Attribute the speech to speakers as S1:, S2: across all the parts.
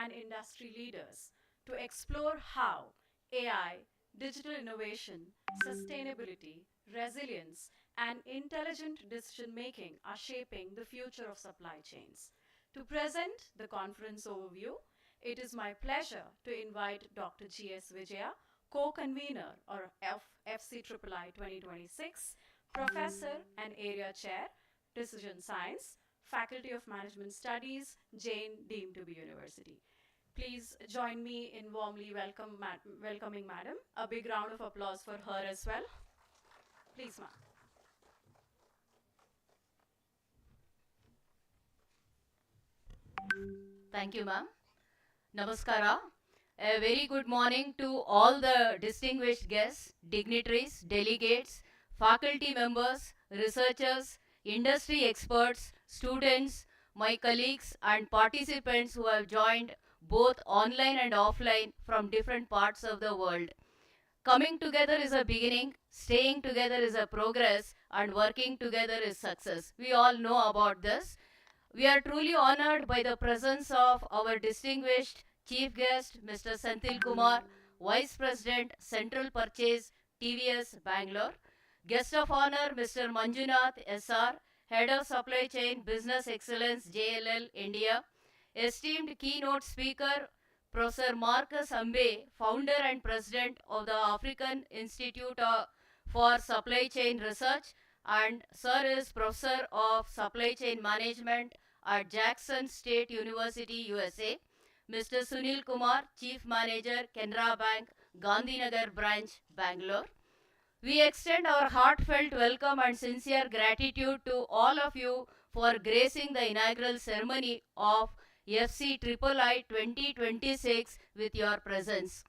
S1: and industry leaders to explore how AI, digital innovation, sustainability, resilience, and intelligent decision making are shaping the future of supply chains. To present the conference overview, it is my pleasure to invite Dr. G.S. Vijaya, co-convener or FCIII 2026, professor and area chair, Decision Science, Faculty of Management Studies, Jain deemed to be University. Please join me in warmly welcoming Madam. A big round of applause for her as well. Please, ma'am.
S2: Thank you, ma'am. Namaskara. A very good morning to all the distinguished guests, dignitaries, delegates, faculty members, researchers, industry experts, students, my colleagues and participants who have joined both online and offline from different parts of the world. Coming together is a beginning, staying together is a progress, and working together is success. We all know about this. We are truly honored by the presence of our distinguished chief guest, Mr. Senthil Kumar, Vice President, Central Purchase, TVS, Bangalore. Guest of honor, Mr. Manjunath SR, Head of Supply Chain Business Excellence, JLL, India. Esteemed keynote speaker, Professor Marcus Ambe, founder and president of the African Institute for Supply Chain Research, and Sir is Professor of Supply Chain Management at Jackson State University, USA. Mr. Sunil Kumar, Chief Manager, Canara Bank, Gandhinagar Branch, Bangalore. We extend our heartfelt welcome and sincere gratitude to all of you for gracing the inaugural ceremony of FCIII 2026 with your presence.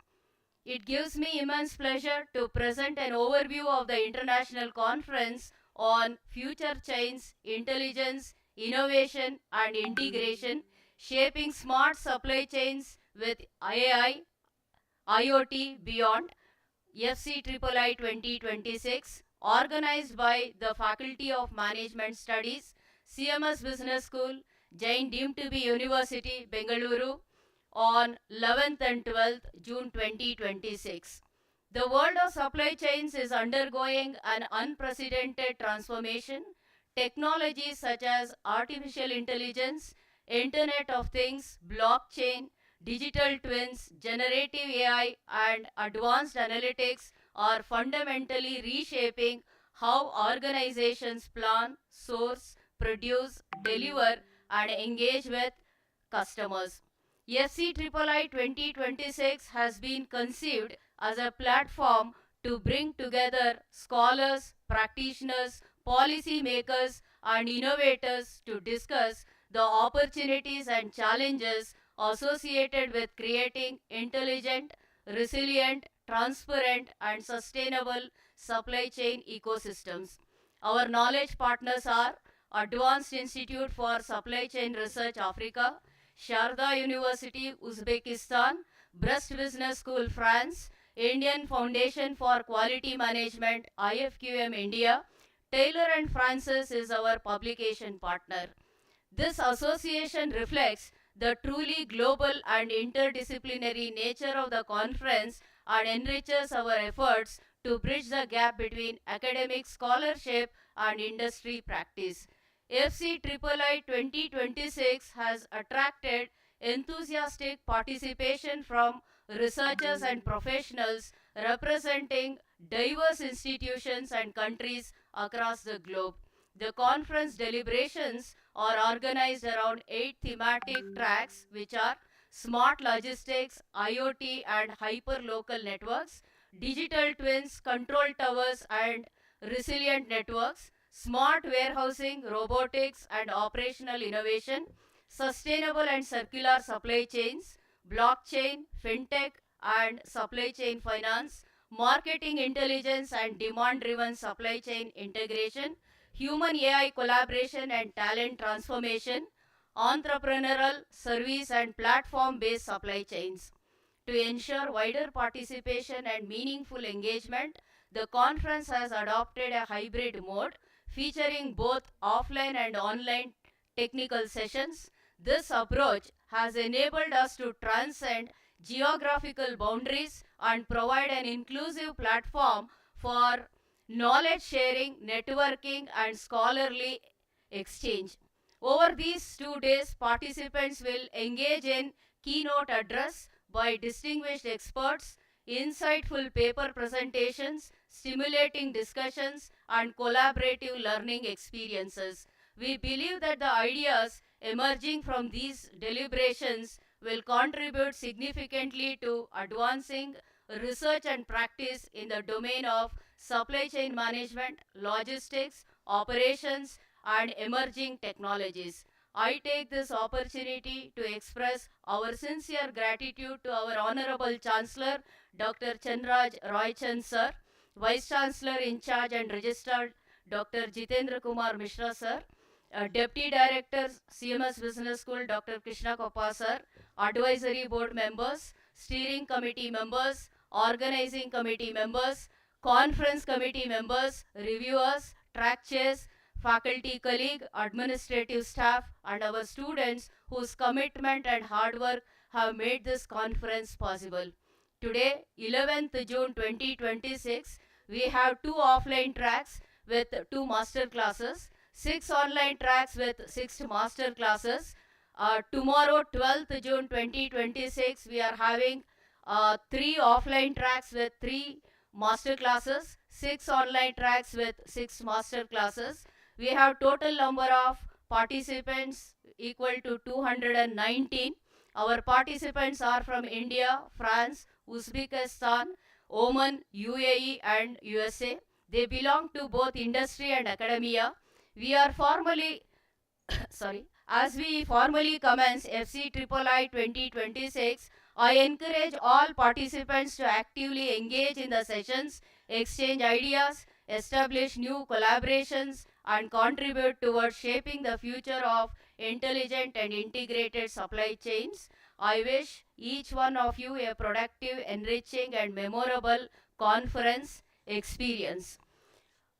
S2: It gives me immense pleasure to present an overview of the international conference on future chains, intelligence, innovation and integration, shaping smart supply chains with AI, IoT beyond, FCIII 2026, organized by the Faculty of Management Studies, CMS Business School, Jain deemed to be University, Bengaluru, on 11th and 12th June 2026. The world of supply chains is undergoing an unprecedented transformation. Technologies such as artificial intelligence, Internet of Things, blockchain, digital twins, generative AI, and advanced analytics are fundamentally reshaping how organizations plan, source, produce, deliver, and engage with customers. FCIII 2026 has been conceived as a platform to bring together scholars, practitioners, policymakers, and innovators to discuss the opportunities and challenges associated with creating intelligent, resilient, transparent, and sustainable supply chain ecosystems. Our knowledge partners are Advanced Institute for Supply Chain Research, Africa, Sharda University, Uzbekistan, Brest Business School, France, Indian Foundation for Quality Management, IFQM, India. Taylor and Francis is our publication partner. This association reflects the truly global and interdisciplinary nature of the conference and enriches our efforts to bridge the gap between academic scholarship and industry practice. FCIII 2026 has attracted enthusiastic participation from researchers and professionals representing diverse institutions and countries across the globe. The conference deliberations are organized around 8 thematic tracks, which are smart logistics, IoT and hyperlocal networks, digital twins, control towers and resilient networks, smart warehousing, robotics and operational innovation, sustainable and circular supply chains, blockchain, fintech and supply chain finance, marketing intelligence and demand-driven supply chain integration, human AI collaboration and talent transformation, entrepreneurial, service and platform-based supply chains. To ensure wider participation and meaningful engagement, the conference has adopted a hybrid mode featuring both offline and online technical sessions. This approach has enabled us to transcend geographical boundaries and provide an inclusive platform for knowledge sharing, networking, and scholarly exchange. Over these 2 days, participants will engage in keynote address by distinguished experts, insightful paper presentations, stimulating discussions, and collaborative learning experiences. We believe that the ideas emerging from these deliberations will contribute significantly to advancing research and practice in the domain of supply chain management, logistics, operations, and emerging technologies. I take this opportunity to express our sincere gratitude to our Honorable Chancellor, Dr. Chanraj Roychand Sir, Vice Chancellor in charge and Registrar, Dr. Jitendra Kumar Mishra Sir, Deputy Director, CMS Business School, Dr. Krishna Koppa Sir, Advisory Board members, Steering Committee members, Organizing Committee members, Conference Committee members, reviewers, track chairs, faculty colleague, administrative staff, and our students whose commitment and hard work have made this conference possible. Today, 11th June 2026, we have 2 offline tracks with 2 master classes, 6 online tracks with 6 master classes. Tomorrow, 12th June 2026, we are having 3 offline tracks with 3 master classes, 6 online tracks with 6 master classes. We have total number of participants equal to 219. Our participants are from India, France, Uzbekistan, Oman, UAE, and USA. They belong to both industry and academia. We are formally as we formally commence FCIII 2026, I encourage all participants to actively engage in the sessions, exchange ideas, establish new collaborations, and contribute towards shaping the future of intelligent and integrated supply chains. I wish each one of you a productive, enriching, and memorable conference experience.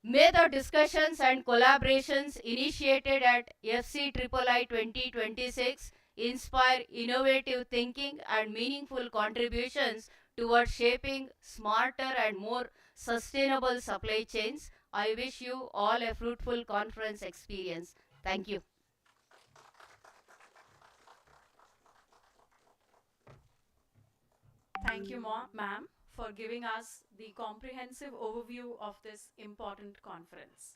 S2: May the discussions and collaborations initiated at FCIII 2026 inspire innovative thinking and meaningful contributions towards shaping smarter and more sustainable supply chains. I wish you all a fruitful conference experience. Thank you.
S1: Thank you, ma'am, for giving us the comprehensive overview of this important conference.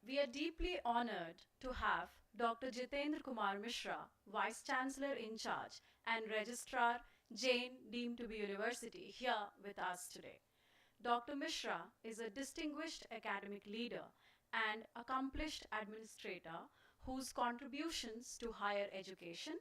S1: We are deeply honored to have Dr. Jitendra Kumar Mishra, Vice Chancellor in charge and Registrar, Jain deemed to be University, here with us today. Dr. Mishra is a distinguished academic leader and accomplished administrator whose contributions to higher education,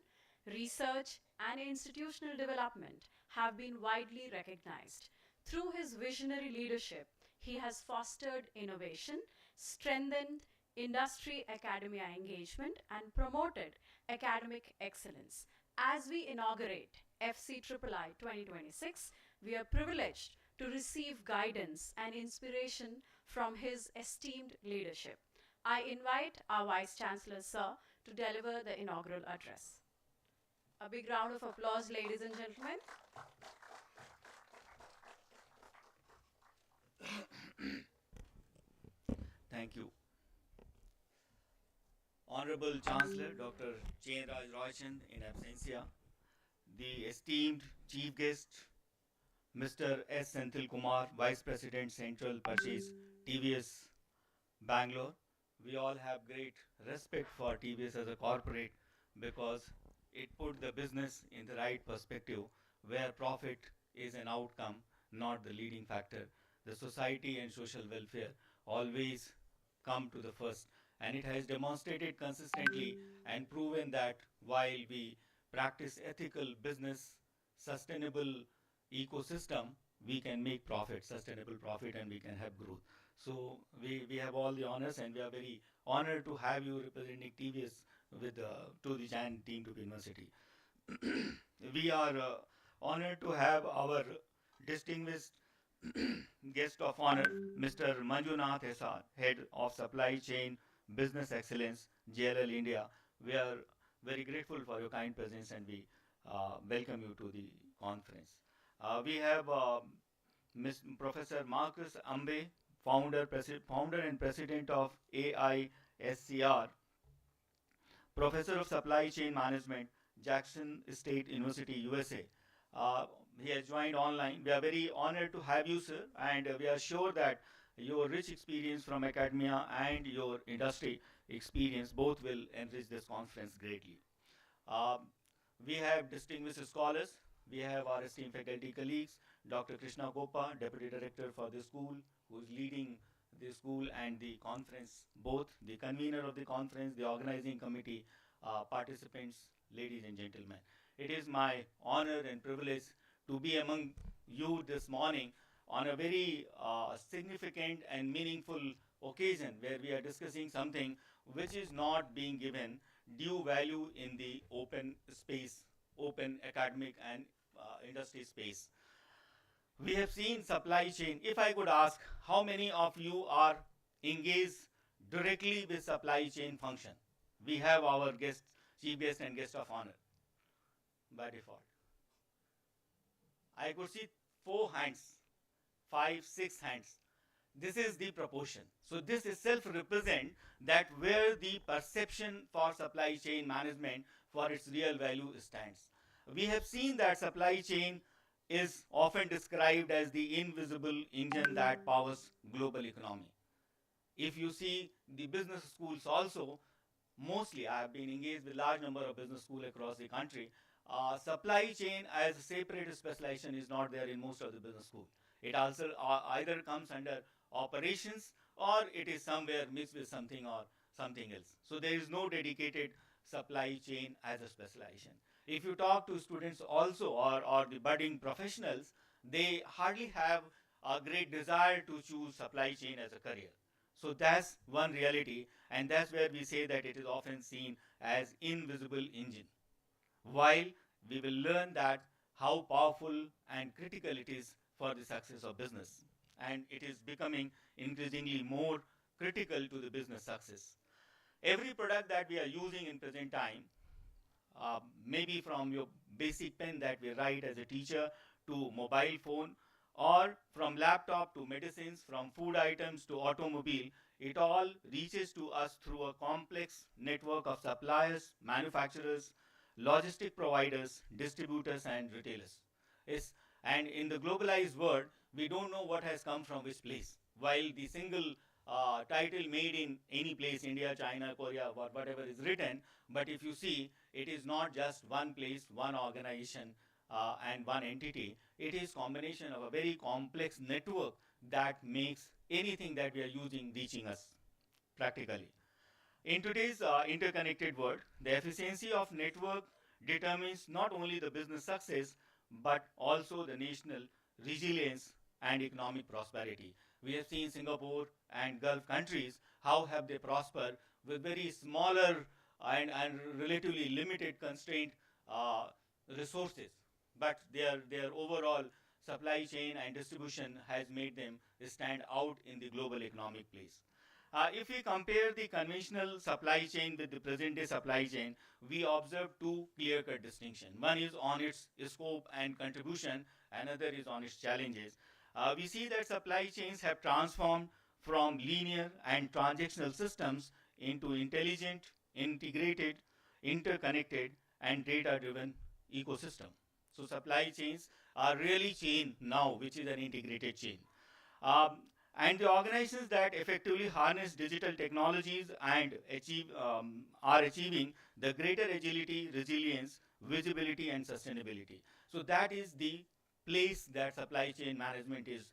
S1: research, and institutional development have been widely recognized. Through his visionary leadership, he has fostered innovation, strengthened industry academia engagement, and promoted academic excellence. As we inaugurate FCIII 2026, we are privileged to receive guidance and inspiration from his esteemed leadership. I invite our Vice Chancellor, Sir, to deliver the inaugural address. A big round of applause, ladies and gentlemen.
S3: Thank you. Honorable Chancellor Dr. Chanraj Roychand in absentia, the esteemed Chief Guest Mr. S. Senthil Kumar, Vice President Central Purchase, TVS Bangalore. We all have great respect for TVS as a corporate because it put the business in the right perspective where profit is an outcome, not the leading factor. The society and social welfare always come to the first, and it has demonstrated consistently and proven that while we practice ethical business, sustainable ecosystem, we can make profit, sustainable profit, and we can have growth. So we have all the honors, and we are very honored to have you representing TVS with to the Jain team to the university. We are honored to have our distinguished guest of honor, Mr. Manjunath Esad, Head of Supply Chain Business Excellence, JLL India. We are very grateful for your kind presence, and we welcome you to the conference. We have Professor Marcus Ambe, founder and president of AISCR, Professor of Supply Chain Management, Jackson State University, USA. Uh, he has joined online. We are very honored to have you, sir, and we are sure that your rich experience from academia and your industry experience both will enrich this conference greatly. Um, we have distinguished scholars. We have our esteemed faculty colleagues, Dr. Krishna Gopa, Deputy Director for the school, who is leading the school and the conference, both the convener of the conference, the organizing committee, participants, ladies and gentlemen. It is my honor and privilege to be among you this morning on a very significant and meaningful occasion where we are discussing something which is not being given due value in the open space, open academic and industry space. We have seen supply chain. If I could ask, how many of you are engaged directly with supply chain function? We have our guests, chief guest and guest of honor by default. I could see 4 hands, 5, 6 hands. This is the proportion. So this itself represents that where the perception for supply chain management for its real value stands. We have seen that supply chain is often described as the invisible engine that powers global economy. If you see the business schools also, mostly I have been engaged with large number of business schools across the country. Supply chain as a separate specialization is not there in most of the business schools. It also either comes under operations or it is somewhere mixed with something or something else. So there is no dedicated supply chain as a specialization. If you talk to students also or the budding professionals, they hardly have a great desire to choose supply chain as a career. So that's one reality, and that's where we say that it is often seen as invisible engine. While we will learn that how powerful and critical it is for the success of business, and it is becoming increasingly more critical to the business success. Every product that we are using in present time, maybe from your basic pen that we write as a teacher to mobile phone, or from laptop to medicines, from food items to automobile, it all reaches to us through a complex network of suppliers, manufacturers, logistic providers, distributors, and retailers. Yes, and in the globalized world, we don't know what has come from which place. While the single title made in any place, India, China, Korea, whatever is written, but if you see, it is not just one place, one organization, and one entity. It is combination of a very complex network that makes anything that we are using reaching us practically. In today's interconnected world, the efficiency of network determines not only the business success, but also the national resilience and economic prosperity. We have seen Singapore and Gulf countries, how have they prospered with very smaller and relatively limited constraint resources. But their overall supply chain and distribution has made them stand out in the global economic place. If we compare the conventional supply chain with the present day supply chain, we observe two clear-cut distinctions. One is on its scope and contribution, another is on its challenges. We see that supply chains have transformed from linear and transactional systems into intelligent, integrated, interconnected, and data-driven ecosystem. So supply chains are really chain now, which is an integrated chain. And the organizations that effectively harness digital technologies and are achieving the greater agility, resilience, visibility, and sustainability. So that is the place that supply chain management is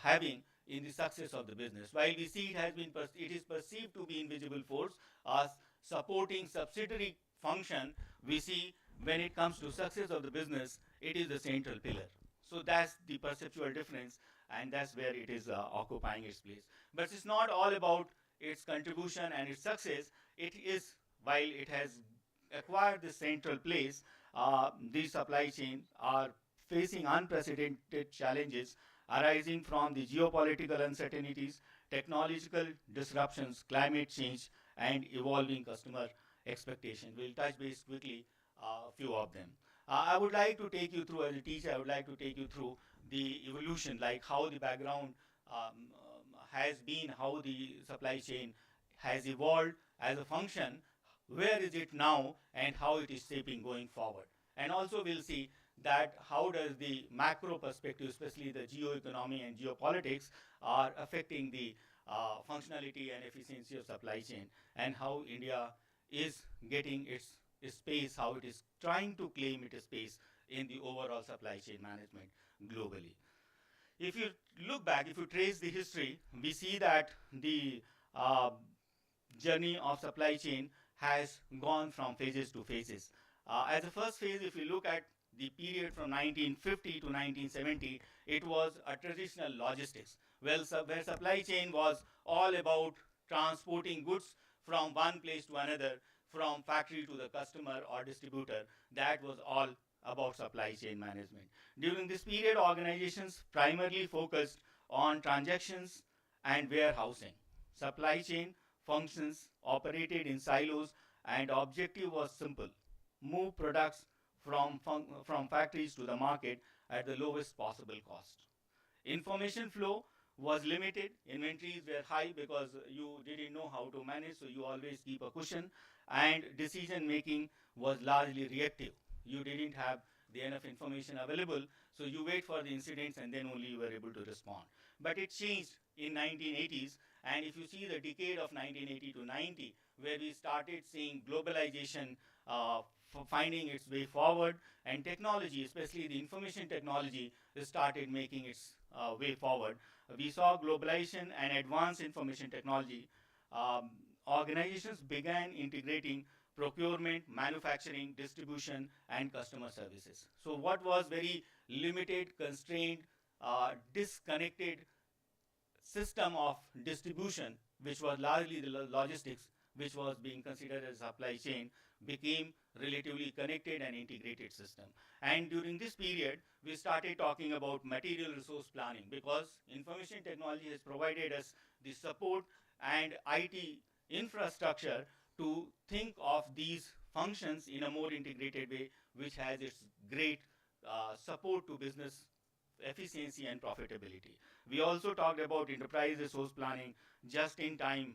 S3: having in the success of the business. While we see it is perceived to be invisible force as supporting subsidiary function, we see when it comes to success of the business, it is the central pillar. So that's the perceptual difference, and that's where it is occupying its place. But it's not all about its contribution and its success. It is, while it has acquired this central place, these supply chain are facing unprecedented challenges arising from the geopolitical uncertainties, technological disruptions, climate change, and evolving customer expectation. We'll touch base quickly a few of them. I would like to take you through, as a teacher, I would like to take you through the evolution, like how the background has been, how the supply chain has evolved as a function, where is it now, and how it is shaping going forward. And also we'll see that how does the macro perspective, especially the geoeconomy and geopolitics, are affecting the functionality and efficiency of supply chain, and how India is getting its space, how it is trying to claim its space in the overall supply chain management globally. If you look back, if you trace the history, we see that the uh, journey of supply chain has gone from phases to phases. As a first phase, if you look at the period from 1950 to 1970, it was a traditional logistics. Well, where supply chain was all about transporting goods from one place to another, from factory to the customer or distributor. That was all about supply chain management. During this period, organizations primarily focused on transactions and warehousing. Supply chain functions operated in silos, and objective was simple: move products from factories to the market at the lowest possible cost. Information flow was limited. Inventories were high because you didn't know how to manage, so you always keep a cushion. And decision making was largely reactive. You didn't have the enough information available, so you wait for the incidents and then only you were able to respond. But it changed in 1980s, and if you see the decade of 1980 to 90, where we started seeing globalization finding its way forward, and technology, especially the information technology, started making its way forward. We saw globalization and advanced information technology. Um, Organizations began integrating procurement, manufacturing, distribution, and customer services. So, what was very limited, constrained, disconnected system of distribution, which was largely the logistics, which was being considered as supply chain, became relatively connected and integrated system. And during this period, we started talking about material resource planning, because information technology has provided us the support and IT infrastructure to think of these functions in a more integrated way, which has its great support to business efficiency and profitability. We also talked about enterprise resource planning, just in time,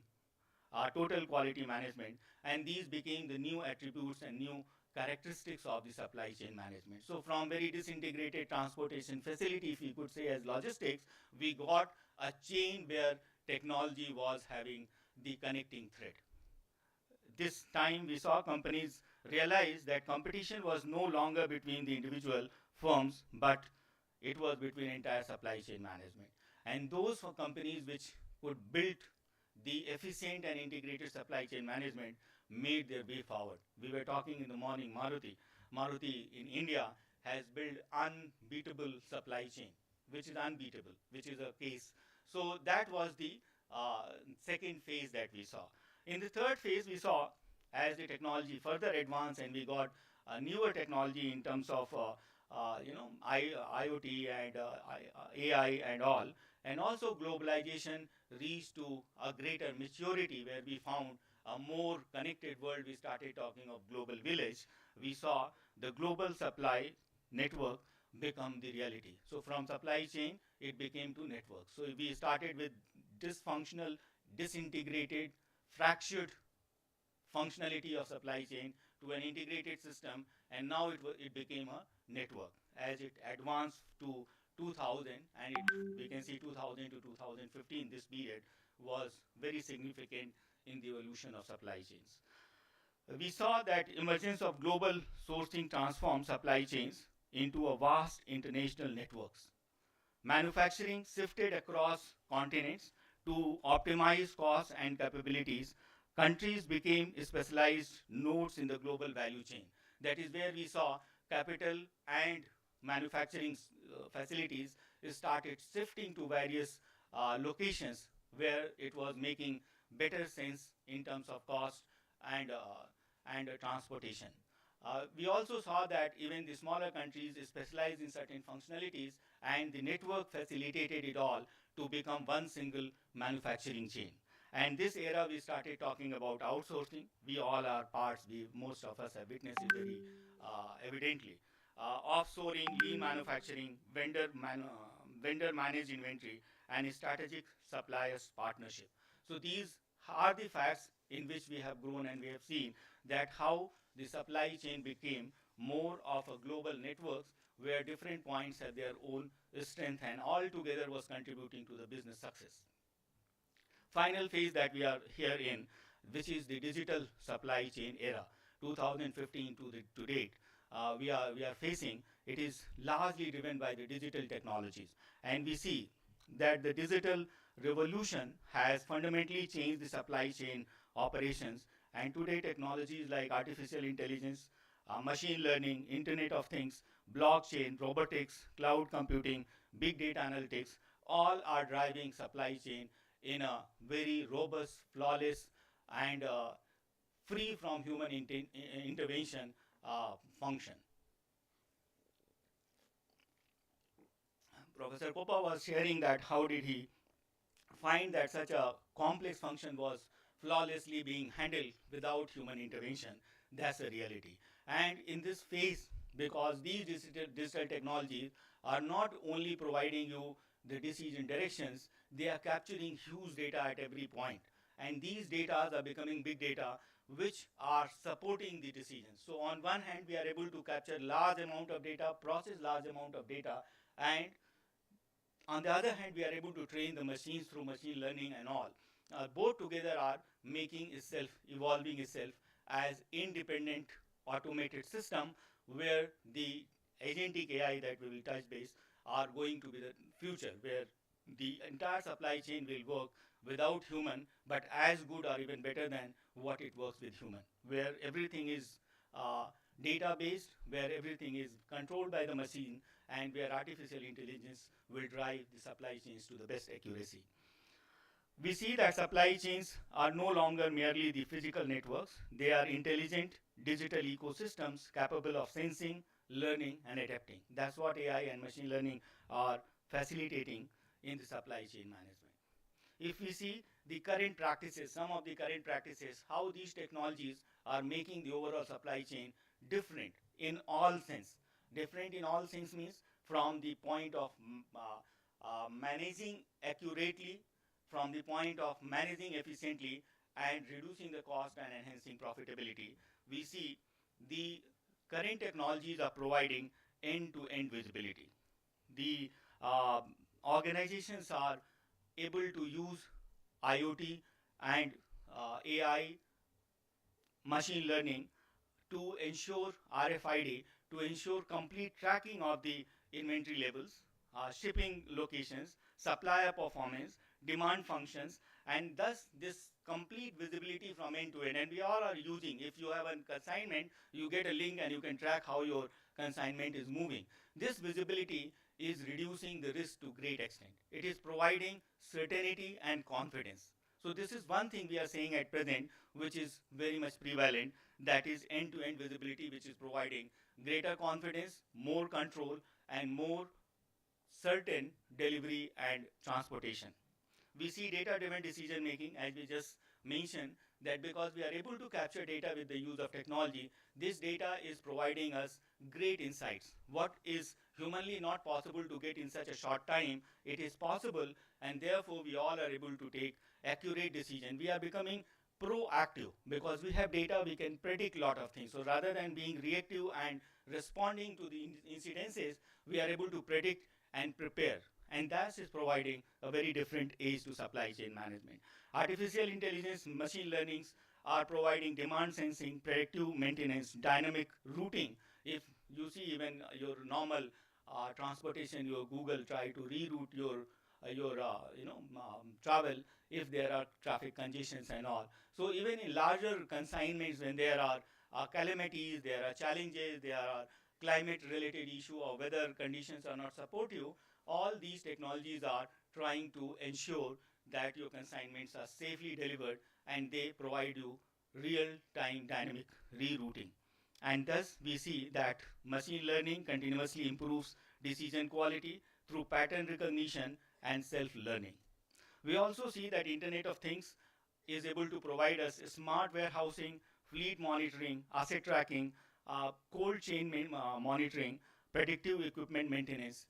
S3: total quality management, and these became the new attributes and new characteristics of the supply chain management. So from very disintegrated transportation facility, if we could say as logistics, we got a chain where technology was having the connecting thread. This time we saw companies realize that competition was no longer between the individual firms, but it was between entire supply chain management. And those companies which could build the efficient and integrated supply chain management made their way forward. We were talking in the morning, Maruti. Maruti in India has built unbeatable supply chain, which is unbeatable, which is a case. So that was the second phase that we saw. In the third phase, we saw as the technology further advanced and we got newer technology in terms of IoT and AI and all, and also globalization reached to a greater maturity where we found a more connected world. We started talking of global village. We saw the global supply network become the reality. So from supply chain, it became to network. So we started with dysfunctional, disintegrated, fractured functionality of supply chain to an integrated system, and now it became a network. As it advanced to 2000, and we can see 2000 to 2015, this period was very significant in the evolution of supply chains. We saw that emergence of global sourcing transformed supply chains into a vast international networks. Manufacturing shifted across continents to optimize costs and capabilities. Countries became specialized nodes in the global value chain. That is where we saw capital and manufacturing facilities started shifting to various locations where it was making better sense in terms of cost and transportation. We also saw that even the smaller countries specialized in certain functionalities, and the network facilitated it all to become one single manufacturing chain. And this era, we started talking about outsourcing. We all are parts. Most of us have witnessed it very evidently. Offshoring, lean manufacturing, vendor managed inventory, and strategic suppliers partnership. So these are the facts in which we have grown, and we have seen that how the supply chain became more of a global network where different points have their own strength and all together was contributing to the business success. Final phase that we are here in, which is the digital supply chain era, 2015 to date, we are facing, it is largely driven by the digital technologies. And we see that the digital revolution has fundamentally changed the supply chain operations. And today, technologies like artificial intelligence, machine learning, Internet of Things, blockchain, robotics, cloud computing, big data analytics, all are driving supply chain in a very robust, flawless, and free from human intervention function. Professor Popa was sharing that how did he find that such a complex function was flawlessly being handled without human intervention. That's a reality. And in this phase, because these digital technologies are not only providing you the decision directions, they are capturing huge data at every point. And these data are becoming big data which are supporting the decisions. So on one hand, we are able to capture large amount of data, process large amount of data, and on the other hand, we are able to train the machines through machine learning and all. Both together are making itself, evolving itself as independent automated system where the agentic AI that we will touch base are going to be the future, where the entire supply chain will work without human, but as good or even better than what it works with human, where everything is data based, where everything is controlled by the machine, and where artificial intelligence will drive the supply chains to the best accuracy. We see that supply chains are no longer merely the physical networks, they are intelligent digital ecosystems capable of sensing, learning, and adapting. That's what AI and machine learning are facilitating in the supply chain management. If we see the current practices, some of the current practices, how these technologies are making the overall supply chain different in all sense. Different in all sense means from the point of managing accurately, from the point of managing efficiently and reducing the cost and enhancing profitability. We see the current technologies are providing end-to-end visibility. The organizations are able to use IoT and AI, machine learning to ensure RFID, to ensure complete tracking of the inventory levels, shipping locations, supplier performance, demand functions, and thus this complete visibility from end to end. And we all are using, if you have a consignment, you get a link and you can track how your consignment is moving. This visibility is reducing the risk to great extent. It is providing certainty and confidence. So this is one thing we are saying at present, which is very much prevalent, that is end-to-end visibility, which is providing greater confidence, more control, and more certain delivery and transportation. We see data-driven decision making, as we just mentioned, that because we are able to capture data with the use of technology, this data is providing us great insights. What is humanly not possible to get in such a short time, it is possible, and therefore we all are able to take accurate decision. We are becoming proactive because we have data, we can predict a lot of things. So rather than being reactive and responding to the incidences, we are able to predict and prepare. And that is providing a very different age to supply chain management. Artificial intelligence, machine learnings are providing demand sensing, predictive maintenance, dynamic routing. If you see even your normal transportation, your Google try to reroute your travel if there are traffic congestions and all. So even in larger consignments, when there are calamities, there are challenges, there are climate related issue or weather conditions are not supportive, all these technologies are trying to ensure that your consignments are safely delivered and they provide you real-time dynamic rerouting. And thus we see that machine learning continuously improves decision quality through pattern recognition and self-learning. We also see that Internet of Things is able to provide us smart warehousing, fleet monitoring, asset tracking, cold chain monitoring, predictive equipment maintenance.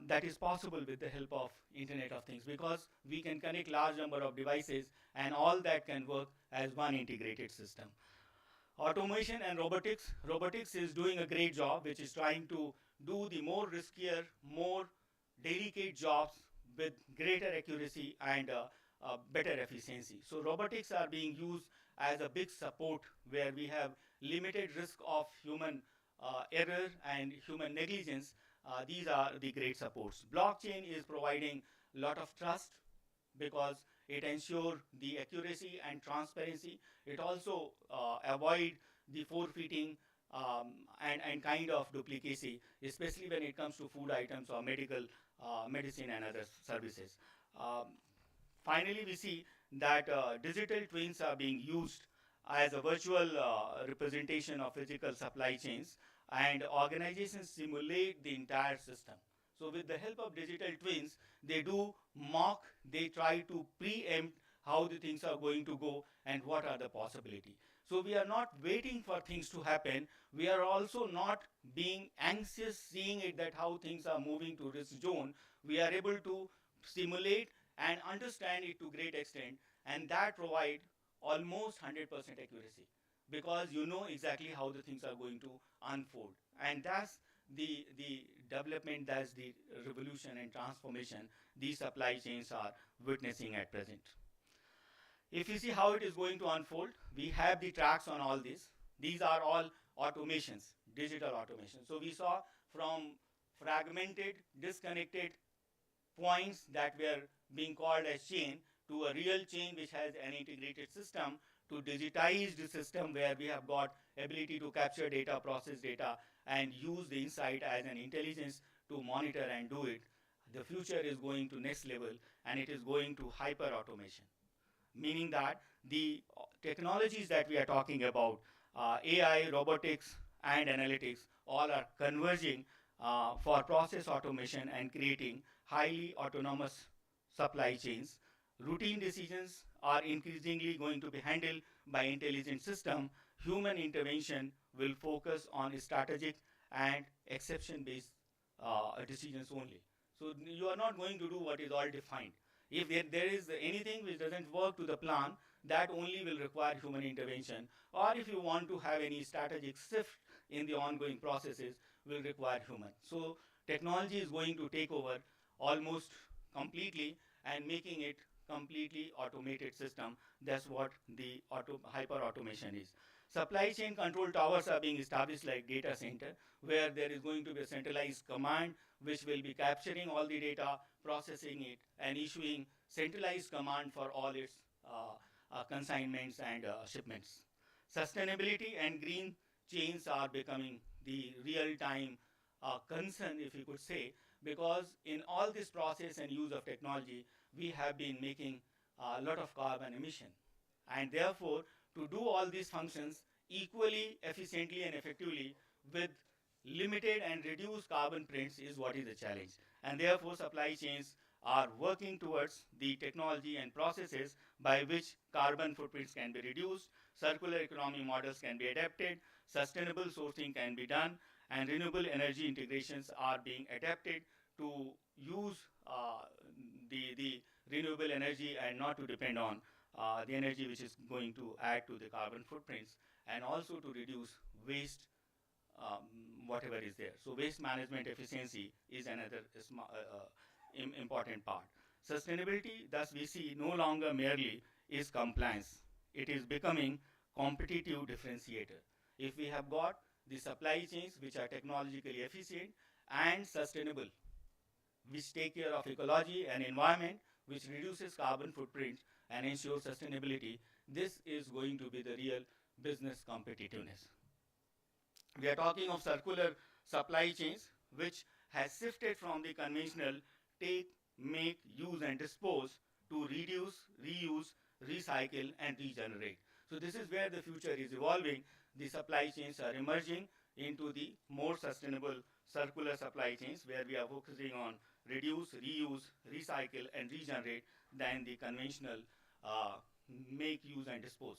S3: That is possible with the help of Internet of Things, because we can connect large number of devices and all that can work as one integrated system. Automation and robotics. Robotics is doing a great job, which is trying to do the more riskier, more delicate jobs with greater accuracy and better efficiency. So robotics are being used as a big support where we have limited risk of human error and human negligence. These are the great supports. Blockchain is providing a lot of trust because it ensures the accuracy and transparency. It also avoid the forfeiting and kind of duplicacy, especially when it comes to food items or medical medicine and other services. Um, Finally, we see that digital twins are being used as a virtual representation of physical supply chains, and organizations simulate the entire system. So with the help of digital twins, they do mock, they try to preempt how the things are going to go and what are the possibility. So we are not waiting for things to happen. We are also not being anxious seeing it that how things are moving to risk zone. We are able to simulate and understand it to great extent, and that provide almost 100% accuracy, because you know exactly how the things are going to unfold. And that's the development, that's the revolution and transformation these supply chains are witnessing at present. If you see how it is going to unfold, we have the tracks on all this. These are all automations, digital automation. So we saw from fragmented, disconnected points that were being called as chain to a real chain which has an integrated system, to digitized system where we have got ability to capture data, process data, and use the insight as an intelligence to monitor and do it. The future is going to next level, and it is going to hyper automation, meaning that the technologies that we are talking about, AI, robotics, and analytics, all are converging for process automation and creating highly autonomous supply chains. Routine decisions are increasingly going to be handled by intelligent system. Human intervention will focus on strategic and exception-based decisions only. So you are not going to do what is all defined. If there is anything which doesn't work to the plan, that only will require human intervention. Or if you want to have any strategic shift in the ongoing processes, will require human. So technology is going to take over almost completely and making it completely automated system. That's what the hyper automation is. Supply chain control towers are being established like data center, where there is going to be a centralized command which will be capturing all the data, processing it, and issuing centralized command for all its consignments and shipments. Sustainability and green chains are becoming the real-time concern, if you could say, because in all this process and use of technology, we have been making a lot of carbon emission. And therefore, to do all these functions equally, efficiently, and effectively with limited and reduced carbon prints is what is the challenge. And therefore, supply chains are working towards the technology and processes by which carbon footprints can be reduced, circular economy models can be adapted, sustainable sourcing can be done, and renewable energy integrations are being adapted to use the renewable energy and not to depend on the energy which is going to add to the carbon footprints, and also to reduce waste, whatever is there. So waste management efficiency is another important part. Sustainability, thus we see, no longer merely is compliance. It is becoming competitive differentiator. If we have got the supply chains which are technologically efficient and sustainable, which take care of ecology and environment, which reduces carbon footprint and ensures sustainability, this is going to be the real business competitiveness. We are talking of circular supply chains, which has shifted from the conventional take, make, use, and dispose to reduce, reuse, recycle, and regenerate. So this is where the future is evolving. The supply chains are emerging into the more sustainable circular supply chains, where we are focusing on reduce, reuse, recycle, and regenerate than the conventional make, use, and dispose.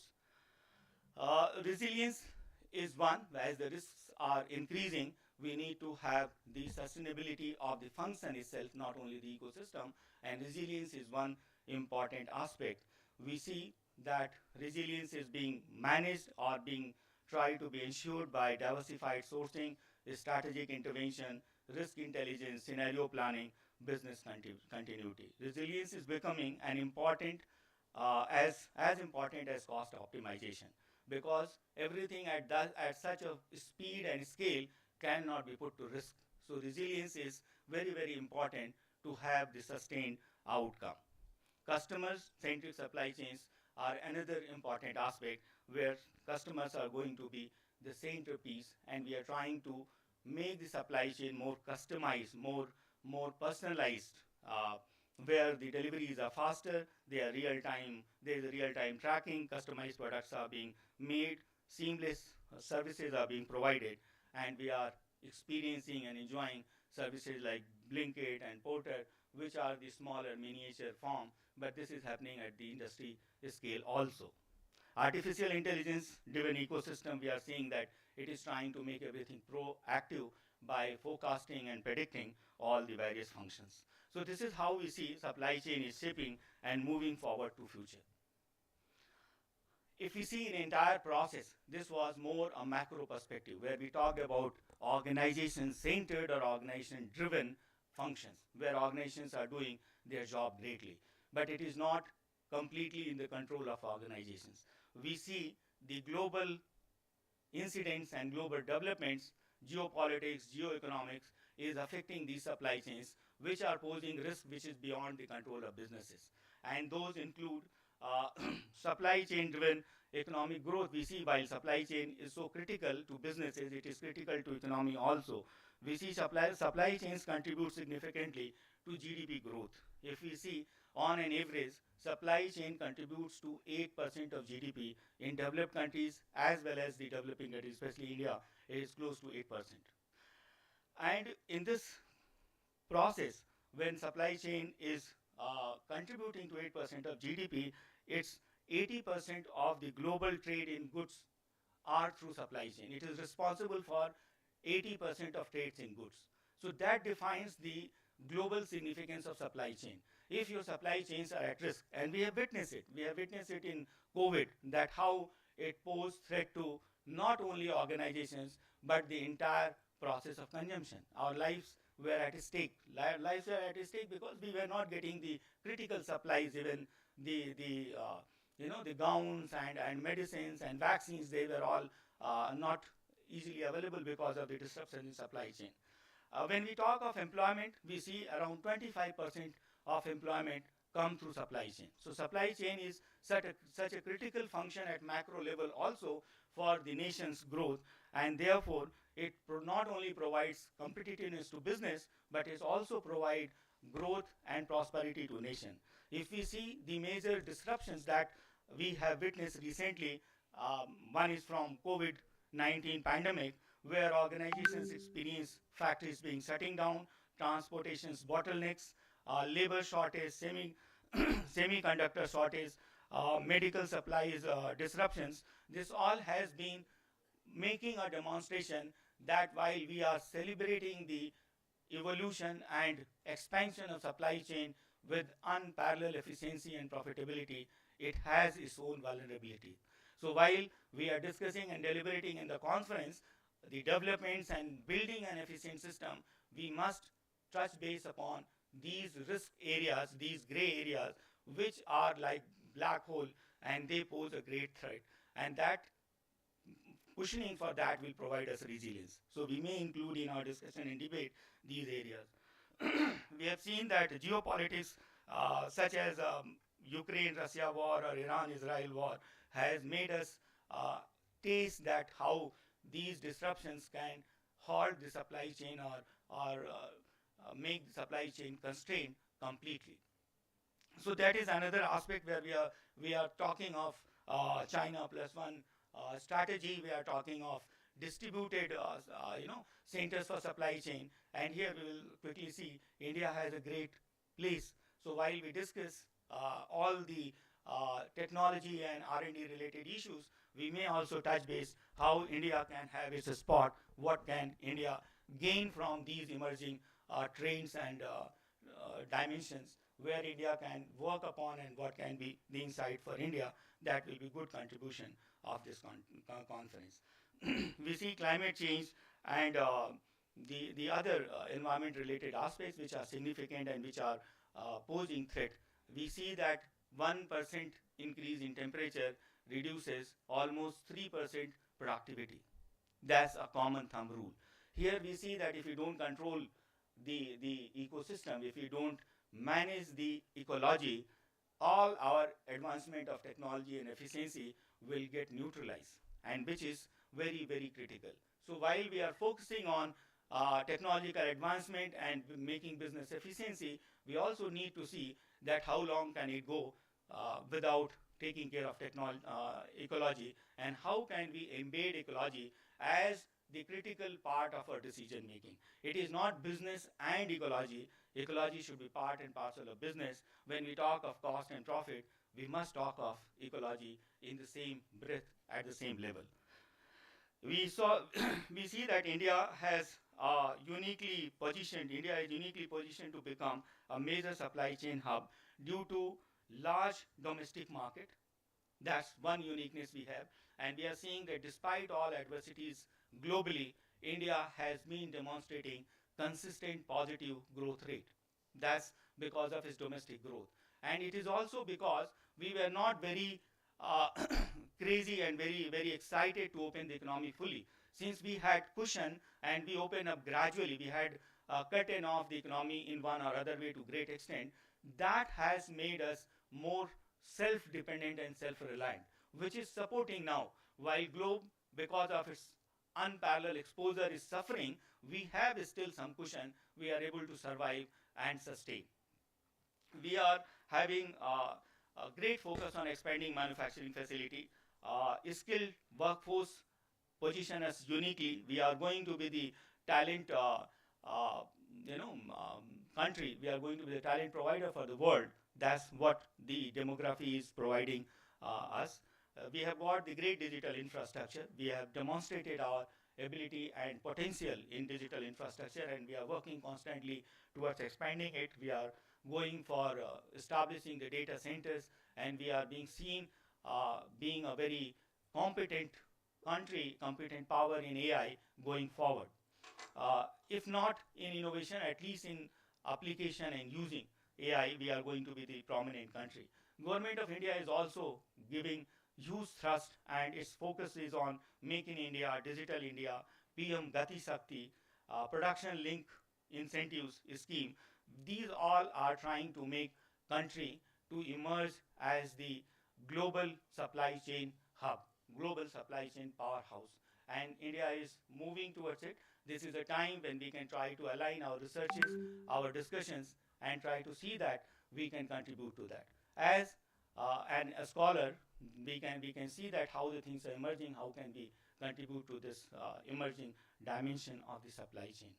S3: Resilience is one. As the risks are increasing, we need to have the sustainability of the function itself, not only the ecosystem, and resilience is one important aspect. We see that resilience is being managed or being tried to be ensured by diversified sourcing, strategic intervention, risk intelligence, scenario planning, business continuity. Resilience is becoming an important, as important as cost optimization, because everything at such a speed and scale cannot be put to risk. So resilience is very, very important to have the sustained outcome. Customer-centric supply chains are another important aspect where customers are going to be the centerpiece, and we are trying to make the supply chain more customized, more personalized, where the deliveries are faster, they are real time, there is a real time tracking, customized products are being made, seamless services are being provided, and we are experiencing and enjoying services like Blinkit and Porter, which are the smaller miniature form, but this is happening at the industry scale also. Artificial intelligence driven ecosystem, we are seeing that it is trying to make everything proactive by forecasting and predicting all the various functions. So this is how we see supply chain is shaping and moving forward to future. If we see an entire process, this was more a macro perspective where we talked about organization centered or organization driven functions, where organizations are doing their job greatly. But it is not completely in the control of organizations. We see the global incidents and global developments, geopolitics, geoeconomics is affecting these supply chains, which are posing risk which is beyond the control of businesses. And those include supply chain driven economic growth. We see while supply chain is so critical to businesses, it is critical to economy also. We see supply chains contribute significantly to GDP growth. If we see on an average, supply chain contributes to 8% of GDP in developed countries as well as the developing countries, especially India, it is close to 8%. And in this process, when supply chain is contributing to 8% of GDP, it's 80% of the global trade in goods are through supply chain. It is responsible for 80% of trades in goods. So that defines the global significance of supply chain. If your supply chains are at risk, and we have witnessed it in COVID, that how it posed threat to not only organizations, but the entire process of consumption. Our lives were at stake. Lives were at stake because we were not getting the critical supplies, even the gowns and medicines and vaccines, they were all not easily available because of the disruption in supply chain. When we talk of employment, we see around 25% of employment come through supply chain. So supply chain is such a critical function at macro level also for the nation's growth, and therefore it not only provides competitiveness to business, but it also provide growth and prosperity to nation. If we see the major disruptions that we have witnessed recently, one is from COVID-19 pandemic, where organizations experience factories being shutting down, transportation's bottlenecks, labor shortage, semiconductor shortage, medical supplies disruptions. This all has been making a demonstration that while we are celebrating the evolution and expansion of supply chain with unparalleled efficiency and profitability, it has its own vulnerability. So while we are discussing and deliberating in the conference the developments and building an efficient system, we must touch base upon these risk areas, these gray areas, which are like black hole, and they pose a great threat. And that cushioning for that will provide us resilience. So we may include in our discussion and debate these areas. We have seen that geopolitics, such as Ukraine-Russia war or Iran-Israel war, has made us taste that how these disruptions can halt the supply chain or make the supply chain constrained completely. So that is another aspect where we are talking of China plus one strategy. We are talking of distributed centers for supply chain, and here we will quickly see India has a great place. So while we discuss all the technology and R&D related issues, we may also touch base how India can have its spot, what can India gain from these emerging trends and dimensions, where India can work upon and what can be the insight for India. That will be good contribution of this conference. We see climate change and the other environment related aspects which are significant and which are posing threat. We see that 1% increase in temperature reduces almost 3% productivity. That's a common thumb rule. Here we see that if you don't control the ecosystem, if you don't manage the ecology, all our advancement of technology and efficiency will get neutralized, and which is very, very critical. So while we are focusing on technological advancement and making business efficiency, we also need to see that how long can it go without taking care of ecology, and how can we embed ecology as the critical part of our decision making. It is not business and ecology. Ecology should be part and parcel of business. When we talk of cost and profit, we must talk of ecology in the same breath at the same level. We see that India is uniquely positioned to become a major supply chain hub due to large domestic market. That's one uniqueness we have. And we are seeing that despite all adversities globally, India has been demonstrating consistent positive growth rate. That's because of its domestic growth. And it is also because we were not very crazy and very, very excited to open the economy fully. Since we had cushion and we opened up gradually, we had curtain off the economy in one or other way to great extent, that has made us more self-dependent and self-reliant, which is supporting now. While globe, because of its unparalleled exposure, is suffering, we have still some cushion. We are able to survive and sustain. We are having a great focus on expanding manufacturing facility. Skilled workforce position us uniquely. We are going to be the talent country. We are going to be the talent provider for the world. That's what the demography is providing us. We have got the great digital infrastructure. We have demonstrated our ability and potential in digital infrastructure, and we are working constantly towards expanding it. We are going for establishing the data centers, and we are being seen being a very competent country, competent power in AI going forward. If not in innovation, at least in application and using AI, we are going to be the prominent country. Government of India is also giving huge thrust, and its focus is on Make in India, Digital India, PM Gati Shakti, production link incentives scheme. These all are trying to make country to emerge as the global supply chain hub, global supply chain powerhouse. And India is moving towards it. This is a time when we can try to align our researches, our discussions, and try to see that we can contribute to that. As a scholar, we can see that how the things are emerging, how can we contribute to this emerging dimension of the supply chain.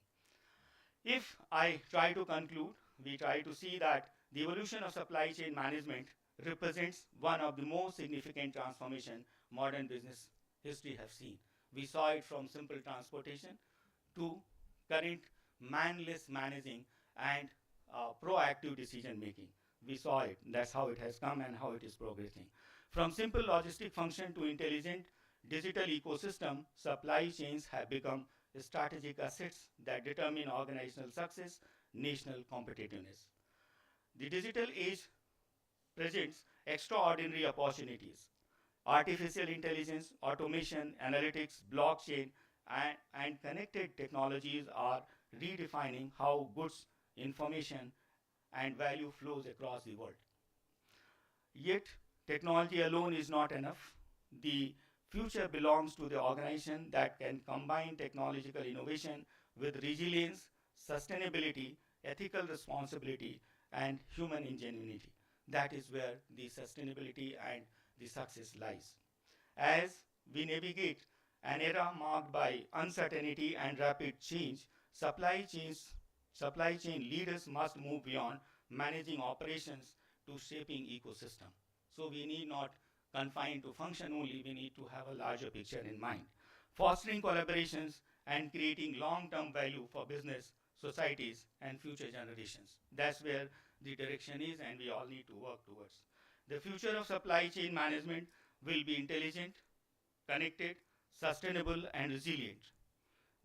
S3: If I try to conclude, we try to see that the evolution of supply chain management represents one of the most significant transformation modern business history have seen. We saw it from simple transportation to current manless managing and proactive decision making. We saw it. That's how it has come and how it is progressing. From simple logistic function to intelligent digital ecosystem, supply chains have become strategic assets that determine organizational success, national competitiveness. The digital age presents extraordinary opportunities. Artificial intelligence, automation, analytics, blockchain, and connected technologies are redefining how goods, information, and value flows across the world. Yet, technology alone is not enough. The future belongs to the organization that can combine technological innovation with resilience, sustainability, ethical responsibility, and human ingenuity. That is where the sustainability and the success lies. As we navigate an era marked by uncertainty and rapid change, supply chain leaders must move beyond managing operations to shaping ecosystem. So we need not confine to function only, we need to have a larger picture in mind. Fostering collaborations and creating long-term value for business, societies, and future generations. That's where the direction is, and we all need to work towards. The future of supply chain management will be intelligent, connected, sustainable, and resilient.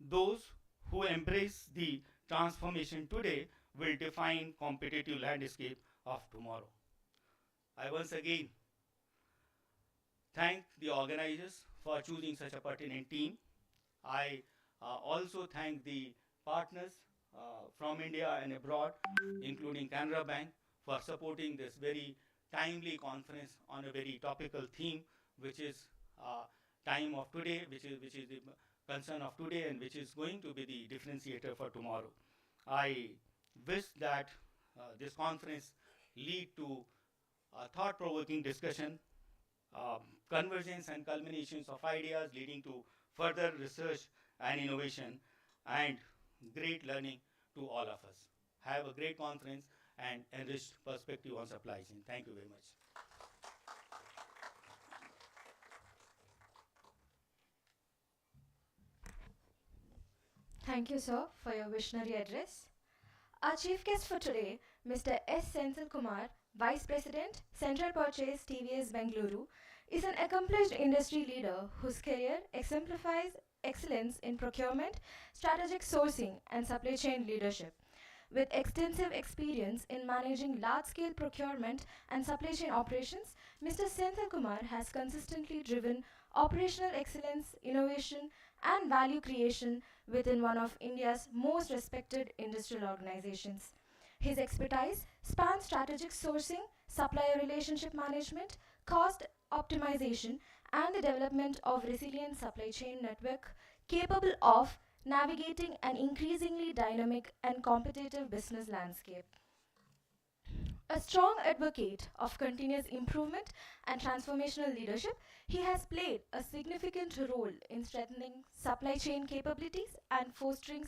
S3: Those who embrace the transformation today will define competitive landscape of tomorrow. I once again thank the organizers for choosing such a pertinent team. I also thank the partners from India and abroad, including Canara Bank, for supporting this very timely conference on a very topical theme, which is time of today, which is the concern of today, and which is going to be the differentiator for tomorrow. I wish that this conference lead to a thought-provoking discussion, convergence and culminations of ideas leading to further research and innovation, and great learning to all of us. Have a great conference and enriched perspective on supply chain. Thank you very much.
S4: Thank you, sir, for your visionary address. Our chief guest for today, Mr. S. Senthil Kumar, Vice President, Central Purchase TVS Bengaluru, is an accomplished industry leader whose career exemplifies excellence in procurement, strategic sourcing, and supply chain leadership. With extensive experience in managing large-scale procurement and supply chain operations, Mr. Senthil Kumar has consistently driven operational excellence, innovation, and value creation within one of India's most respected industrial organizations. His expertise spans strategic sourcing, supplier relationship management, cost optimization, and the development of resilient supply chain network capable of navigating an increasingly dynamic and competitive business landscape. A strong advocate of continuous improvement and transformational leadership, he has played a significant role in strengthening supply chain capabilities and fostering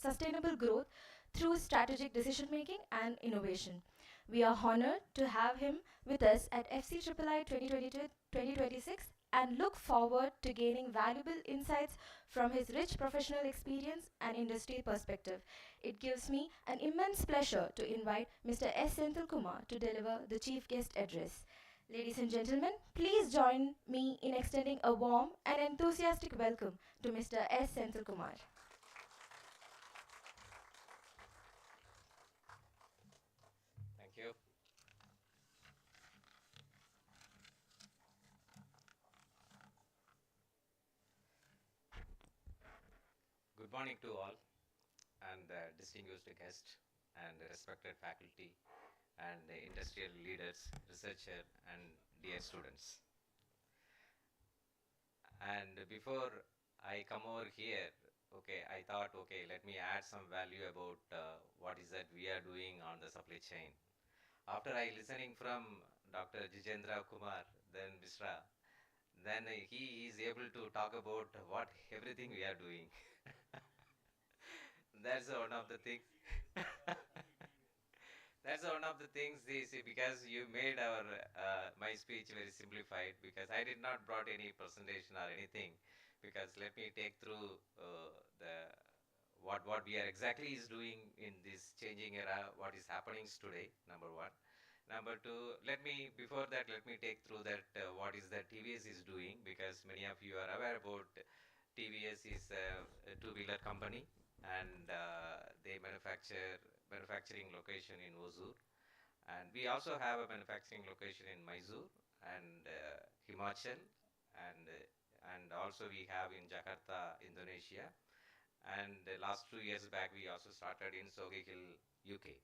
S4: sustainable growth through strategic decision making and innovation. We are honored to have him with us at FCIII 2026 and look forward to gaining valuable insights from his rich professional experience and industry perspective. It gives me an immense pleasure to invite Mr. S. Senthil Kumar to deliver the chief guest address. Ladies and gentlemen, please join me in extending a warm and enthusiastic welcome to Mr. S. Senthil Kumar.
S5: Thank you. Good morning to all and distinguished guests and respected faculty and industrial leaders, researcher and dear students. And before I come over here, okay, I thought, okay, let me add some value about what is that we are doing on the supply chain. After I listening from Dr. Jijendra Kumar, then Mishra, then he is able to talk about what everything we are doing. That's one of the things. That's one of the things is because you made our my speech very simplified, because I did not brought any presentation or anything, because let me take through the what we are exactly is doing in this changing era, what is happening today, number one. Number two, before that, let me take through that what is that TVS is doing, because many of you are aware about TVS is a two-wheeler company, and they manufacturing location in Hosur, and we also have a manufacturing location in Mysore and Himachal, and also we have in Jakarta, Indonesia, and last 2 years back we also started in Sogahill, UK.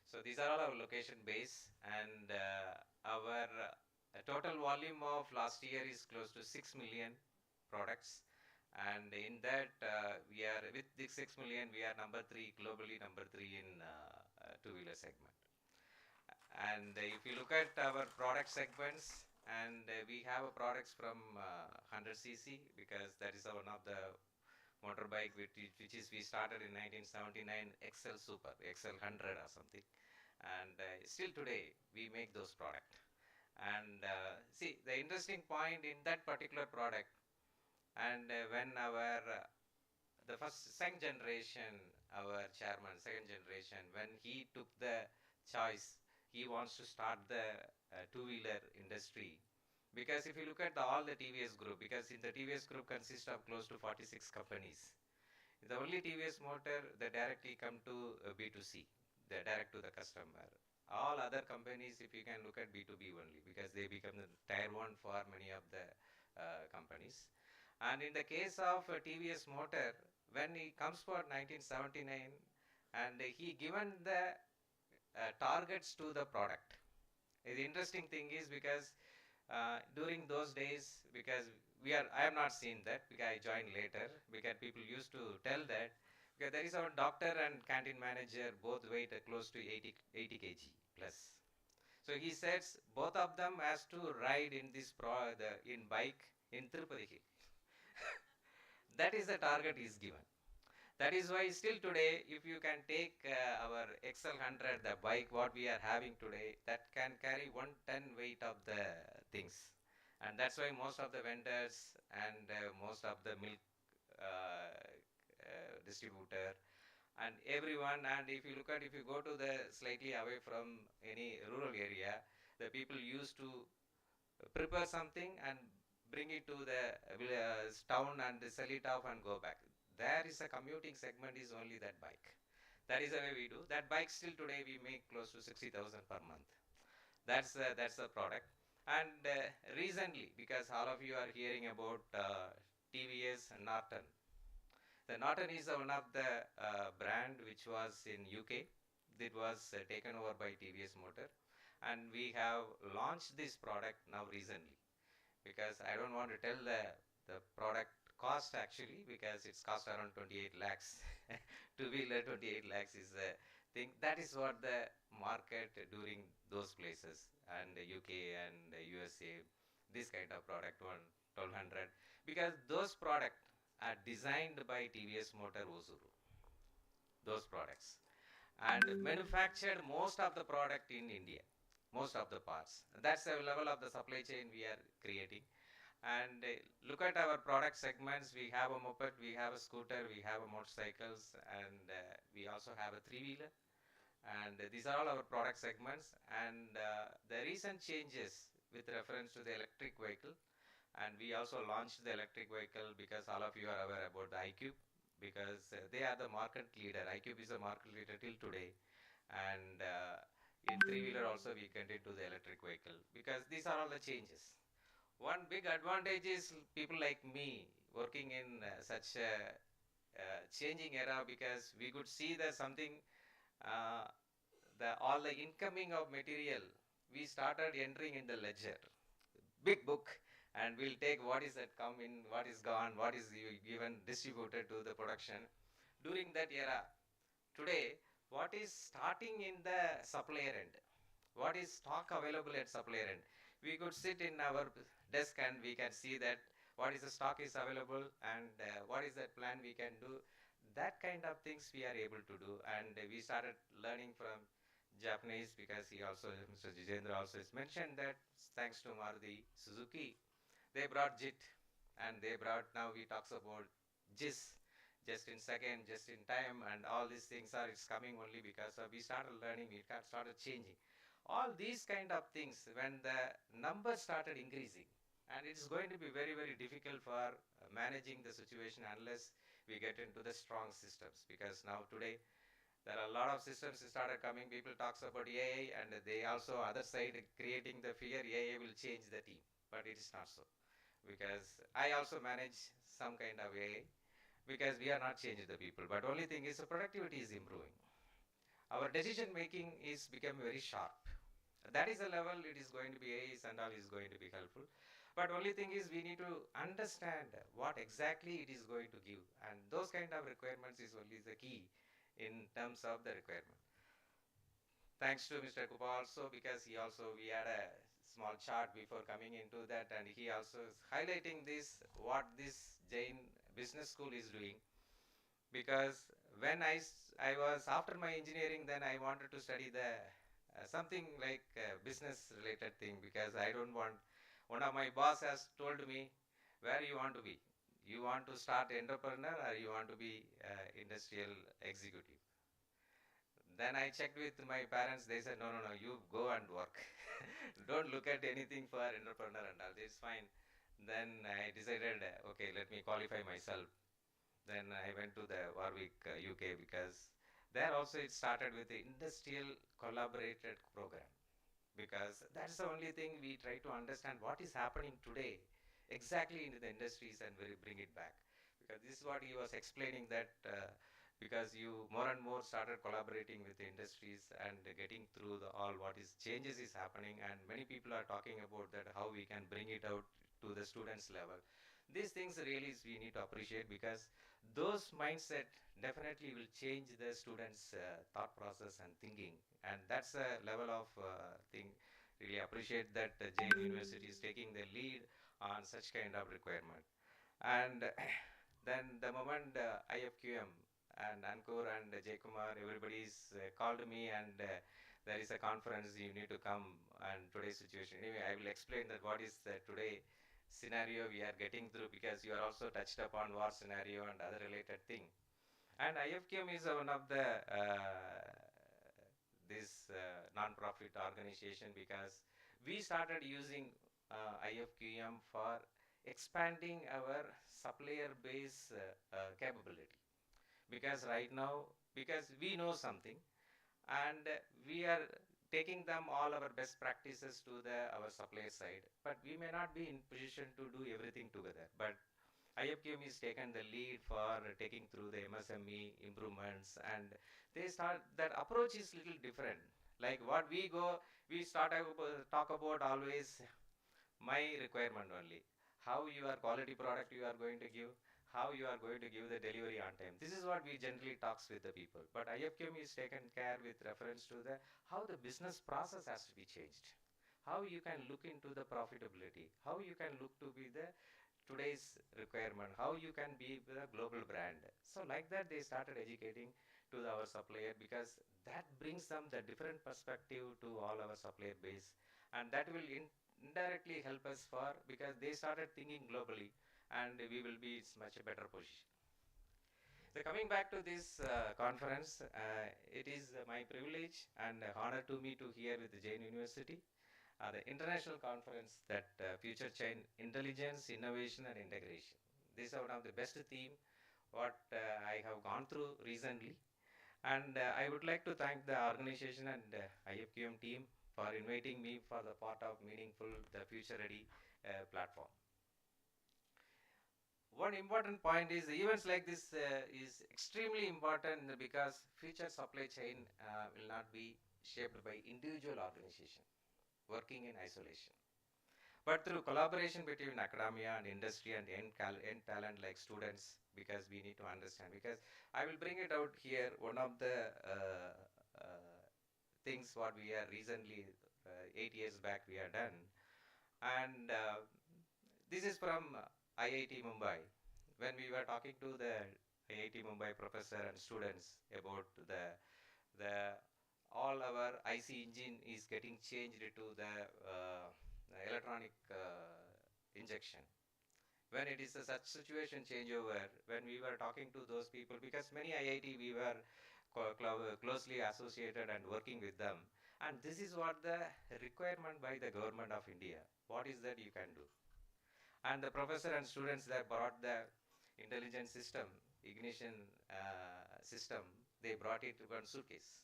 S5: So these are all our location base, and our total volume of last year is close to 6 million products. And in that, we are with the 6 million, we are number 3 globally, number 3 in two-wheeler segment. And if you look at our product segments, and we have a products from 100cc, because that is one of the motorbike which is we started in 1979, XL Super, XL 100 or something, and still today we make those products. And see, the interesting point in that particular product, and when our the first second generation, our chairman, second generation, when he took the choice, he wants to start the two-wheeler industry. Because if you look at all the TVS group, because in the TVS group consists of close to 46 companies, the only TVS motor, they directly come to B2C, they direct to the customer. All other companies, if you can look at B2B only, because they become the tier one for many of the companies. And in the case of TVS motor, when he comes for 1979, and he given the targets to the product. The interesting thing is because during those days, because I have not seen that because I joined later, because people used to tell that because there is our doctor and canteen manager both weigh close to 80 kg plus. So he says both of them has to ride in this in bike in Tirupati Hill. That is the target is given. That is why still today, if you can take our XL 100, the bike what we are having today, that can carry 1 ton weight of the things. And that's why most of the vendors and most of the milk distributor and everyone, and if you look at, if you go to the slightly away from any rural area, the people used to prepare something and bring it to the town and sell it off and go back. There is a commuting segment is only that bike. That is the way we do. That bike still today we make close to 60,000 per month. That's the product. And recently, because all of you are hearing about TVS and Norton. The Norton is one of the brand which was in UK. It was taken over by TVS Motor, and we have launched this product now recently. Because I don't want to tell the product cost actually, because it's cost around 28 lakhs. Two-wheeler 28 lakhs is the thing. That is what the market during those places, and UK and USA, this kind of product, 1200, because those products are designed by TVS Motor Osuru, those products, and manufactured most of the product in India, most of the parts. That's the level of the supply chain we are creating. And look at our product segments. We have a moped, we have a scooter, we have a motorcycles, and we also have a three-wheeler. And these are all our product segments. And the recent changes with reference to the electric vehicle, and we also launched the electric vehicle because all of you are aware about the iQube, because they are the market leader. iQube is a market leader till today. And in three-wheeler also we continue to the electric vehicle, because these are all the changes. One big advantage is people like me working in such a changing era, because we could see that something, all the incoming of material, we started entering in the ledger, big book, and we'll take what is that come in, what is gone, what is given, distributed to the production. During that era, today, what is starting in the supplier end, what is stock available at supplier end, we could sit in our desk and we can see that what is the stock is available, and what is that plan we can do. That kind of things we are able to do. And we started learning from Japanese, because he also, Mr. Jitendra also has mentioned that thanks to Maruti Suzuki, they brought JIT, and they brought, now we talks about JIS, just in second, just in time, and all these things are, it's coming only because we started learning, we started changing. All these kind of things, when the numbers started increasing, and it's going to be very, very difficult for managing the situation unless we get into the strong systems. Because now today, there are a lot of systems started coming. People talks about AI, and they also other side creating the fear AI will change the team, but it is not so. Because I also manage some kind of AI, because we are not changing the people, but only thing is the productivity is improving. Our decision making is become very sharp. That is the level it is going to be, AIs and all is going to be helpful. But only thing is we need to understand what exactly it is going to give, and those kind of requirements is only the key in terms of the requirement. Thanks to Mr. Kupa also, because we had a small chart before coming into that, and he also is highlighting this, what this Jain business school is doing. Because when I was after my engineering, then I wanted to study the something like business related thing, because I don't want, one of my boss has told me, where you want to be? You want to start entrepreneur or you want to be industrial executive? Then I checked with my parents. They said, no, no, no, you go and work. Don't look at anything for entrepreneur and all. It's fine. Then I decided, okay, let me qualify myself. Then I went to the Warwick, UK, because there also it started with the industrial collaborated program, because that's the only thing we try to understand what is happening today exactly into the industries and we bring it back. Because this is what he was explaining, that because you more and more started collaborating with the industries and getting through the all what is changes is happening, and many people are talking about that how we can bring it out to the students level. These things really we need to appreciate, because those mindset definitely will change the students thought process and thinking, and that's a level of thing. Really appreciate that Jain University is taking the lead on such kind of requirement. And then the moment IFQM and Ankur and Jay Kumar, everybody's called me, and there is a conference, you need to come, and today's situation. Anyway, I will explain that what is the today scenario we are getting through, because you are also touched upon war scenario and other related thing. And IFQM is one of the this non-profit organization, because we started using IFQM for expanding our supplier base capability. Because right now, because we know something, and we are taking them all our best practices to the our supplier side, but we may not be in position to do everything together. But IFQM is taken the lead for taking through the MSME improvements, and they start, that approach is little different. Like what we go, we start talk about always my requirement only, how your quality product you are going to give, how you are going to give the delivery on time. This is what we generally talks with the people. But IFQM is taken care with reference to the how the business process has to be changed, how you can look into the profitability, how you can look to be the today's requirement, how you can be the global brand. So like that they started educating to our supplier, because that brings them the different perspective to all our supplier base, and that will indirectly help us for, because they started thinking globally, and we will be in much a better position. So coming back to this conference, it is my privilege and honor to me to here with the Jain University, the international conference that future chain intelligence, innovation, and integration. This is one of the best theme what I have gone through recently, and I would like to thank the organization and IFQM team for inviting me for the part of meaningful the future ready platform. One important point is events like this is extremely important, because future supply chain will not be shaped by individual organization working in isolation, but through collaboration between academia and industry and end talent like students, because we need to understand, because I will bring it out here, one of the things what we are recently 8 years back we are done, and this is from IIT Mumbai, when we were talking to the IIT Mumbai professor and students about the all our IC engine is getting changed to the electronic injection. When it is a such situation changeover, when we were talking to those people, because many IIT we were closely associated and working with them, and this is what the requirement by the government of India. What is that you can do? And the professor and students that brought the intelligence system, ignition system, they brought it to one suitcase.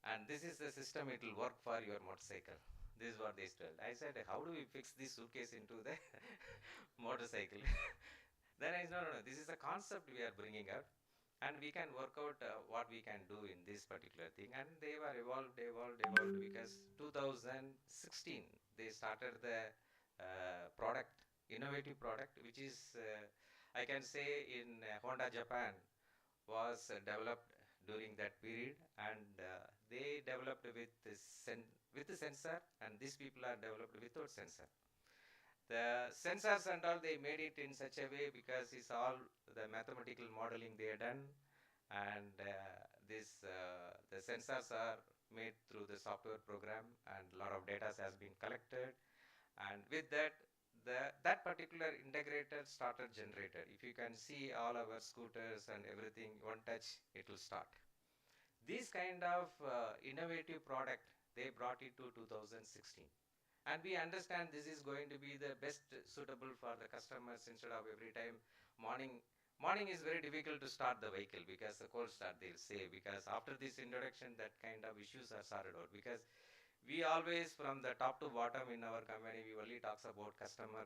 S5: And this is the system, it will work for your motorcycle. This is what they told. I said, how do we fix this suitcase into the motorcycle? Then I said, no, no, no, this is a concept we are bringing out, and we can work out what we can do in this particular thing. And they were evolved, because 2016, they started the product, innovative product, which is, I can say in Honda Japan, was developed during that period, and they developed with the sensor, and these people are developed without sensor. The sensors and all, they made it in such a way, because it's all the mathematical modeling they are done, and the sensors are made through the software program, and a lot of data has been collected. And with that, that particular integrator started generated. If you can see all our scooters and everything, one touch, it will start. This kind of innovative product, they brought it to 2016. And we understand this is going to be the best suitable for the customers. Instead of every time morning is very difficult to start the vehicle because the cold start they'll say, because after this introduction that kind of issues are sorted out, because we always from the top to bottom in our company we only talks about customer.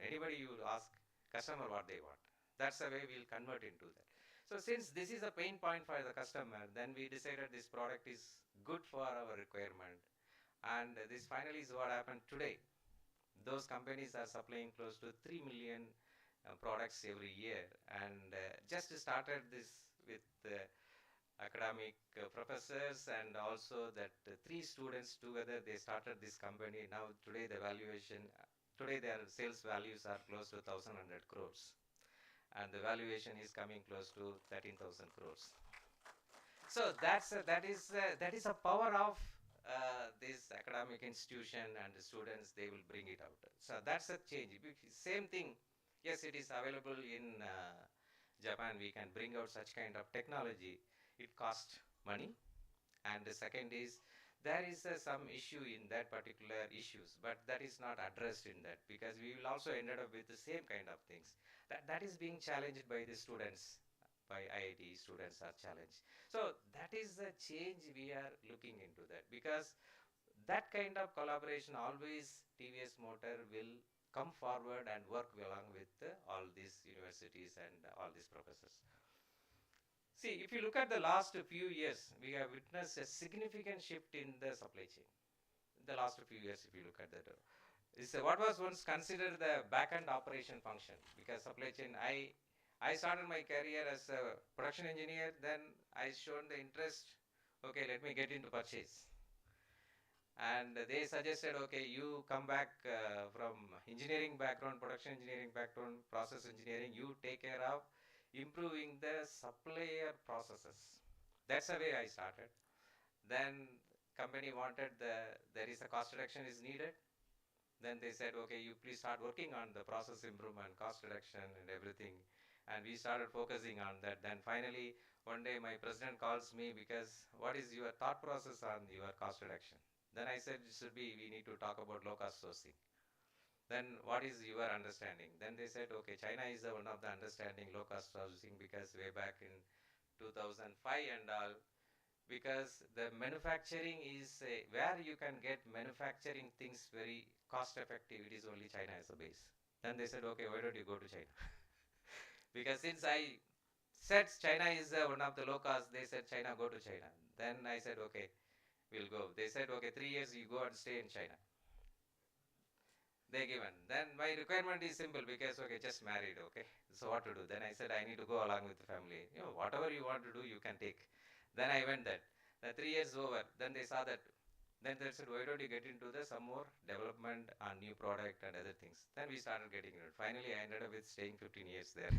S5: Anybody you ask customer what they want, that's the way we'll convert into that. So since this is a pain point for the customer, then we decided this product is good for our requirement. And this finally is what happened today. Those companies are supplying close to 3 million products every year, and just started this with academic professors, and also that 3 students together they started this company. Now today the valuation, today their sales values are close to 1,100 crores, and the valuation is coming close to 13,000 crores. So that is a power of this academic institution, and the students they will bring it out. So that's a change. Same thing, yes, it is available in Japan. We can bring out such kind of technology. It costs money, and the second is there is some issue in that particular issues, but that is not addressed in that, because we will also end up with the same kind of things. That is being challenged by the students, by IIT students are challenged. So that is the change we are looking into that, because that kind of collaboration always TVS Motor will come forward and work along with all these universities and all these professors. See, if you look at the last few years, we have witnessed a significant shift in the supply chain. The last few years, if you look at that, is what was once considered the back-end operation function, because supply chain, I started my career as a production engineer, then I shown the interest, okay, let me get into purchase. And they suggested, okay, you come back from engineering background, production engineering background, process engineering, you take care of improving the supplier processes. That's the way I started. Then company wanted there is a cost reduction is needed. Then they said, okay, you please start working on the process improvement, cost reduction and everything. And we started focusing on that. Then finally, one day my president calls me, because what is your thought process on your cost reduction? Then I said, it should be, we need to talk about low cost sourcing. Then what is your understanding? Then they said, okay, China is the one of the understanding low cost sourcing, because way back in 2005 and all, because the manufacturing is where you can get manufacturing things very cost effective, it is only China as a base. Then they said, okay, why don't you go to China? Because since I said China is one of the low cost, they said China, go to China. Then I said, okay, we'll go. They said, okay, 3 years you go and stay in China. They given. Then my requirement is simple, because okay, just married, okay. So what to do? Then I said, I need to go along with the family. You know, whatever you want to do, you can take. Then I went that. The 3 years over. Then they saw that. Then they said, why don't you get into the some more development on new product and other things? Then we started getting it. Finally, I ended up with staying 15 years there.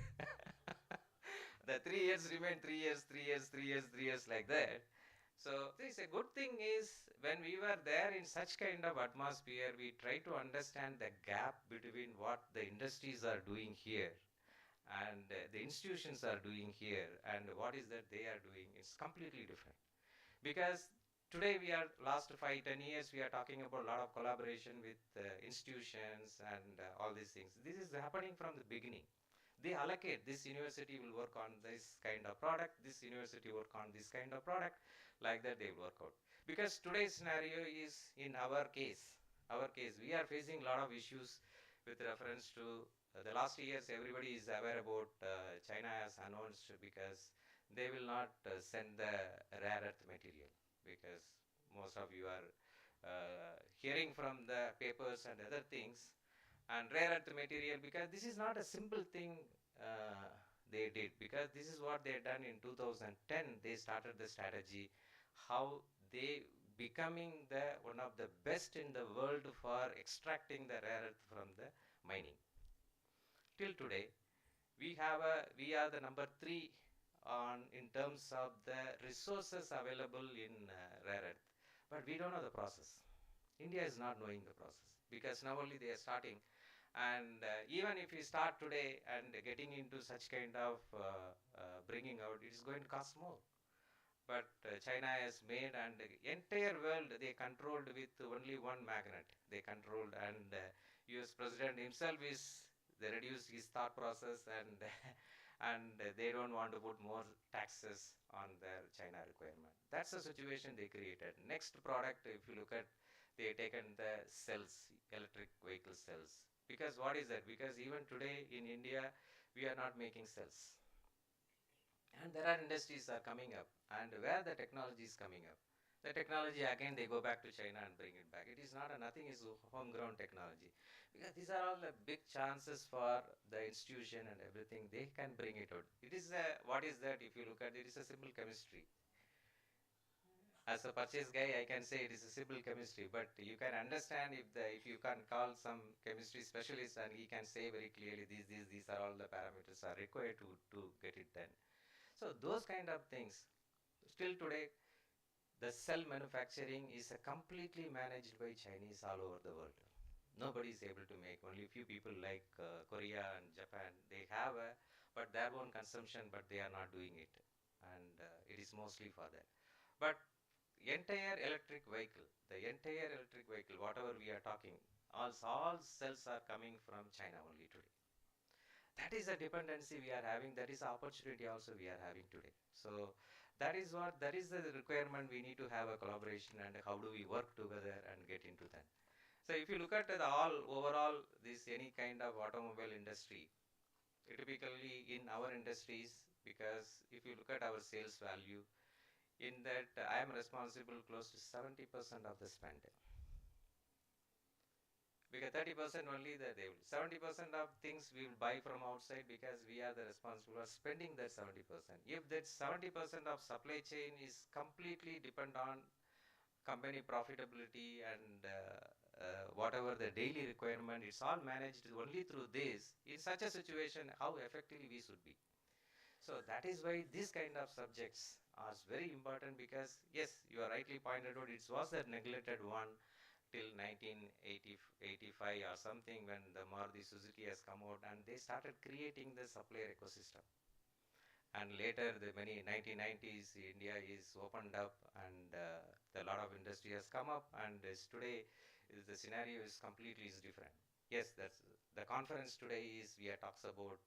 S5: The 3 years remained 3 years, 3 years, 3 years, 3 years like that. So this a good thing is, when we were there in such kind of atmosphere, we try to understand the gap between what the industries are doing here and the institutions are doing here, and what is that they are doing. It's completely different. Because today we are, last 5-10 years, we are talking about a lot of collaboration with institutions and all these things. This is happening from the beginning. They allocate, this university will work on this kind of product, this university work on this kind of product, like that they will work out. Because today's scenario is, in our case, we are facing a lot of issues with reference to the last years. Everybody is aware about China has announced, because they will not send the rare earth material, because most of you are hearing from the papers and other things. And rare earth material, because this is not a simple thing they did, because this is what they done in 2010. They started the strategy, how they becoming the one of the best in the world for extracting the rare earth from the mining. Till today, we are the number 3 on in terms of the resources available in rare earth, but we don't know the process. India is not knowing the process because now only they are starting. And even if we start today and getting into such kind of bringing out, it is going to cost more. But China has made, and the entire world they controlled with only one magnet. They controlled, and U.S. President himself is they reduced his thought process, and and they don't want to put more taxes on their China requirement. That's the situation they created. Next product, if you look at, they taken the cells, electric vehicle cells. Because what is that? Because even today in India, we are not making cells. And there are industries are coming up, and where the technology is coming up, the technology again they go back to China and bring it back. It is not a nothing is homegrown technology, because these are all the big chances for the institution and everything. They can bring it out. It is a, what is that? If you look at it, is a simple chemistry. As a purchase guy, I can say it is a simple chemistry, but you can understand if you can call some chemistry specialist and he can say very clearly these are all the parameters are required to get it done. So those kind of things, still today, the cell manufacturing is completely managed by Chinese all over the world. Nobody is able to make. Only few people like Korea and Japan, they have but their own consumption, but they are not doing it, and it is mostly for that. But the entire electric vehicle, whatever we are talking, all cells are coming from China only today. That is a dependency we are having. That is opportunity also we are having today. So that is the requirement. We need to have a collaboration, and how do we work together and get into that. So if you look at the all overall this any kind of automobile industry, typically in our industries, because if you look at our sales value, in that I am responsible close to 70% of the spend, because 30% only that they will 70% of things we will buy from outside, because we are the responsible for spending that 70%. If that 70% of supply chain is completely depend on company profitability and whatever the daily requirement, it's all managed only through this. In such a situation, how effectively we should be. So that is why this kind of subjects are very important, because yes, you are rightly pointed out, it was a neglected one till 1985 or something, when the Maruti Suzuki has come out and they started creating the supplier ecosystem. And later, the many 1990s, India is opened up, and a lot of industry has come up, and today the scenario is completely different. Yes, that's the conference today is we are talks about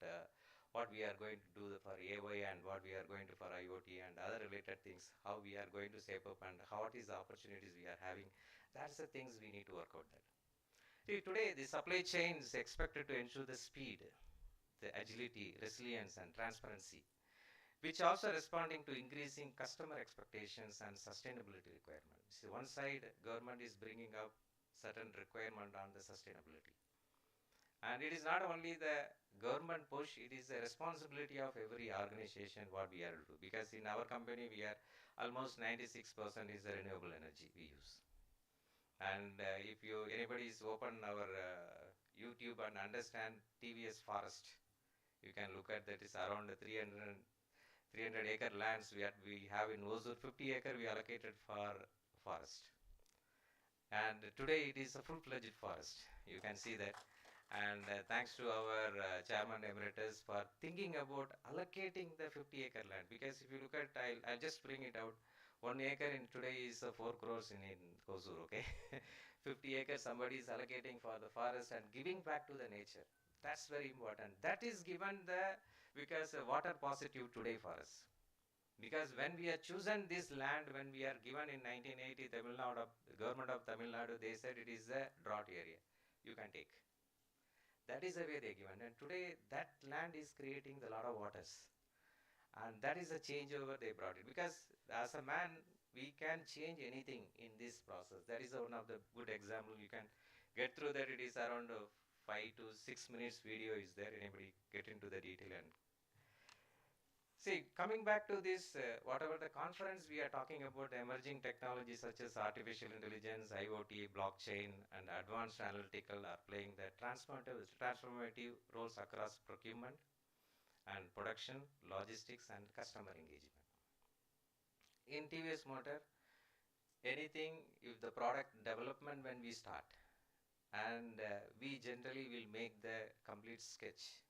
S5: what we are going to do for AI and what we are going to for IoT and other related things, how we are going to shape up and what is the opportunities we are having. That's the things we need to work out that. See, today the supply chain is expected to ensure the speed, the agility, resilience and transparency, which also responding to increasing customer expectations and sustainability requirements. See, one side, government is bringing up certain requirement on the sustainability. And it is not only the government push, it is the responsibility of every organization what we are to do. Because in our company, we are almost 96% is the renewable energy we use. And if anybody is open our YouTube and understand TVS forest, you can look at that is around 300 acre lands we have in Hosur, 50 acre we allocated for forest. And today it is a full-fledged forest. You can see that. And thanks to our chairman emeritus for thinking about allocating the 50 acre land. Because if you look at, I'll just bring it out. 1 acre in today is 4 crores in Hosur, okay? 50 acres somebody is allocating for the forest and giving back to the nature. That's very important. That is given because water positive today for us. Because when we are chosen this land, when we are given in 1980, Tamil Nadu, the government of Tamil Nadu, they said it is a drought area. You can take. That is the way they given. And today that land is creating a lot of waters. And that is a changeover they brought it. Because as a man, we can change anything in this process. That is one of the good example. You can get through that. It is around 5 to 6 minutes video is there. Anybody get into the detail and see, coming back to this, whatever the conference we are talking about, emerging technologies such as artificial intelligence, IoT, blockchain, and advanced analytical are playing the transformative roles across procurement and production, logistics, and customer engagement. In TVS Motor, anything, if the product development when we start, and we generally will make the complete sketch.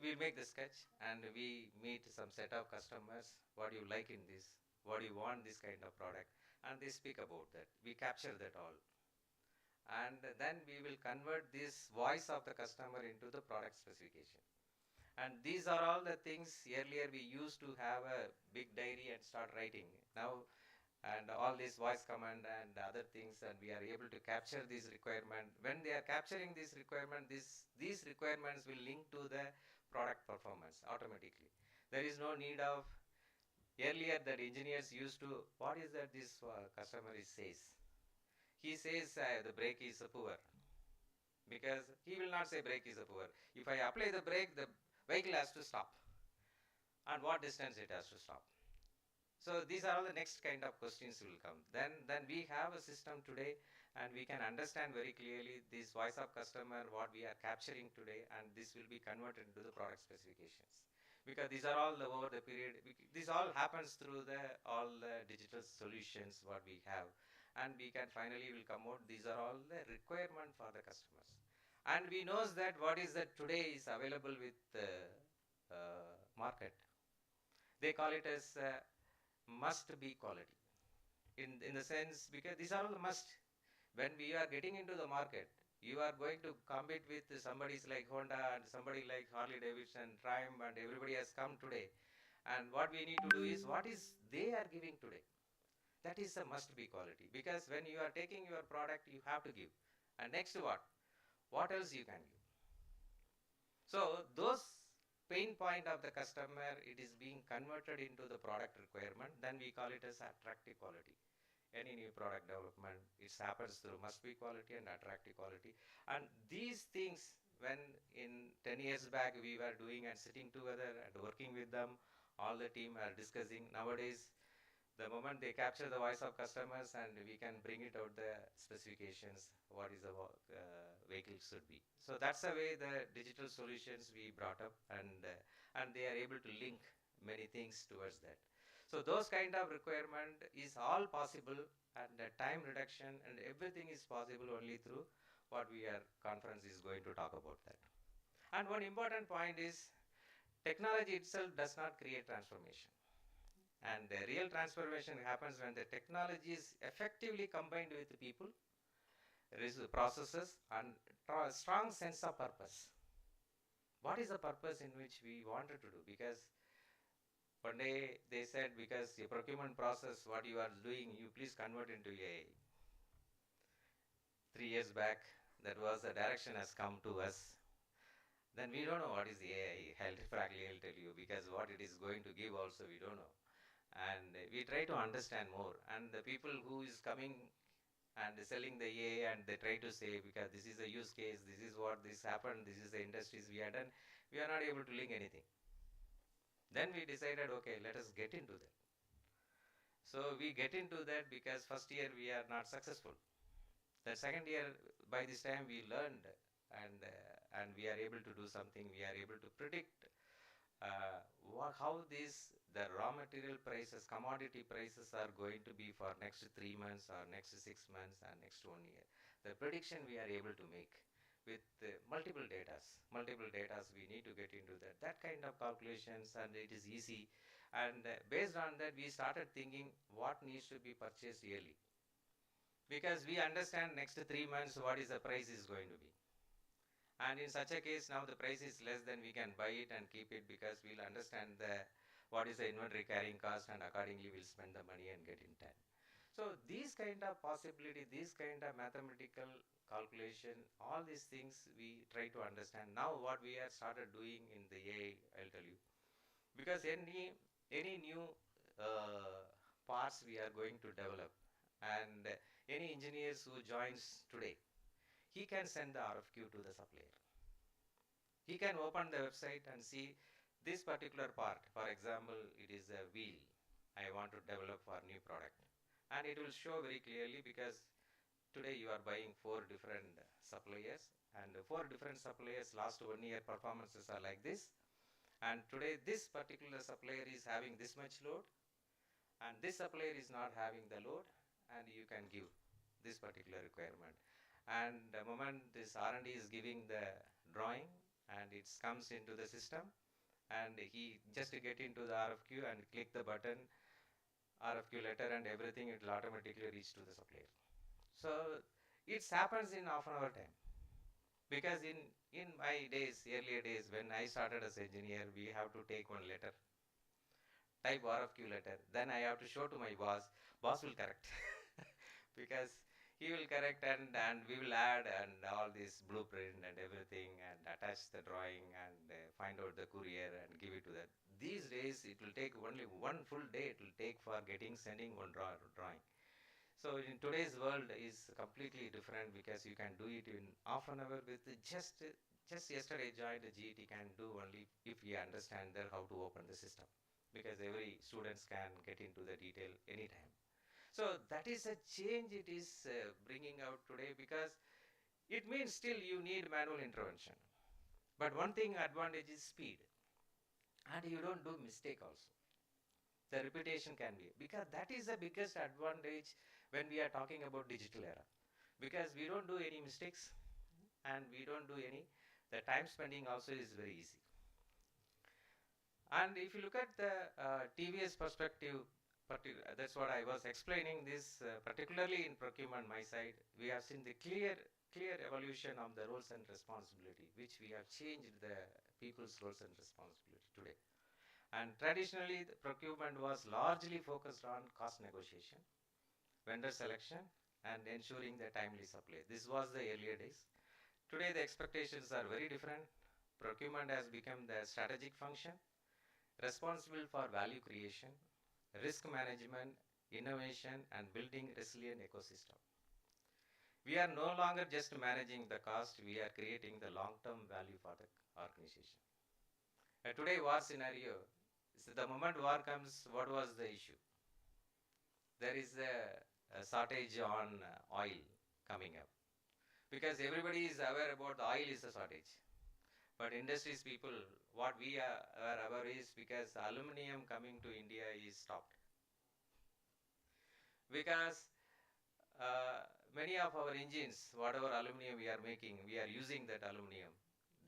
S5: We make the sketch and we meet some set of customers, what you like in this, what you want this kind of product, and they speak about that. We capture that all. And then we will convert this voice of the customer into the product specification. And these are all the things earlier we used to have a big diary and start writing. Now, and all this voice command and other things, and we are able to capture this requirement. When they are capturing this requirement, these requirements will link to the product performance automatically. There is no need of earlier that engineers used to, what is that this customer says? He says the brake is poor, because he will not say brake is poor. If I apply the brake, the vehicle has to stop. And what distance it has to stop? So these are all the next kind of questions will come. Then we have a system today, and we can understand very clearly this voice of customer, what we are capturing today, and this will be converted into the product specifications. Because these are all over the period. This all happens through all the digital solutions what we have, and we can finally will come out. These are all the requirement for the customers, and we knows that what is that today is available with market. They call it as must be quality in the sense, because these are all the must. When we are getting into the market, you are going to compete with somebody like Honda and somebody like Harley Davidson, Triumph, and everybody has come today. And what we need to do is what is they are giving today. That is a must be quality, because when you are taking your product, you have to give. And next to what else you can give. So those pain point of the customer, it is being converted into the product requirement. Then we call it as attractive quality. Any new product development, it happens through must be quality and attractive quality. And these things, when in 10 years back we were doing and sitting together and working with them, all the team are discussing. Nowadays, the moment they capture the voice of customers, and we can bring it out the specifications, what is the vehicle should be. So that's the way the digital solutions we brought up, and they are able to link many things towards that. So those kind of requirement is all possible, and the time reduction and everything is possible only through what we are conference is going to talk about that. And one important point is technology itself does not create transformation. And the real transformation happens when the technology is effectively combined with the people, processes, and a strong sense of purpose. What is the purpose in which we wanted to do? Because one day they said, because the procurement process, what you are doing, you please convert into AI. 3 years back, that was the direction has come to us. Then we don't know what is the AI. Frankly, I'll tell you, because what it is going to give also we don't know. And we try to understand more, and the people who is coming and selling the AI, and they try to say, because this is a use case, this is what this happened, this is the industries we are done, we are not able to link anything. Then we decided, okay, let us get into that. So we get into that because first year we are not successful. The second year, by this time we learned, and we are able to do something. We are able to predict how the raw material prices, commodity prices are going to be for next 3 months or next 6 months and next 1 year. The prediction we are able to make with multiple datas we need to get into that kind of calculations, and it is easy. And based on that, we started thinking what needs to be purchased yearly, because we understand next 3 months what is the price is going to be. And in such a case, now the price is less, then we can buy it and keep it, because we'll understand what is the inventory carrying cost, and accordingly we'll spend the money and get in time. So these kind of possibility, these kind of mathematical calculation, all these things we try to understand. Now what we have started doing in the AI, I'll tell you. Because any new parts we are going to develop, and any engineers who joins today, he can send the RFQ to the supplier. He can open the website and see this particular part. For example, it is a wheel I want to develop for new product. And it will show very clearly, because today you are buying 4 different suppliers, and 4 different suppliers last 1 year performances are like this. And today this particular supplier is having this much load, and this supplier is not having the load, and you can give this particular requirement. And the moment this R&D is giving the drawing and it comes into the system, and he just get into the RFQ and click the button, RFQ letter and everything, it will automatically reach to the supplier. So it happens in half an hour time. Because in my days, earlier days, when I started as engineer, we have to take one letter, type RFQ letter, then I have to show to my boss, boss will correct. Because he will correct, and we will add and all this blueprint and everything and attach the drawing and find out the courier and give it to that. These days it will take only one full day it will take for sending one drawing. So in today's world is completely different, because you can do it in half an hour with just yesterday joined a GET can do only if we understand how to open the system, because every students can get into the detail anytime. So that is a change it is bringing out today, because it means still you need manual intervention. But one thing advantage is speed, and you don't do mistake also. The repetition can be, because that is the biggest advantage when we are talking about digital era, because we don't do any mistakes and we don't do any, the time spending also is very easy. And if you look at the TVS perspective, that's what I was explaining this, particularly in procurement my side, we have seen the clear evolution of the roles and responsibility, which we have changed the people's roles and responsibility today. And traditionally, the procurement was largely focused on cost negotiation, vendor selection, and ensuring the timely supply. This was the earlier days. Today, the expectations are very different. Procurement has become the strategic function, responsible for value creation, risk management, innovation, and building resilient ecosystem. We are no longer just managing the cost, we are creating the long-term value for the organization. Today, war scenario, so the moment war comes, what was the issue? There is a shortage on oil coming up, because everybody is aware about the oil is a shortage. But industries people, what we are aware is, because aluminum coming to India is stopped. Because many of our engines, whatever aluminum we are making, we are using that aluminum.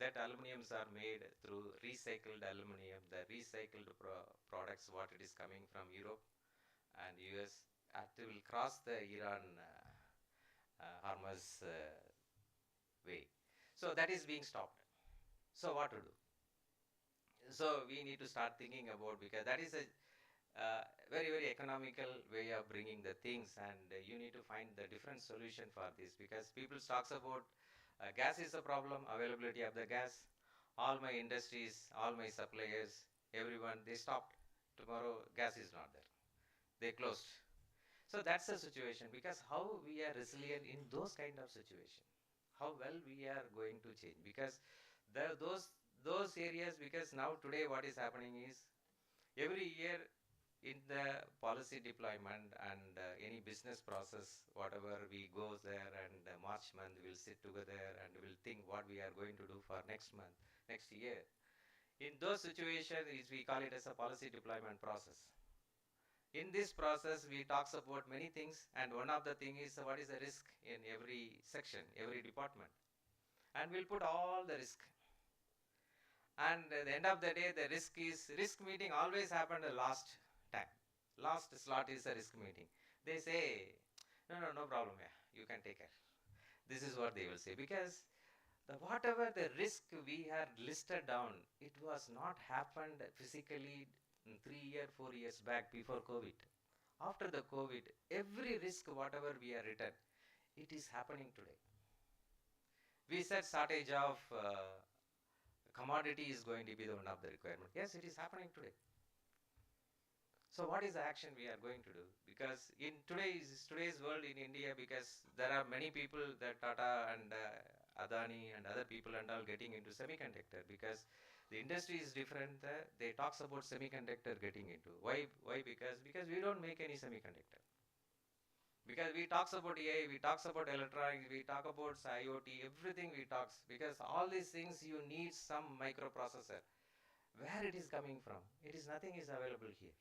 S5: That aluminums are made through recycled aluminum, the recycled products, what it is coming from Europe and US, it will cross the Iran Hormuz way. So that is being stopped. So what to do? So we need to start thinking about, because that is a very economical way of bringing the things, and you need to find the different solution for this, because people talks about gas is a problem, availability of the gas. All my industries, all my suppliers, everyone, they stopped. Tomorrow gas is not there. They closed. So that's the situation, because how we are resilient in those kind of situation, how well we are going to change, because those areas, because now today what is happening is, every year in the policy deployment and any business process, whatever we go there, and March month we'll sit together and we'll think what we are going to do for next month, next year. In those situations, we call it as a policy deployment process. In this process, we talks about many things, and one of the thing is what is the risk in every section, every department, and we'll put all the risk. And at the end of the day, the risk meeting always happened the last time. Last slot is a risk meeting. They say, no problem, yeah, you can take care. This is what they will say, because whatever the risk we had listed down, it was not happened physically 3 years, 4 years back before COVID. After the COVID, every risk, whatever we are written, it is happening today. We said shortage of commodity is going to be the one of the requirement. Yes, it is happening today. So what is the action we are going to do? Because in today's world in India, because there are many people, that Tata and Adani and other people and all getting into semiconductor, because the industry is different. They talks about semiconductor getting into. Why? Because we don't make any semiconductor. Because we talks about AI, we talks about electronics, we talk about IoT, everything we talks, because all these things you need some microprocessor. where it is coming from. It is nothing is available here.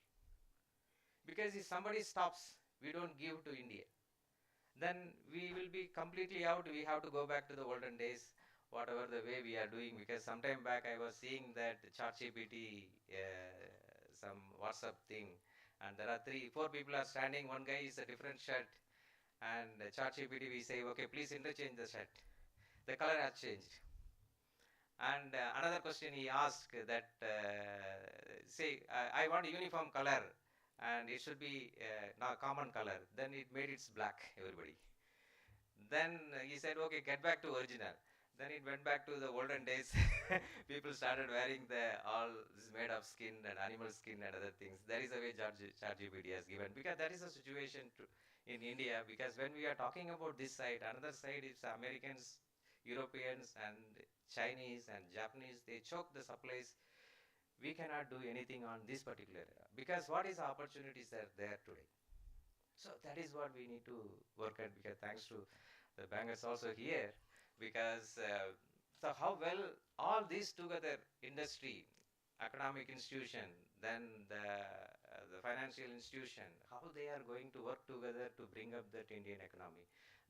S5: Because if somebody stops, we don't give to India, then we will be completely out. We have to go back to the olden days, whatever the way we are doing. Because sometime back I was seeing that ChatGPT, some WhatsApp thing, and there are 3-4 people are standing. One guy is a different shirt, and ChatGPT we say, okay, please interchange the shirt. The color has changed. And another question he asked that, say, I want a uniform color, and it should be not common color. Then it made it black, everybody. Then he said, okay, get back to original. Then it went back to the olden days. People started wearing the all this made of skin and animal skin and other things. That is the way ChatGPT has given. Because that is the situation in India. Because when we are talking about this side, another side is Americans, Europeans, and Chinese and Japanese, they choke the supplies. We cannot do anything on this particular area. Because what is the opportunities that are there today? So that is what we need to work at, because thanks to the bankers also here, because so how well all these together, industry, academic institution, then the financial institution, how they are going to work together to bring up that Indian economy.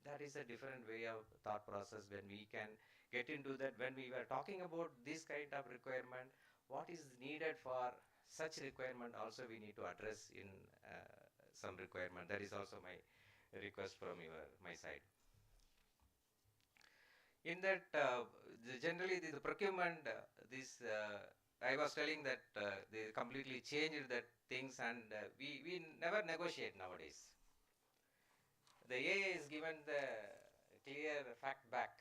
S5: That is a different way of thought process when we can get into that. When we were talking about this kind of requirement, what is needed for such requirement also we need to address in some requirement. That is also my request from my side. In that, generally the procurement, I was telling that they completely changed that things, and we never negotiate nowadays. The AA is given the clear fact back.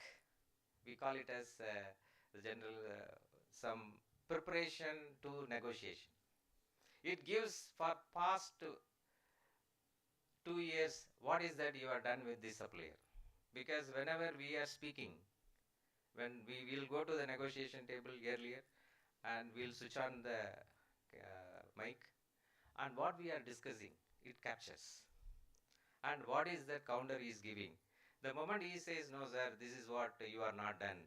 S5: We call it as the general some preparation to negotiation. It gives for past 2 years what is that you are done with this supplier. Because whenever we are speaking, when we will go to the negotiation table earlier, and we'll switch on the mic, and what we are discussing, it captures. And what is the counter he is giving. The moment he says, no sir, this is what you are not done,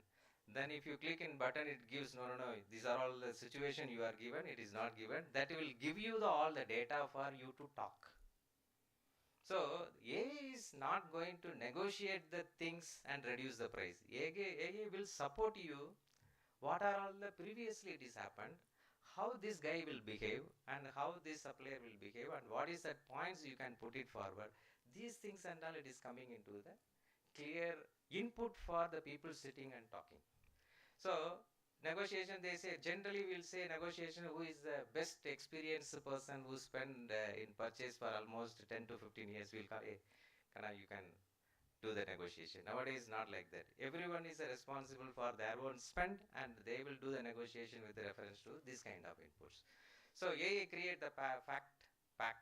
S5: then if you click in button, it gives, no, these are all the situation you are given, it is not given. That will give you all the data for you to talk. So AA is not going to negotiate the things and reduce the price. AA will support you. What are all the previously it is happened, how this guy will behave, and how this supplier will behave, and what is the points you can put it forward. These things and all, it is coming into the clear input for the people sitting and talking. So negotiation, they say, generally we'll say negotiation, who is the best experienced person who spend in purchase for almost 10 to 15 years, we'll call, hey, Kana, you can do the negotiation. Nowadays, not like that. Everyone is responsible for their own spend, and they will do the negotiation with reference to this kind of inputs. So AA create the fact pack.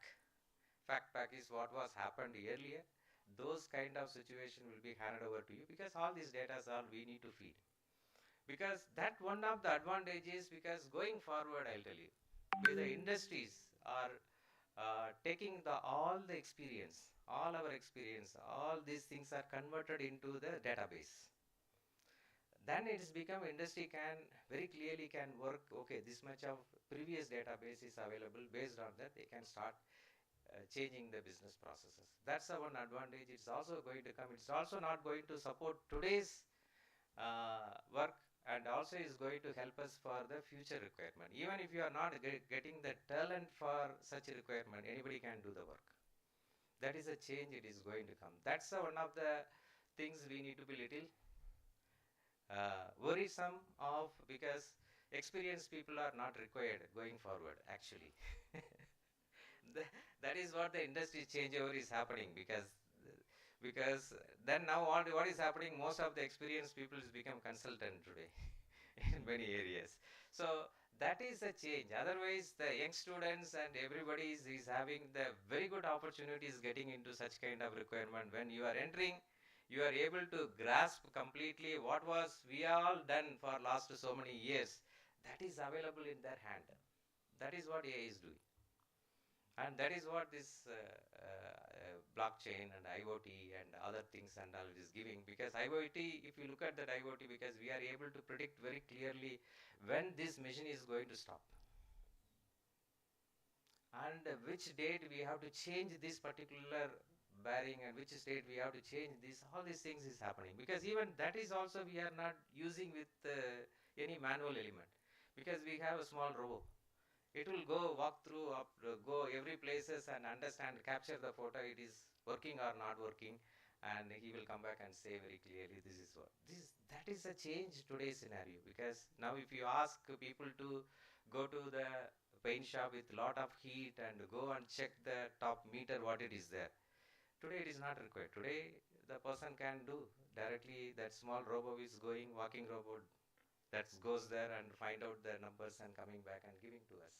S5: Fact pack is what was happened earlier. Those kind of situation will be handed over to you, because all these data are we need to feed. Because that one of the advantages, because going forward, I'll tell you, with the industries are taking all the experience, all our experience, all these things are converted into the database. Then it has become industry can very clearly can work, okay, this much of previous database is available, based on that they can start changing the business processes. That's one advantage. It's also going to come. It's also not going to support today's work, and also is going to help us for the future requirement. Even if you are not getting the talent for such a requirement, anybody can do the work. That is a change it is going to come. That's one of the things we need to be little worrisome of, because experienced people are not required going forward, actually. That is what the industry changeover is happening, because then now what is happening, most of the experienced people has become consultant today in many areas. So that is a change. Otherwise, the young students and everybody is having the very good opportunities getting into such kind of requirement. When you are entering, you are able to grasp completely what was we all done for last so many years. That is available in their hand. That is what AI is doing. And that is what this blockchain and IoT and other things and all it is giving. Because IoT, if you look at that IoT, because we are able to predict very clearly when this machine is going to stop and which date we have to change this particular bearing and which state we have to change this. All these things is happening, because even that is also we are not using with any manual element, because we have a small robot. It will go walk through up, go every places and understand, capture the photo, it is working or not working, and he will come back and say very clearly this is what this. That is a change today's scenario, because now if you ask people to go to the paint shop with lot of heat and go and check the top meter what it is there, today it is not required. Today the person can do directly, that small robot is going, walking robot, that goes there and find out the numbers and coming back and giving to us.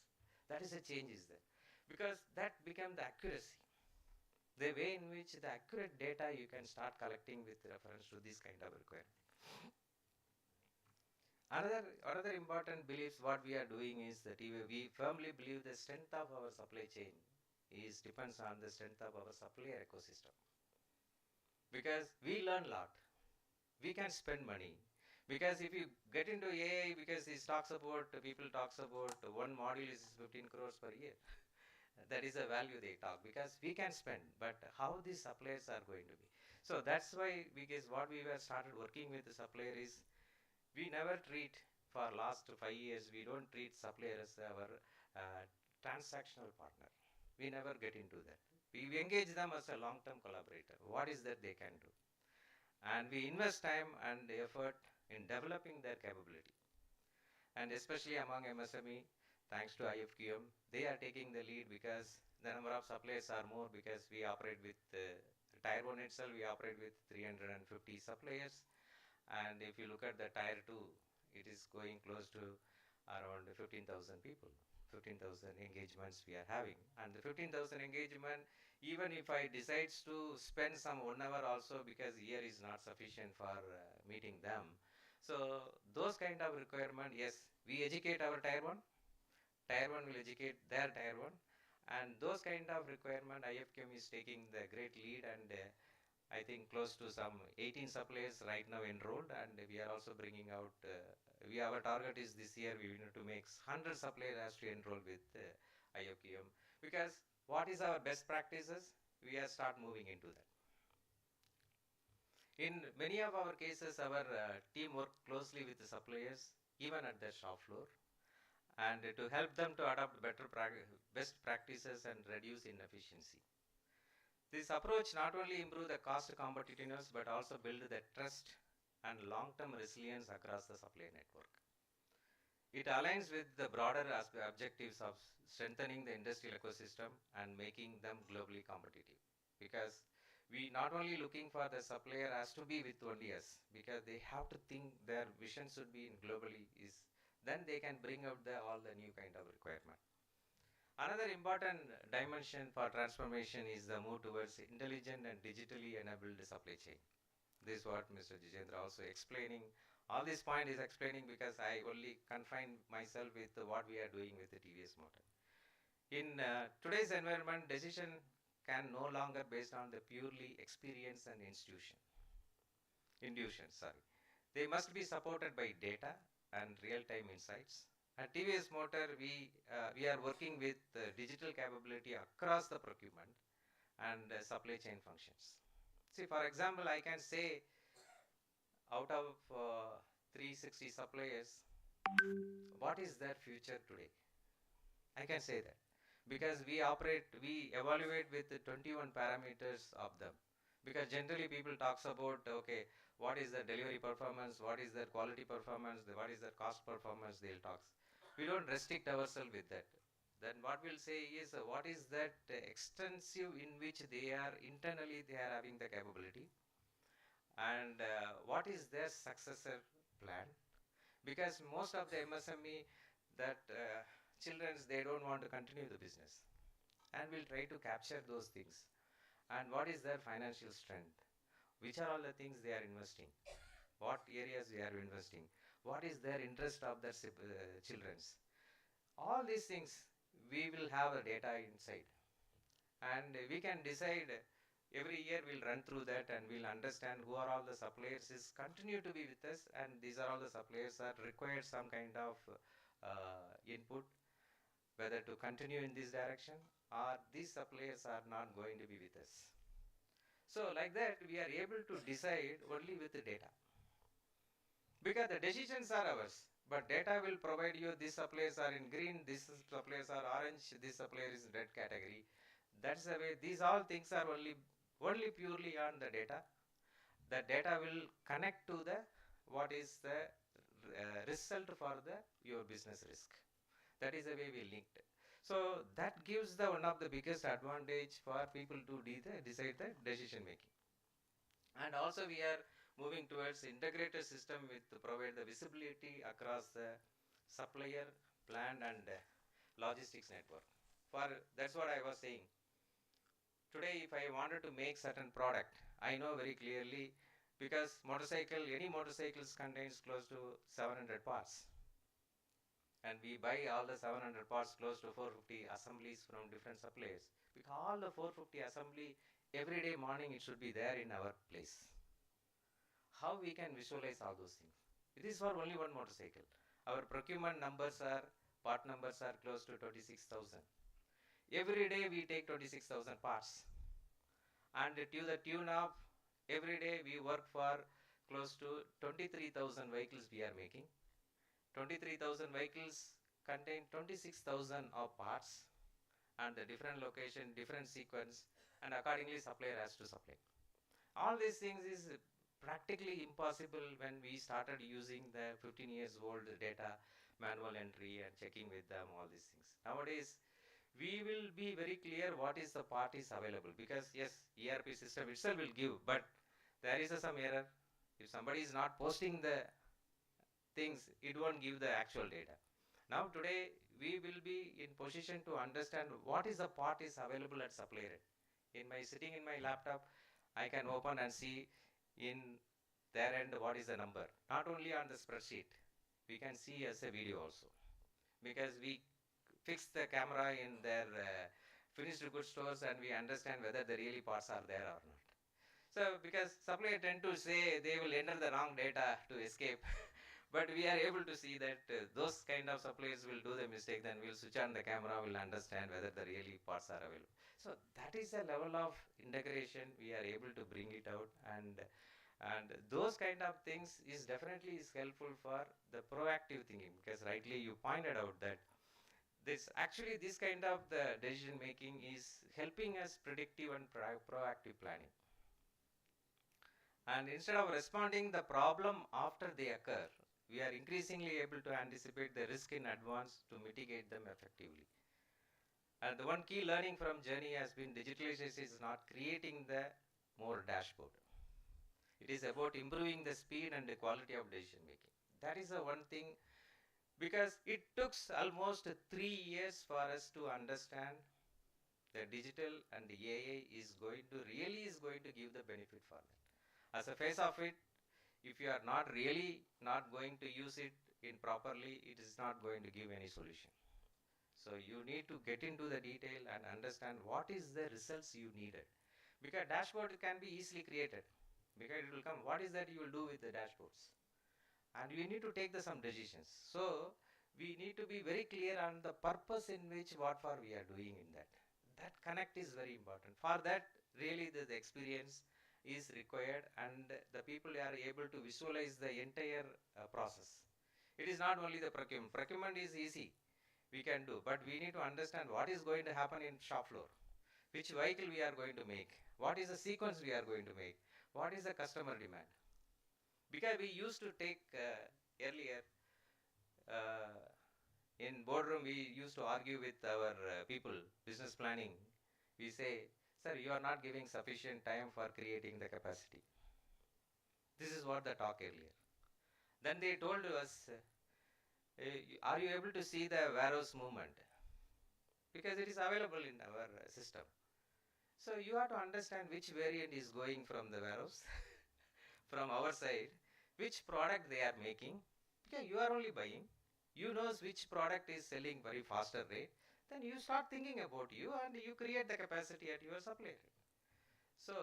S5: That is a change is there, because that became the accuracy, the way in which the accurate data you can start collecting with reference to this kind of requirement. Another important beliefs what we are doing is that we firmly believe the strength of our supply chain is depends on the strength of our supplier ecosystem, because we learn a lot, we can spend money. Because if you get into AI, because it talks about, people talks about one module is 15 crores per year. That is a value they talk, because we can spend, but how these suppliers are going to be. So that's why, because what we were started working with the supplier is, we never treat, for last 5 years, we don't treat supplier as our transactional partner. We never get into that. We engage them as a long-term collaborator. What is that they can do? And we invest time and effort in developing their capability. And especially among MSME, thanks to IFQM, they are taking the lead, because the number of suppliers are more, because we operate with Tier 1 itself, we operate with 350 suppliers. And if you look at the Tier 2, it is going close to around 15,000 people, 15,000 engagements we are having. And the 15,000 engagement, even if I decides to spend some 1 hour also, because year is not sufficient for meeting them. So those kind of requirement, yes, we educate our Tier 1, Tier 1 will educate their Tier 1, and those kind of requirement IFQM is taking the great lead, and I think close to some 18 suppliers right now enrolled, and we are also bringing out, our target is this year we need to make 100 suppliers has to enroll with IFQM, because what is our best practices, we are start moving into that. In many of our cases, our team work closely with the suppliers, even at the shop floor, and to help them to adopt best practices and reduce inefficiency. This approach not only improve the cost competitiveness, but also build the trust and long-term resilience across the supply network. It aligns with the broader objectives of strengthening the industrial ecosystem and making them globally competitive, because we not only looking for the supplier has to be with only us, because they have to think their vision should be in globally, is then they can bring out all the new kind of requirement. Another important dimension for transformation is the move towards intelligent and digitally enabled supply chain. This is what Mr. Jitendra also explaining. All this point is explaining because I only confine myself with what we are doing with the TVS Motor. In today's environment, decision can no longer based on the purely experience and intuition. They must be supported by data and real-time insights. At TVS Motor, we are working with digital capability across the procurement and supply chain functions. See, for example, I can say out of 360 suppliers, what is their future today? I can say that, because we evaluate with 21 parameters of them. Because generally people talks about, okay, what is the delivery performance, what is their quality performance, what is their cost performance, they'll talk. We don't restrict ourselves with that. Then what we'll say is, what is that extensive in which they are internally they are having the capability, and what is their successor plan. Because most of the MSME that children's, they don't want to continue the business, and we'll try to capture those things. And what is their financial strength, which are all the things they are investing, what areas they are investing, what is their interest of their children's. All these things we will have a data inside, and we can decide Every year we'll run through that and we'll understand who are all the suppliers is continue to be with us, and these are all the suppliers that require some kind of input, whether to continue in this direction or these suppliers are not going to be with us. So like that we are able to decide only with the data, because the decisions are ours, but data will provide you these suppliers are in green, these suppliers are orange, this supplier is in red category. That's the way. These all things are only purely on the data. The data will connect to the what is the result for the your business risk. That is the way we linked. So that gives the one of the biggest advantage for people to decide the decision making. And also we are moving towards integrated system with to provide the visibility across the supplier, plant and logistics network. For that's what I was saying. Today if I wanted to make certain product, I know very clearly, because any motorcycles contains close to 700 parts, and we buy all the 700 parts, close to 450 assemblies from different suppliers. Because all the 450 assembly, every day morning it should be there in our place. How we can visualize all those things? It is for only one motorcycle. Our procurement numbers are, part numbers are close to 26,000. Every day we take 26,000 parts, and to the tune of every day we work for close to 23,000 vehicles we are making. 23,000 vehicles contain 26,000 of parts, and the different location, different sequence, and accordingly supplier has to supply. All these things is practically impossible when we started using the 15 years old data, manual entry and checking with them, all these things. Nowadays we will be very clear what is the part is available, because yes, ERP system itself will give, but there is some error. If somebody is not posting the things, it won't give the actual data. Now today we will be in position to understand what is the part is available at supplier. Sitting in my laptop, I can open and see in their end what is the number. Not only on the spreadsheet, we can see as a video also, because we fix the camera in their finished goods stores and we understand whether the really parts are there or not. So because supplier tend to say they will enter the wrong data to escape, but we are able to see that those kind of suppliers will do the mistake, then we'll switch on the camera, we'll understand whether the really parts are available. So that is a level of integration we are able to bring it out, and those kind of things is definitely is helpful for the proactive thinking, because rightly you pointed out that this kind of the decision making is helping us predictive and proactive planning. And instead of responding the problem after they occur, we are increasingly able to anticipate the risk in advance to mitigate them effectively. And the one key learning from journey has been digitalization is not creating the more dashboard. It is about improving the speed and the quality of decision making. That is the one thing, because it took almost 3 years for us to understand the digital and the AI is going to give the benefit for that. As a face of it, if you are not going to use it in properly, it is not going to give any solution. So you need to get into the detail and understand what is the results you needed, because dashboard can be easily created, because it will come, what is that you will do with the dashboards, and we need to take some decisions. So we need to be very clear on the purpose in which what for we are doing in that. That connect is very important. For that, really the experience is required, and the people are able to visualize the entire process. It is not only the procurement. Procurement is easy, we can do, but we need to understand what is going to happen in shop floor, which vehicle we are going to make, what is the sequence we are going to make, what is the customer demand. Because we used to take earlier in boardroom, we used to argue with our people, business planning. We say, sir, you are not giving sufficient time for creating the capacity. This is what the talk earlier. Then they told us, are you able to see the warehouse movement? Because it is available in our system. So you have to understand which variant is going from the warehouse, from our side, which product they are making, because you are only buying. You know which product is selling very faster rate, then you start thinking about you and you create the capacity at your supplier. So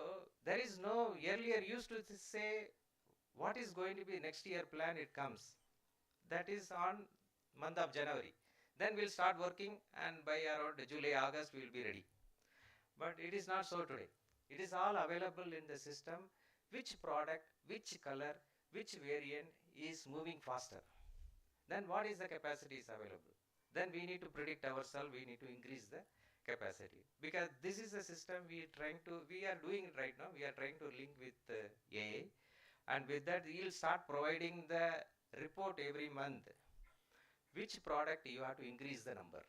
S5: there is no, earlier used to say what is going to be next year plan, it comes. That is on month of January. Then we'll start working, and by around July, August we will be ready. But it is not so today. It is all available in the system. Which product, which color, which variant is moving faster. Then what is the capacity is available. Then we need to predict ourselves, we need to increase the capacity. Because this is a system we are doing it right now. We are trying to link with AI. And with that, we'll start providing the report every month. Which product you have to increase the number.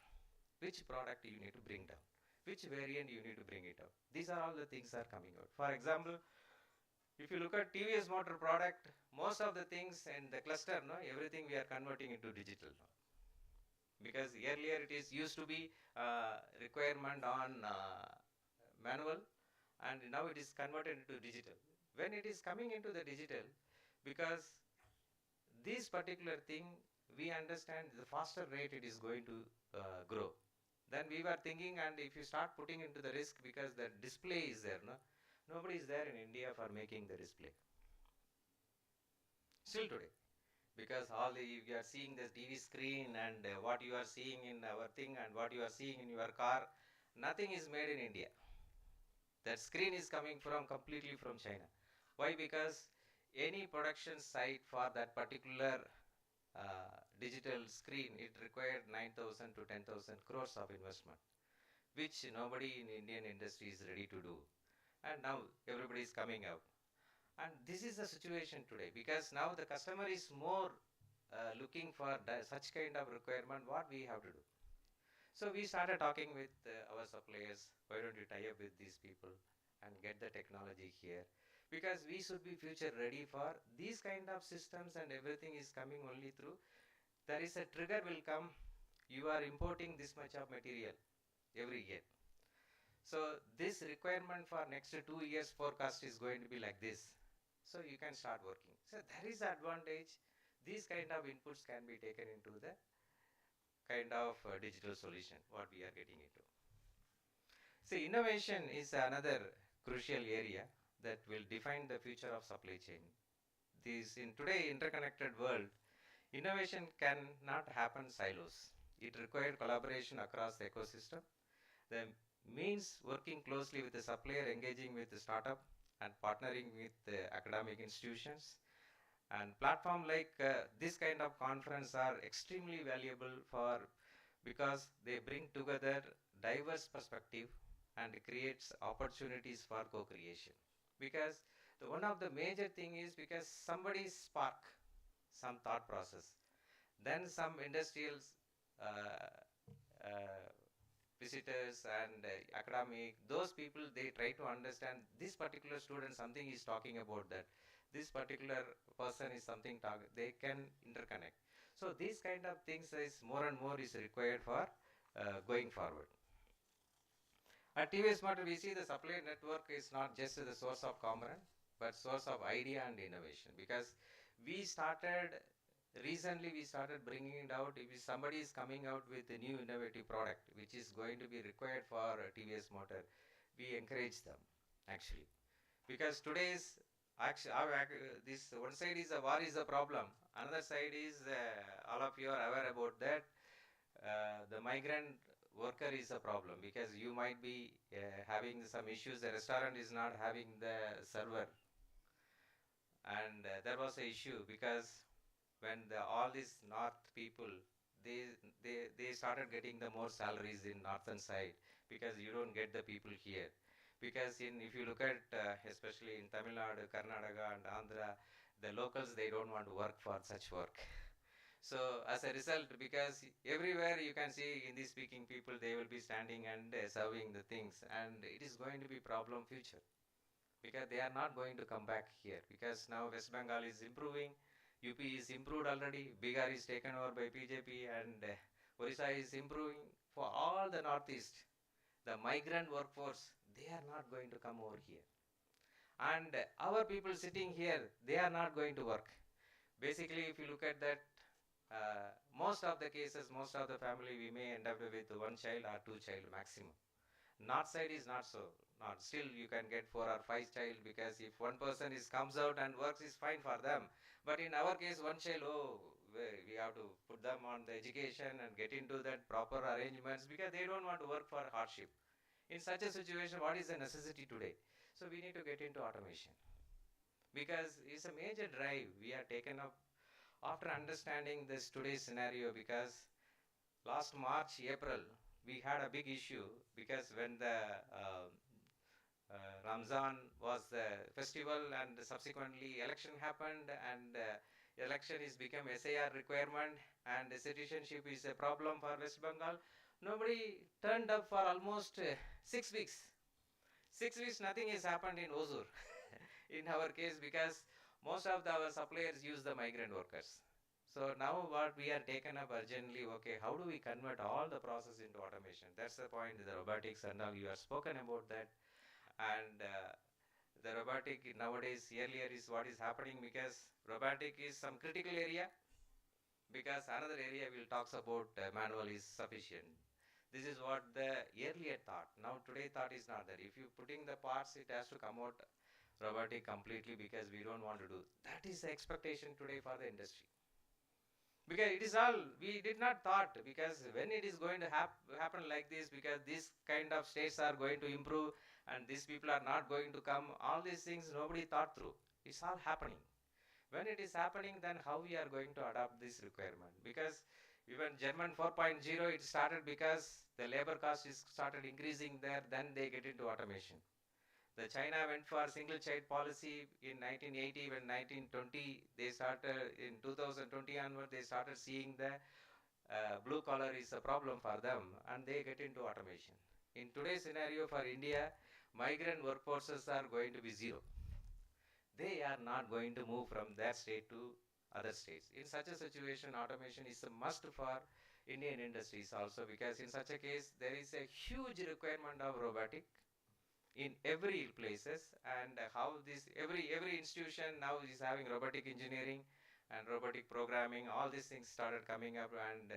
S5: Which product you need to bring down. Which variant you need to bring it up. These are all the things are coming out. For example, if you look at TVS motor product, most of the things in the cluster, no, everything we are converting into digital now. Because earlier it is used to be requirement on manual, and now it is converted into digital. When it is coming into the digital, because this particular thing, we understand the faster rate it is going to grow. Then we were thinking, and if you start putting into the risk, because the display is there, no? Nobody is there in India for making the display. Still today. Because all the, you are seeing this TV screen, and what you are seeing in our thing and what you are seeing in your car, nothing is made in India. That screen is coming from completely from China. Why? Because any production site for that particular digital screen, it required 9,000 to 10,000 crores of investment, which nobody in Indian industry is ready to do. And now everybody is coming out. And this is the situation today, because now the customer is more looking for such kind of requirement, what we have to do. So we started talking with our suppliers, why don't you tie up with these people and get the technology here? Because we should be future ready for these kind of systems, and everything is coming only through. There is a trigger will come, you are importing this much of material every year. So this requirement for next 2 years forecast is going to be like this. So you can start working. So there is advantage. These kind of inputs can be taken into the kind of digital solution what we are getting into. See, innovation is another crucial area that will define the future of supply chain. This, in today interconnected world, innovation cannot happen silos. It requires collaboration across the ecosystem. The means working closely with the supplier, engaging with the startup, and partnering with the academic institutions. And platform like this kind of conference are extremely valuable for, because they bring together diverse perspective and creates opportunities for co-creation. Because one of the major thing is, because somebody spark some thought process, then some industrials visitors and academic, those people, they try to understand this particular student, something is talking about that. This particular person is something they can interconnect. So these kind of things is more and more is required for going forward. At TVS Motor, we see the supply network is not just the source of component, but source of idea and innovation. Because we started recently, we started bringing it out. If somebody is coming out with a new innovative product which is going to be required for TVS Motor, we encourage them actually. Because today's this one side is a war is a problem, another side is all of you are aware about that the migrant worker is a problem, because you might be having some issues, the restaurant is not having the server, and there was an issue, because when all these north people, they started getting the more salaries in northern side, because you don't get the people here. Because if you look at especially in Tamil Nadu, Karnataka and Andhra, the locals, they don't want to work for such work. So as a result, because everywhere you can see Hindi speaking people, they will be standing and serving the things, and it is going to be problem future, because they are not going to come back here, because now West Bengal is improving, UP is improved already, Bihar is taken over by BJP, and Orissa is improving. For all the northeast, the migrant workforce, they are not going to come over here. And our people sitting here, they are not going to work. Basically, if you look at that, most of the cases, most of the family, we may end up with one child or two child maximum. North side is not so. Not still you can get 4 or 5 child, because if one person is comes out and works is fine for them. But in our case, one child, oh, we have to put them on the education and get into that proper arrangements, because they don't want to work for hardship. In such a situation, what is the necessity today? So we need to get into automation, because it's a major drive we are taken up after understanding this today's scenario. Because last March, April, we had a big issue, because when the Ramzan was the festival, and subsequently election happened, and election is become SAR requirement, and citizenship is a problem for West Bengal. Nobody turned up for almost 6 weeks. 6 weeks, nothing has happened in Hosur. In our case, because most of our suppliers use the migrant workers. So now what we are taken up urgently, okay, how do we convert all the process into automation? That's the point, the robotics and all, you have spoken about that. And the robotic nowadays, earlier is what is happening, because robotic is some critical area, because another area will talks about manual is sufficient. This is what the earlier thought. Now today thought is not that. If you putting the parts, it has to come out robotic completely, because we don't want to do. That is the expectation today for the industry. Because it is all, we did not thought, because when it is going to happen like this, because these kind of states are going to improve and these people are not going to come, all these things nobody thought through. It's all happening. When it is happening, then how we are going to adopt this requirement? Because even German 4.0, it started because the labor cost is started increasing there, then they get into automation. The China went for single child policy in 1980, when 1920 they started, in 2020 onward they started seeing the blue collar is a problem for them, and they get into automation. In today's scenario for India, migrant workforces are going to be zero. They are not going to move from that state to other states. In such a situation, automation is a must for Indian industries also, because in such a case, there is a huge requirement of robotic in every places, and how this every institution now is having robotic engineering and robotic programming. All these things started coming up, and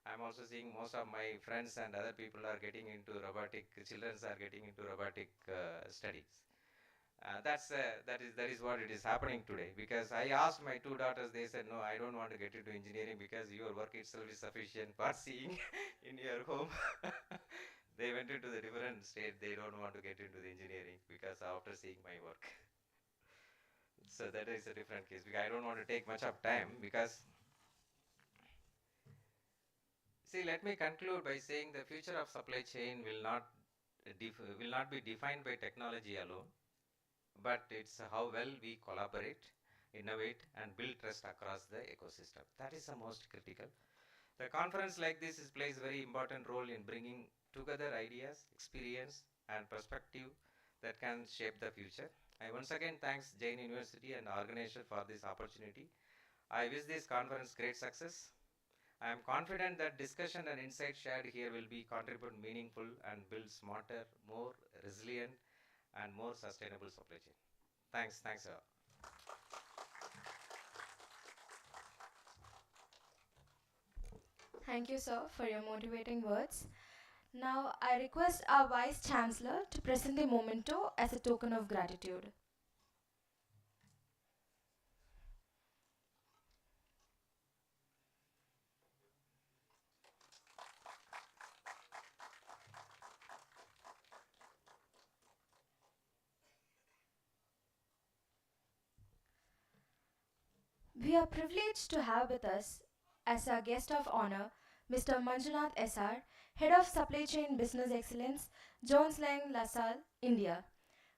S5: I'm also seeing most of my friends and other people are getting into robotic. Children are getting into robotic studies. That is what it is happening today. Because I asked my two daughters, they said, no, I don't want to get into engineering, because your work itself is sufficient for seeing in your home. They went into the different state. They don't want to get into the engineering, because after seeing my work. So that is a different case, because I don't want to take much of time. Because see, let me conclude by saying the future of supply chain will not be defined by technology alone, but it's how well we collaborate, innovate, and build trust across the ecosystem. That is the most critical. The conference like this plays a very important role in bringing together ideas, experience, and perspective that can shape the future. I once again thanks Jain University and the organizer for this opportunity. I wish this conference great success. I am confident that discussion and insight shared here will be contribute meaningful and build smarter, more resilient, and more sustainable supply chain. Thanks a lot.
S4: Thank you, sir, for your motivating words. Now, I request our Vice Chancellor to present the memento as a token of gratitude. We are privileged to have with us as our guest of honor Mr. Manjunath SR, Head of Supply Chain Business Excellence, Jones Lang LaSalle, India.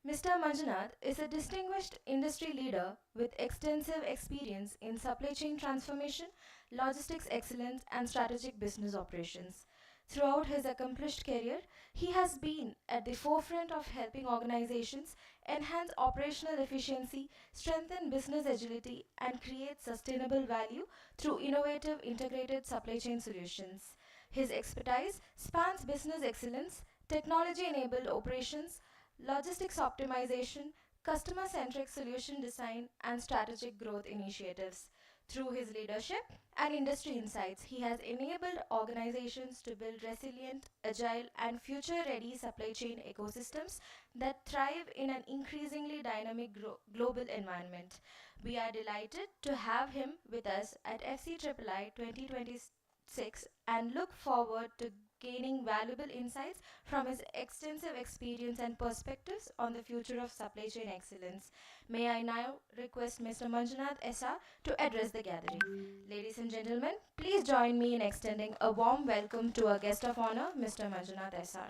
S4: Mr. Manjunath is a distinguished industry leader with extensive experience in supply chain transformation, logistics excellence, and strategic business operations. Throughout his accomplished career, he has been at the forefront of helping organizations enhance operational efficiency, strengthen business agility, and create sustainable value through innovative integrated supply chain solutions. His expertise spans business excellence, technology enabled operations, logistics optimization, customer centric solution design, and strategic growth initiatives. Through his leadership and industry insights, he has enabled organizations to build resilient, agile, and future ready supply chain ecosystems that thrive in an increasingly dynamic global environment. We are delighted to have him with us at FCIII 2026 and look forward to gaining valuable insights from his extensive experience and perspectives on the future of supply chain excellence. May I now request Mr. Manjunath SR to address the gathering. Ladies and gentlemen, please join me in extending a warm welcome to our guest of honor, Mr. Manjunath SR.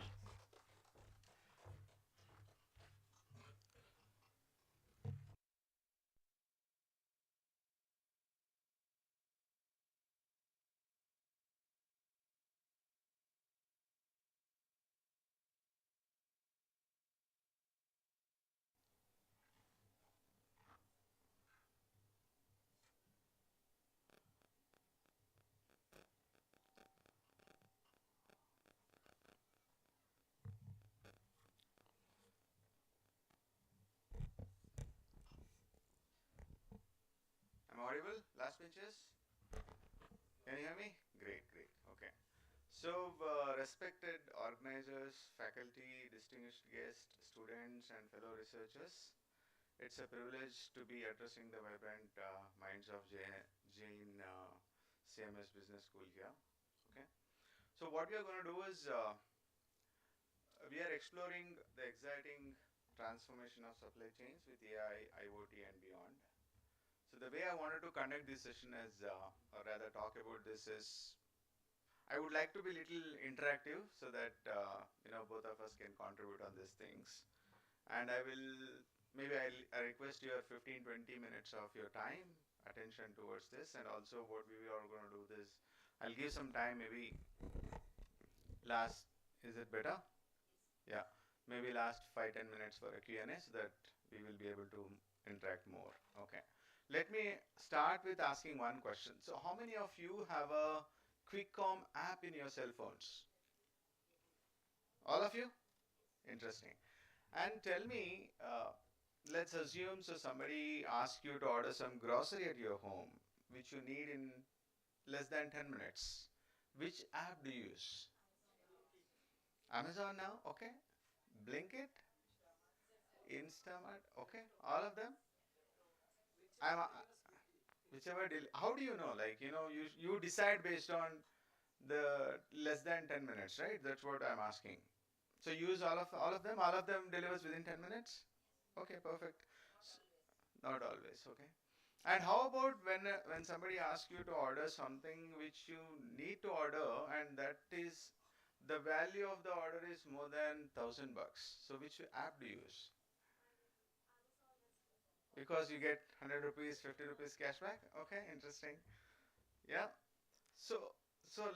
S6: I'm audible? Last benches? Can you hear me? Great, great. Okay. So, respected organizers, faculty, distinguished guests, students, and fellow researchers, it's a privilege to be addressing the vibrant minds of Jain CMS Business School here. Okay. So, what we are going to do is we are exploring the exciting transformation of supply chains with AI, IoT, and beyond. So the way I wanted to conduct this session is, or rather talk about this is, I would like to be little interactive so that both of us can contribute on these things. And I will maybe I request your 15-20 minutes of your time, attention towards this, and also what we are going to do this. I'll give some time, maybe last. Is it better? Yeah, maybe last 5-10 minutes for a Q&A so that we will be able to interact more. Okay. Let me start with asking one question. So how many of you have a QuickCom app in your cell phones? All of you? Interesting. And tell me, let's assume so somebody asks you to order some grocery at your home, which you need in less than 10 minutes. Which app do you use? Amazon now? Okay. Blinkit? Instamart? Okay. All of them? I'm, whichever deal. How do you know? Like, you decide based on the less than 10 minutes, right? That's what I'm asking. So use all of them. All of them delivers within 10 minutes. Okay, perfect. Not always. Okay. And how about when somebody asks you to order something which you need to order, and that is the value of the order is more than $1,000. So which app do you use? Because you get 100 rupees, 50 rupees cashback. Okay, interesting. Yeah. So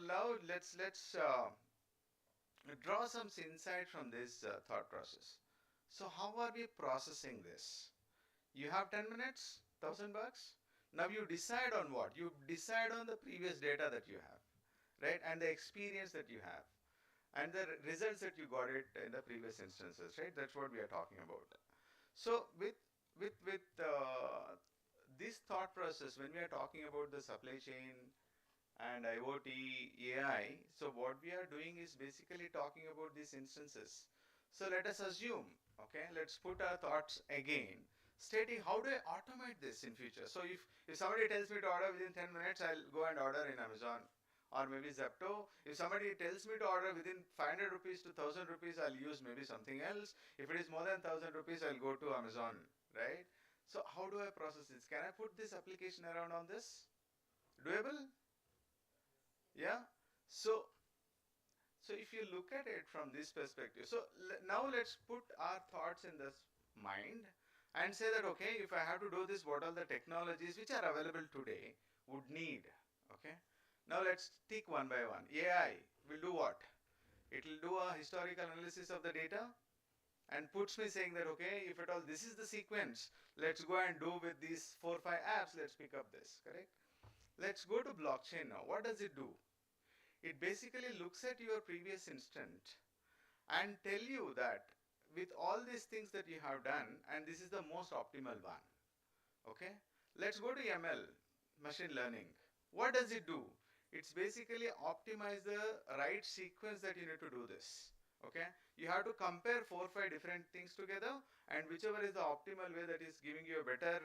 S6: now let's draw some insight from this thought process. So how are we processing this? You have 10 minutes, $1,000. Now you decide on what? You decide on the previous data that you have, right? And the experience that you have, and the results that you got it in the previous instances, right? That's what we are talking about. So with this thought process, when we are talking about the supply chain and IoT, AI, so what we are doing is basically talking about these instances. So let us assume, okay, let's put our thoughts again, stating how do I automate this in future. So if somebody tells me to order within 10 minutes, I'll go and order in Amazon or maybe Zepto. If somebody tells me to order within 500 rupees to 1000 rupees, I'll use maybe something else. If it is more than 1000 rupees, I'll go to Amazon, right? So how do I process this? Can I put this application around on this? Doable? Yeah. So if you look at it from this perspective, so now let's put our thoughts in this mind and say that, okay, if I have to do this, what are the technologies which are available today would need? Okay. Now let's tick one by one. AI will do what? It will do a historical analysis of the data and puts me saying that, okay, if at all this is the sequence, let's go and do with these 4-5 apps, let's pick up this, correct? Let's go to blockchain now. What does it do? It basically looks at your previous instant and tell you that with all these things that you have done, and this is the most optimal one. Okay? Let's go to ML. machine learning. What does it do? It's basically optimize the right sequence that you need to do this. Okay, you have to compare 4 or 5 different things together, and whichever is the optimal way that is giving you a better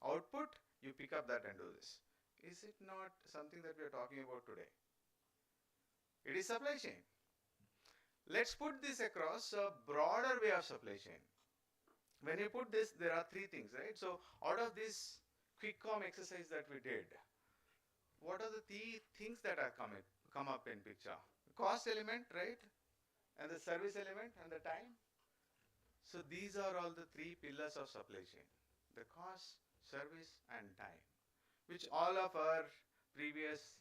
S6: output, you pick up that and do this. Is it not something that we are talking about today? It is supply chain. Let's put this across a broader way of supply chain. When you put this, there are 3 things, right? So out of this quick com exercise that we did, what are the 3 things that are come up in picture? Cost element, right? And the service element and the time. So these are all the 3 pillars of supply chain: the cost, service, and time, which all of our previous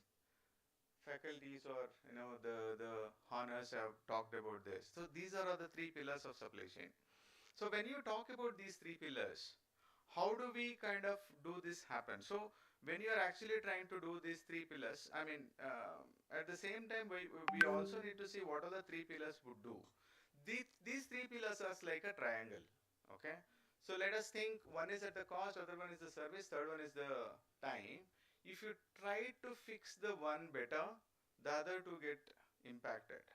S6: faculties or the honors have talked about this. So these are all the 3 pillars of supply chain. So when you talk about these 3 pillars, how do we kind of do this happen? So when you are actually trying to do these 3 pillars, I mean, at the same time, we also need to see what are the 3 pillars would do. These 3 pillars are like a triangle, okay? So let us think, one is at the cost, other one is the service, third one is the time. If you try to fix the one better, the other two get impacted.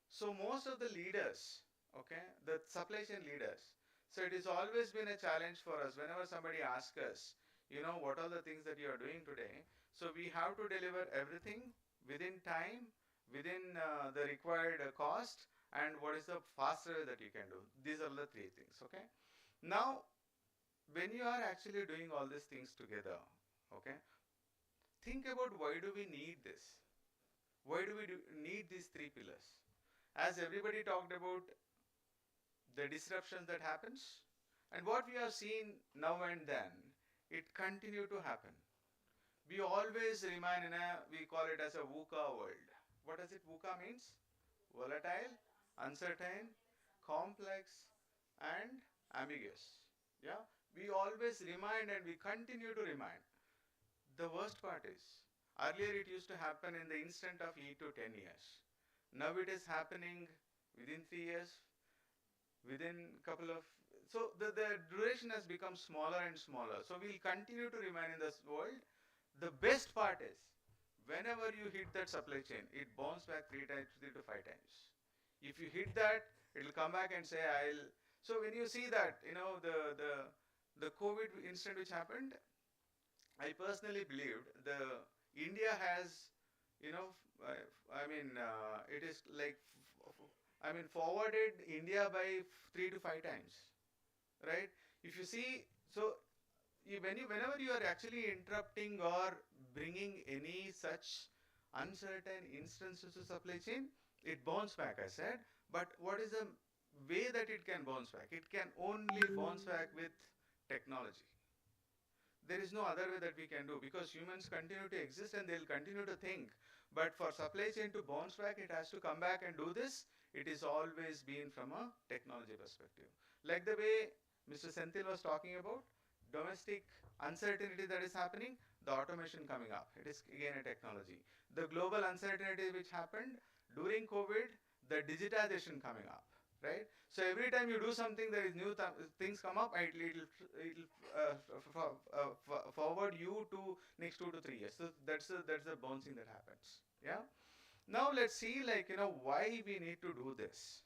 S6: So most of the leaders, okay, the supply chain leaders, so it has always been a challenge for us whenever somebody asks us, what are the things that you are doing today? So we have to deliver everything within time, within the required cost, and what is the faster way that you can do. These are the 3 things, okay? Now, when you are actually doing all these things together, okay, think about why do we need this? Why do we need these 3 pillars? As everybody talked about the disruptions that happens, and what we have seen now and then, it continue to happen. We always remain in we call it as a VUCA world. What does it VUCA means? Volatile, uncertain, complex, and ambiguous. Yeah, we always remind and we continue to remind. The worst part is, earlier it used to happen in the instant of 8 to 10 years. Now it is happening within 3 years, within couple of, so the duration has become smaller and smaller. So we'll continue to remain in this world. The best part is, whenever you hit that supply chain, it bounces back 3 to 5 times. If you hit that, it will come back and say, so when you see that, the COVID incident which happened, I personally believed India has, it is like, forwarded India by 3 to 5 times, right? If you see, so whenever you are actually interrupting or bringing any such uncertain instances to supply chain, it bounces back, I said. But what is the way that it can bounce back? It can only bounce back with technology. There is no other way that we can do, because humans continue to exist and they'll continue to think. But for supply chain to bounce back, it has to come back and do this. It is always been from a technology perspective. Like the way Mr. Senthil was talking about, domestic uncertainty that is happening, the automation coming up. It is again a technology. The global uncertainty which happened during COVID, the digitization coming up, right? So every time you do something, there is new things come up, and it'll forward you to next 2 to 3 years. So that's the bouncing that happens. Yeah. Now let's see, why we need to do this.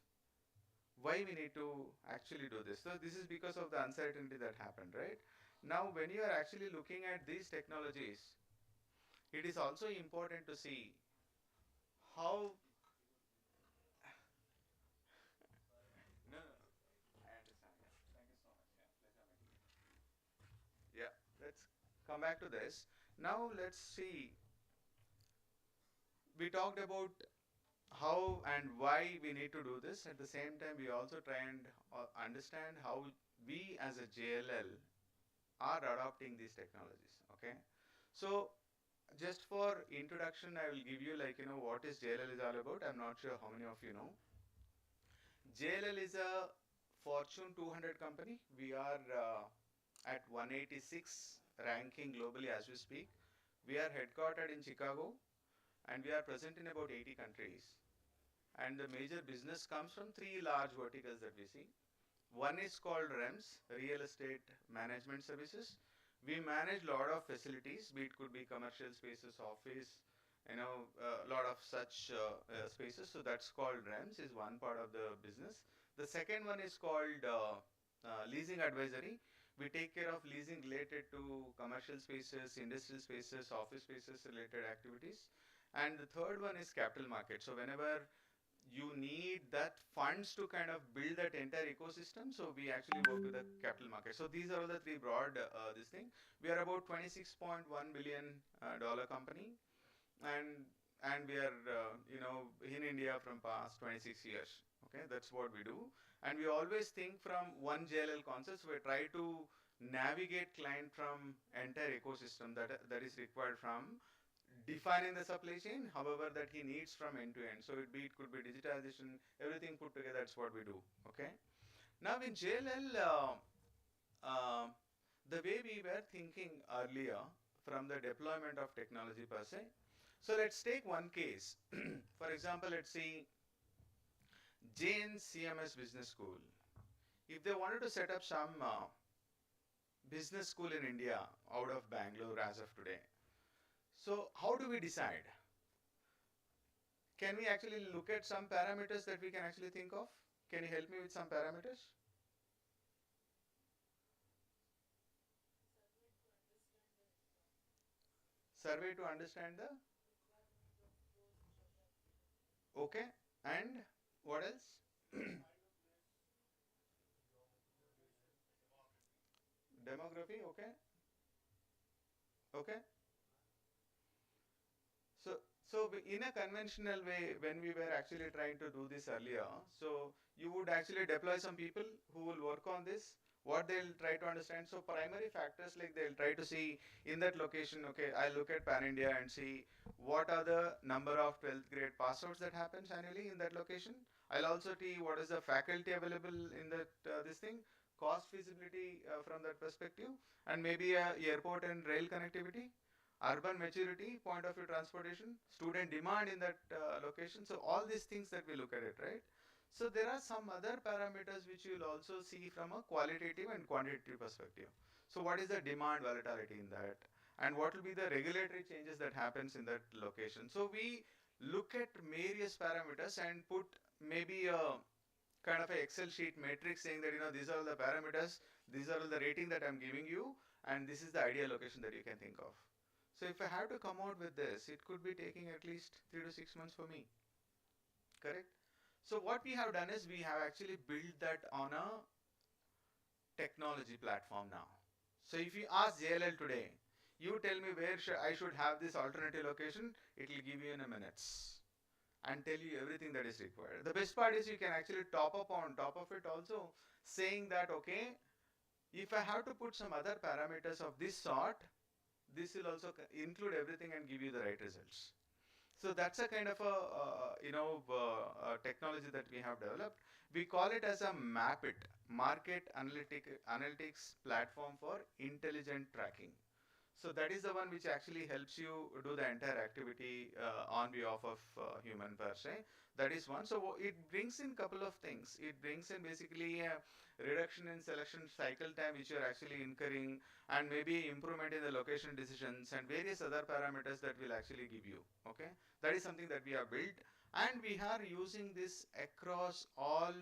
S6: Why we need to actually do this? So this is because of the uncertainty that happened, right? Now, when you are actually looking at these technologies, it is also important to see how. No, I understand. Yeah. Thank you so much. Yeah, pleasure meeting you. Yeah, let's come back to this. Now, let's see. We talked about how and why we need to do this. At the same time, we also try and understand how we as a JLL are adopting these technologies. Okay, so just for introduction, I will give you what is JLL is all about. I'm not sure how many of you know. JLL is a Fortune 200 company. We are at 186 ranking globally as we speak. We are headquartered in Chicago, and we are present in about 80 countries. And the major business comes from 3 large verticals that we see. One is called REMS, Real Estate Management Services. We manage a lot of facilities, be it could be commercial spaces, office, a lot of such spaces. So that's called REMS, is one part of the business. The second one is called leasing advisory. We take care of leasing related to commercial spaces, industrial spaces, office spaces related activities. And the third one is capital market. So whenever you need that funds to kind of build that entire ecosystem, so we actually work with the capital market. So these are all the three broad this thing. We are about $26.1 billion dollar company, and we are in India from past 26 years. Okay, that's what we do, and we always think from one JLL concept. So we try to navigate client from entire ecosystem that is required from defining the supply chain, however, that he needs from end to end. So it could be digitization, everything put together. That's what we do. Okay. Now in JLL, uh, the way we were thinking earlier from the deployment of technology per se. So let's take one case. For example, let's see Jain CMS Business School. If they wanted to set up some business school in India out of Bangalore as of today, so how do we decide? Can we actually look at some parameters that we can actually think of? Can you help me with some parameters? Survey to understand the. Okay. And what else? Demography. Okay. Okay. So in a conventional way, when we were actually trying to do this earlier, so you would actually deploy some people who will work on this, what they'll try to understand. So primary factors, like they'll try to see in that location, okay, I look at Pan India and see what are the number of 12th grade pass outs that happens annually in that location. I'll also see what is the faculty available in that this thing, cost feasibility from that perspective, and maybe airport and rail connectivity, urban maturity, point of view transportation, student demand in that location. So all these things that we look at it, right? So there are some other parameters which you will also see from a qualitative and quantitative perspective. So what is the demand volatility in that? And what will be the regulatory changes that happens in that location? So we look at various parameters and put maybe a kind of a Excel sheet matrix saying that these are all the parameters, these are all the rating that I'm giving you, and this is the ideal location that you can think of. So if I have to come out with this, it could be taking at least 3 to 6 months for me. Correct? So what we have done is we have actually built that on a technology platform now. So if you ask JLL today, you tell me where I should have this alternative location, it will give you in a minutes and tell you everything that is required. The best part is you can actually top up on top of it also, saying that, okay, if I have to put some other parameters of this sort, this will also include everything and give you the right results. So that's a kind of a technology that we have developed. We call it as a MAPIT, Market Analytics Platform for Intelligent Tracking. So that is the one which actually helps you do the entire activity on behalf of human per se. That is one. So it brings in couple of things. It brings in basically a reduction in selection cycle time which you are actually incurring, and maybe improvement in the location decisions and various other parameters that will actually give you. Okay, that is something that we have built, and we are using this across all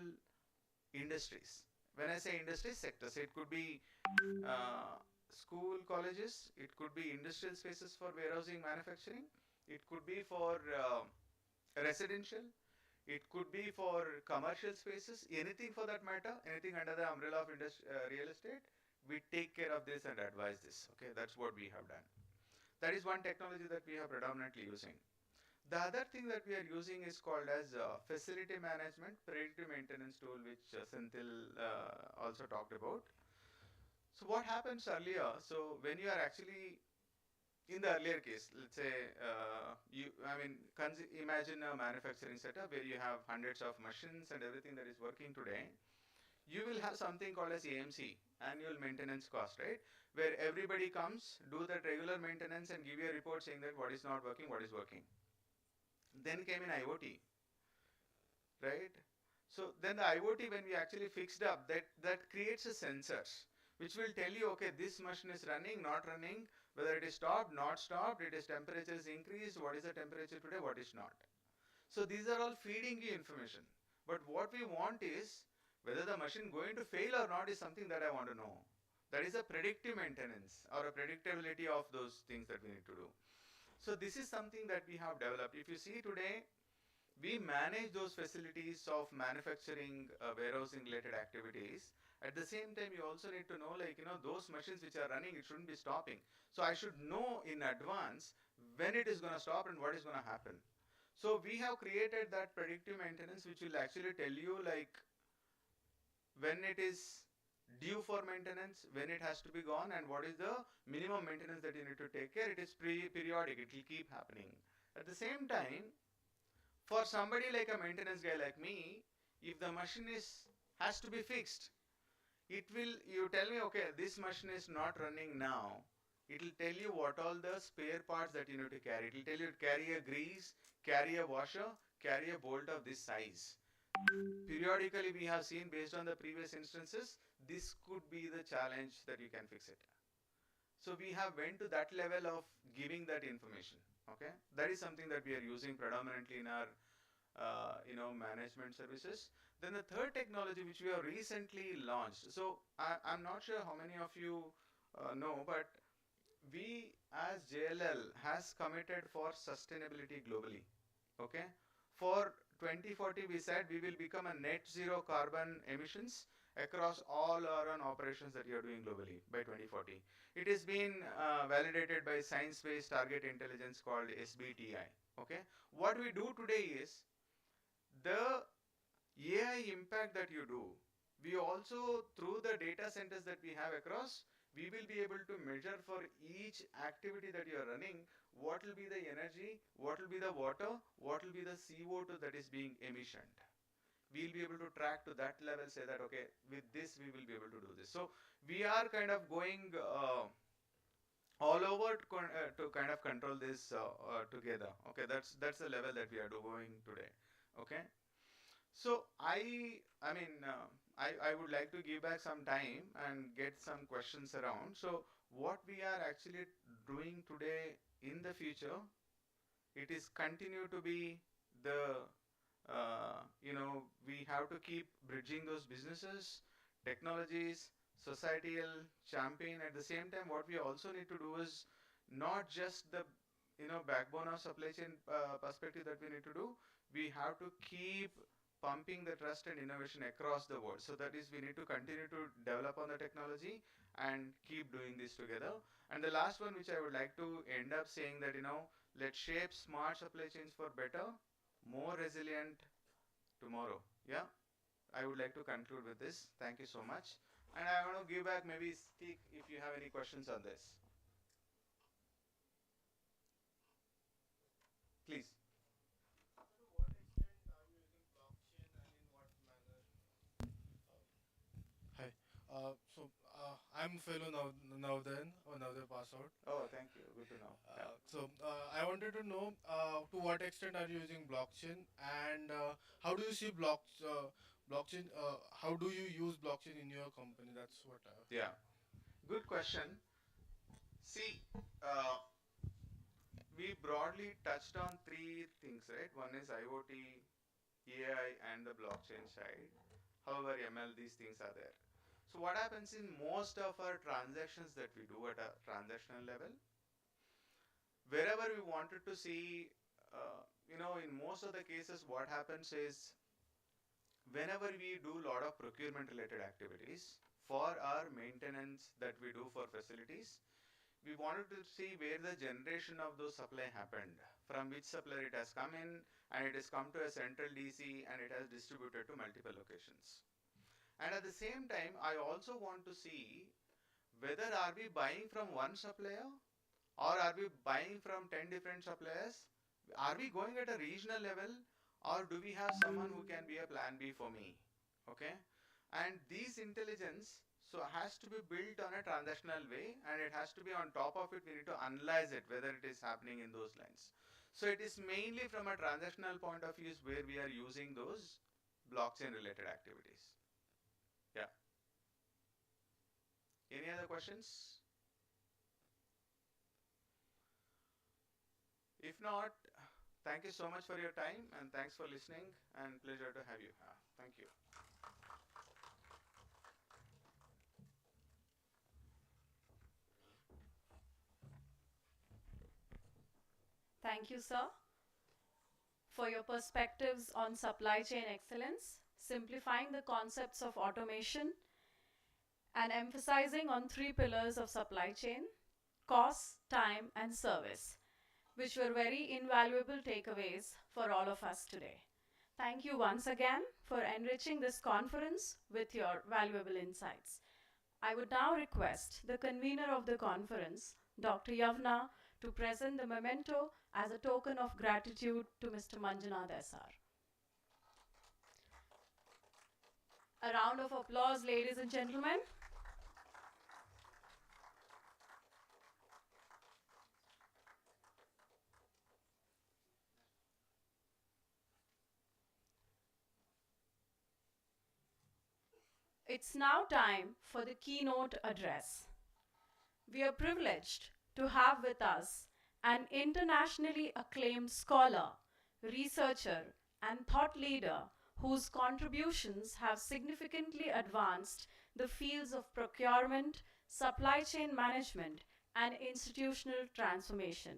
S6: industries. When I say industry sectors, it could be school, colleges, it could be industrial spaces for warehousing, manufacturing, it could be for residential, it could be for commercial spaces, anything for that matter, anything under the umbrella of real estate, we take care of this and advise this. Okay, that's what we have done. That is one technology that we are predominantly using. The other thing that we are using is called as facility management predictive maintenance tool, which Senthil also talked about. So what happens earlier, so when you are actually in the earlier case, let's say imagine a manufacturing setup where you have hundreds of machines and everything that is working today. You will have something called as AMC, annual maintenance cost, right? Where everybody comes, do that regular maintenance and give you a report saying that what is not working, what is working. Then came in IoT, right? So then the IoT, when we actually fixed up, that creates a sensors which will tell you, okay, this machine is running, not running, whether it is stopped, not stopped, it is temperature is increased, what is the temperature today, what is not. So these are all feeding you information. But what we want is, whether the machine going to fail or not is something that I want to know. That is a predictive maintenance or a predictability of those things that we need to do. So this is something that we have developed. If you see today, we manage those facilities of manufacturing, warehousing related activities. At the same time, you also need to know, like, those machines which are running, it shouldn't be stopping. So I should know in advance when it is going to stop and what is going to happen. So we have created that predictive maintenance, which will actually tell you, like, when it is due for maintenance, when it has to be gone, and what is the minimum maintenance that you need to take care. It is periodic, it will keep happening. At the same time, for somebody like a maintenance guy like me, if the machine has to be fixed, you tell me, okay, this machine is not running now. It will tell you what all the spare parts that you need to carry. It will tell you to carry a grease, carry a washer, carry a bolt of this size. Periodically, we have seen, based on the previous instances, this could be the challenge that you can fix it. So we have went to that level of giving that information. Okay, that is something that we are using predominantly in our management services. Then the third technology which we have recently launched. So I'm not sure how many of you know, but we as JLL has committed for sustainability globally. Okay, for 2040 we said we will become a net zero carbon emissions across all our own operations that you are doing globally by 2040. It is been validated by science-based target intelligence called SBTI. Okay, what we do today is the AI impact that you do. We also, through the data centers that we have across, we will be able to measure for each activity that you are running, what will be the energy, what will be the water, what will be the CO2 that is being emissioned. We'll be able to track to that level, say that, okay, with this we will be able to do this. So we are kind of going all over to kind of control this together. Okay, that's the level that we are going today. Okay, so I would like to give back some time and get some questions around. So what we are actually doing today in the future, it is continue to be the we have to keep bridging those businesses, technologies, societal champion. At the same time, what we also need to do is not just the backbone of supply chain perspective that we need to do. We have to keep pumping the trust and innovation across the world. So that is, we need to continue to develop on the technology and keep doing this together. And the last one, which I would like to end up saying that, let's shape smart supply chains for better, more resilient tomorrow. Yeah, I would like to conclude with this. Thank you so much. And I want to give back, maybe speak if you have any questions on this. Please.
S7: Hi. I'm fellow now then, or now they pass out.
S6: Oh, thank you. Good to know.
S7: I wanted to know to what extent are you using blockchain, and how do you see blockchain? How do you use blockchain in your company? That's what.
S6: Yeah, good question. See, we broadly touched on three things, right? One is IoT, AI, and the blockchain side. However, ML, these things are there. So what happens in most of our transactions that we do at a transactional level, wherever we wanted to see, in most of the cases, what happens is, whenever we do a lot of procurement related activities for our maintenance that we do for facilities, we wanted to see where the generation of those supply happened, from which supplier it has come in, and it has come to a central DC and it has distributed to multiple locations. And at the same time, I also want to see whether are we buying from one supplier or are we buying from 10 different suppliers? Are we going at a regional level, or do we have someone who can be a plan B for me? Okay, and these intelligence has to be built on a transactional way, and it has to be on top of it. We need to analyze it whether it is happening in those lines. So it is mainly from a transactional point of view where we are using those blockchain related activities. Yeah. questions? If not, thank you so much for your time and thanks for listening and pleasure to have you here. Thank you.
S1: Thank you, sir, for your perspectives on supply chain excellence, simplifying the concepts of automation, and emphasizing on three pillars of supply chain: cost, time, and service, which were very invaluable takeaways for all of us today. Thank you once again for enriching this conference with your valuable insights. I would now request the convener of the conference, Dr. Yavna, to present the memento as a token of gratitude to Mr. Manjunath SR. A round of applause, ladies and gentlemen. It's now time for the keynote address. We are privileged to have with us an internationally acclaimed scholar, researcher, and thought leader whose contributions have significantly advanced the fields of procurement, supply chain management, and institutional transformation.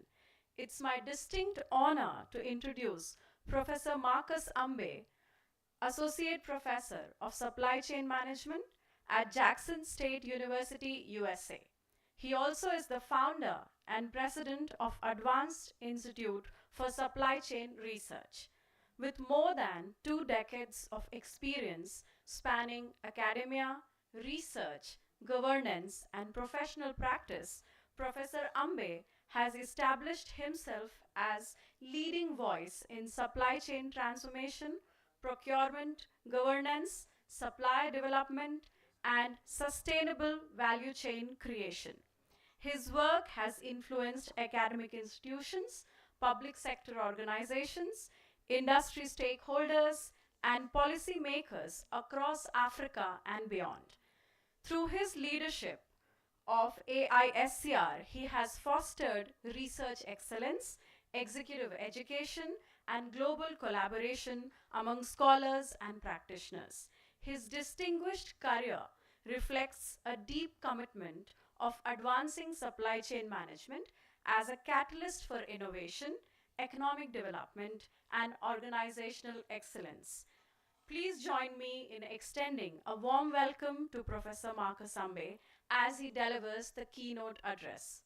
S1: It's my distinct honor to introduce Professor Marcus Ambe, Associate Professor of Supply Chain Management at Jackson State University, USA. He also is the founder and president of Advanced Institute for Supply Chain Research. With more than 2 decades of experience spanning academia, research, governance, and professional practice, Professor Ambe has established himself as leading voice in supply chain transformation, procurement, governance, supply development, and sustainable value chain creation. His work has influenced academic institutions, public sector organizations, industry stakeholders, and policymakers across Africa and beyond. Through his leadership of AISCR, he has fostered research excellence, executive education, and global collaboration among scholars and practitioners. His distinguished career reflects a deep commitment of advancing supply chain management as a catalyst for innovation, economic development, and organizational excellence. Please join me in extending a warm welcome to Professor Marcus Ambe as he delivers the keynote address.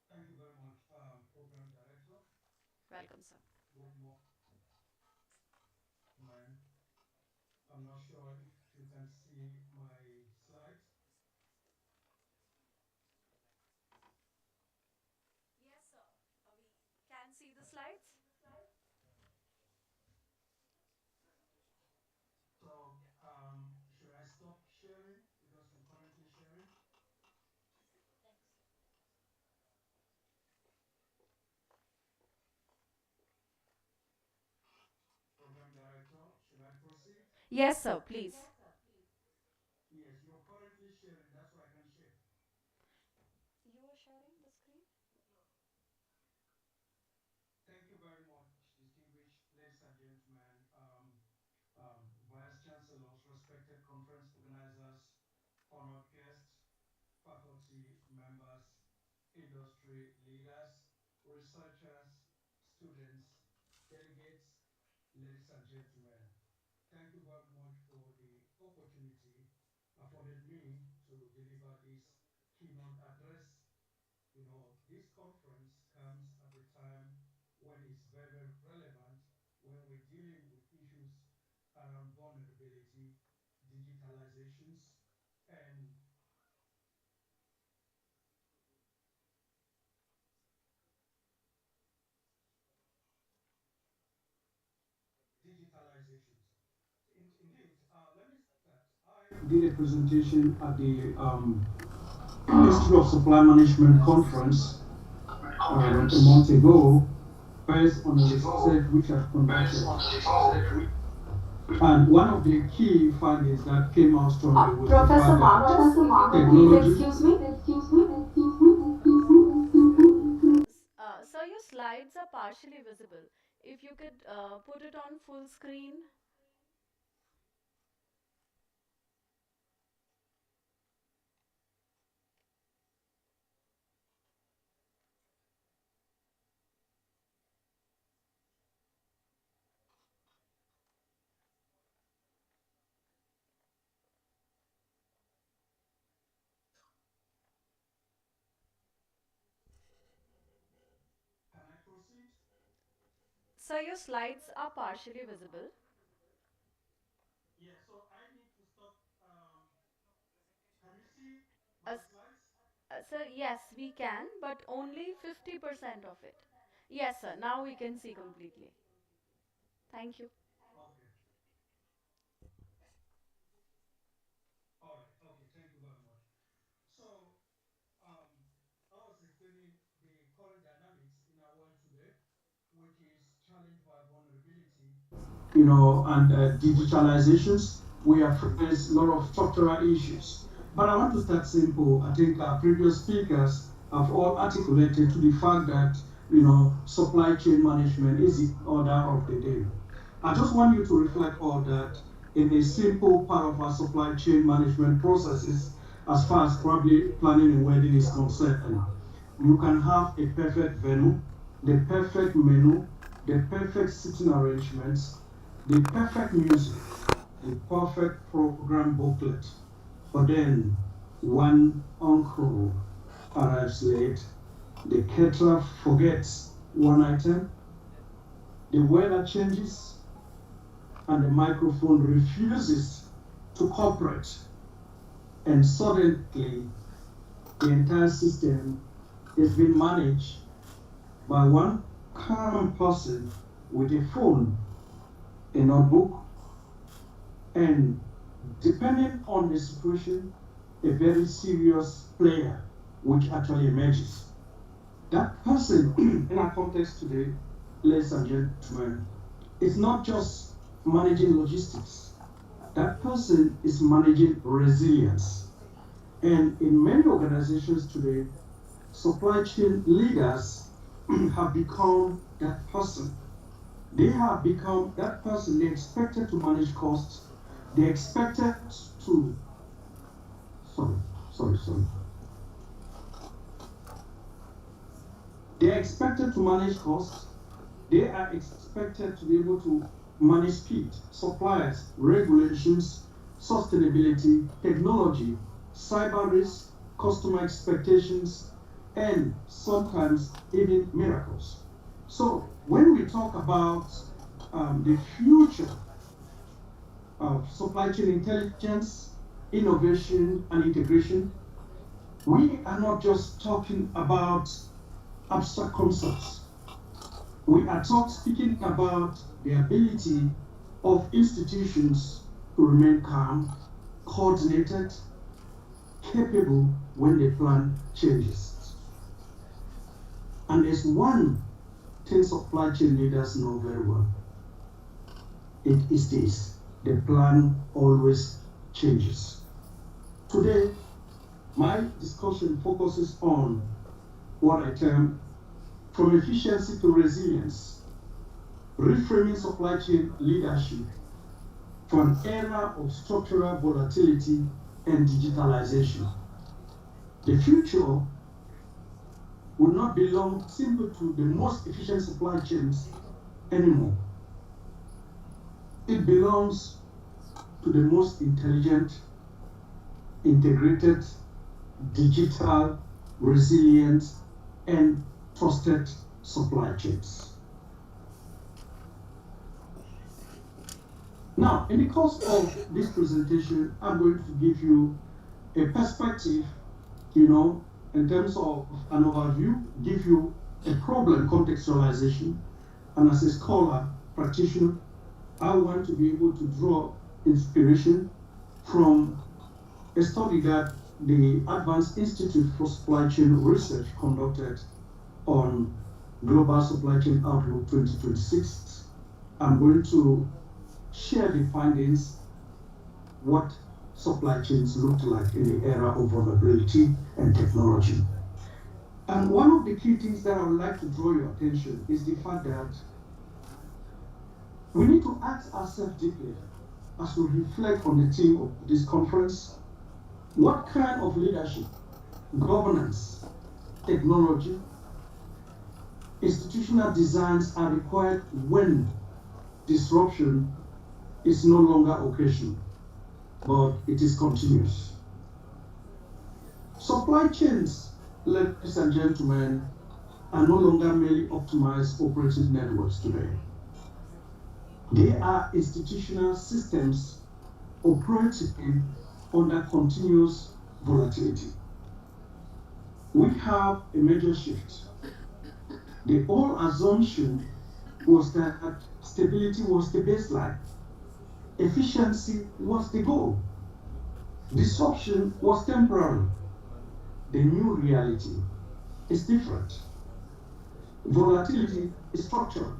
S8: Thank you very much, Program Director.
S1: Welcome, sir.
S8: Good morning. I'm not sure if you can see my slides.
S1: Yes, sir. We can see the slides.
S8: So, should I stop sharing because I'm currently sharing? Program Director, should I proceed?
S1: Yes, sir, please.
S8: Yes, you're currently sharing. That's why I can share.
S1: You are sharing the screen?
S8: Thank you very much, distinguished ladies and gentlemen, Vice Chancellors, respected conference organizers, honored guests, faculty members, industry leaders, researchers, students, delegates, ladies and gentlemen. Thank you very much for the opportunity afforded me to deliver this keynote address. You know, this conference comes at a time when it's very, very relevant when we're dealing with issues around vulnerability, digitalizations, and digitalizations. Indeed, let me start. I did a presentation at the
S9: Institute of Supply Management conference a month ago, based on the research which I've conducted. And one of the key findings that came out strongly was
S10: Professor Marcus,
S9: technology.
S10: excuse me.
S1: Sir, your slides are partially visible. If you could put it on full screen.
S8: Can I proceed?
S1: Sir, your slides are partially visible.
S8: Yeah, so I need to stop. Can you see
S1: Uh,
S8: my
S1: s-
S8: slides?
S1: Sir, yes, we can, but only 50% of it. Yes, sir, now we can see completely. Thank you.
S8: Okay. All right. Okay. Thank you very much. So, um, I was explaining the current dynamics in our world today, which is challenged by vulnerability.
S9: And digitalizations, we have faced a lot of structural issues. But I want to start simple. I think our previous speakers have all articulated to the fact that, supply chain management is the order of the day. I just want you to reflect on that in a simple part of our supply chain management processes as far as probably planning a wedding is concerned. You can have a perfect venue, the perfect menu, the perfect sitting arrangements, the perfect music, the perfect program booklet. But then one uncle arrives late, the caterer forgets one item, the weather changes, and the microphone refuses to cooperate. And suddenly, the entire system is being managed by one calm person with a phone, a notebook, and depending on the situation, a very serious player which actually emerges. That person in our context today, ladies and gentlemen, is not just managing logistics. That person is managing resilience. And in many organizations today, supply chain leaders have become that person. They have become that person. They expected to manage costs. They expected to, sorry. They are expected to manage costs. They are expected to be able to manage speed, suppliers, regulations, sustainability, technology, cyber risk, customer expectations, and sometimes even miracles. So when we talk about the future of supply chain intelligence, innovation, and integration, we are not just talking about abstract concepts. We are speaking about the ability of institutions to remain calm, coordinated, capable when the plan changes. And there's one thing supply chain leaders know very well. It is this: the plan always changes. Today, my discussion focuses on what I term from efficiency to resilience, reframing supply chain leadership for an era of structural volatility and digitalization. The future will not belong simply to the most efficient supply chains anymore. It belongs to the most intelligent, integrated, digital, resilient, and trusted supply chains. Now, in the course of this presentation, I'm going to give you a perspective, in terms of an overview, give you a problem contextualization, and as a scholar, practitioner, I want to be able to draw inspiration from a study that the Advanced Institute for Supply Chain Research conducted on Global Supply Chain Outlook 2026. I'm going to share the findings, what supply chains look like in the era of vulnerability and technology. And one of the key things that I would like to draw your attention is the fact that we need to ask ourselves deeply as we reflect on the theme of this conference, what kind of leadership, governance, technology, institutional designs are required when disruption is no longer occasional, but it is continuous. Supply chains, ladies and gentlemen, are no longer merely optimized operating networks today. They are institutional systems operating under continuous volatility. We have a major shift. The old assumption was that stability was the baseline. Efficiency was the goal. Disruption was temporary. The new reality is different. Volatility is structural.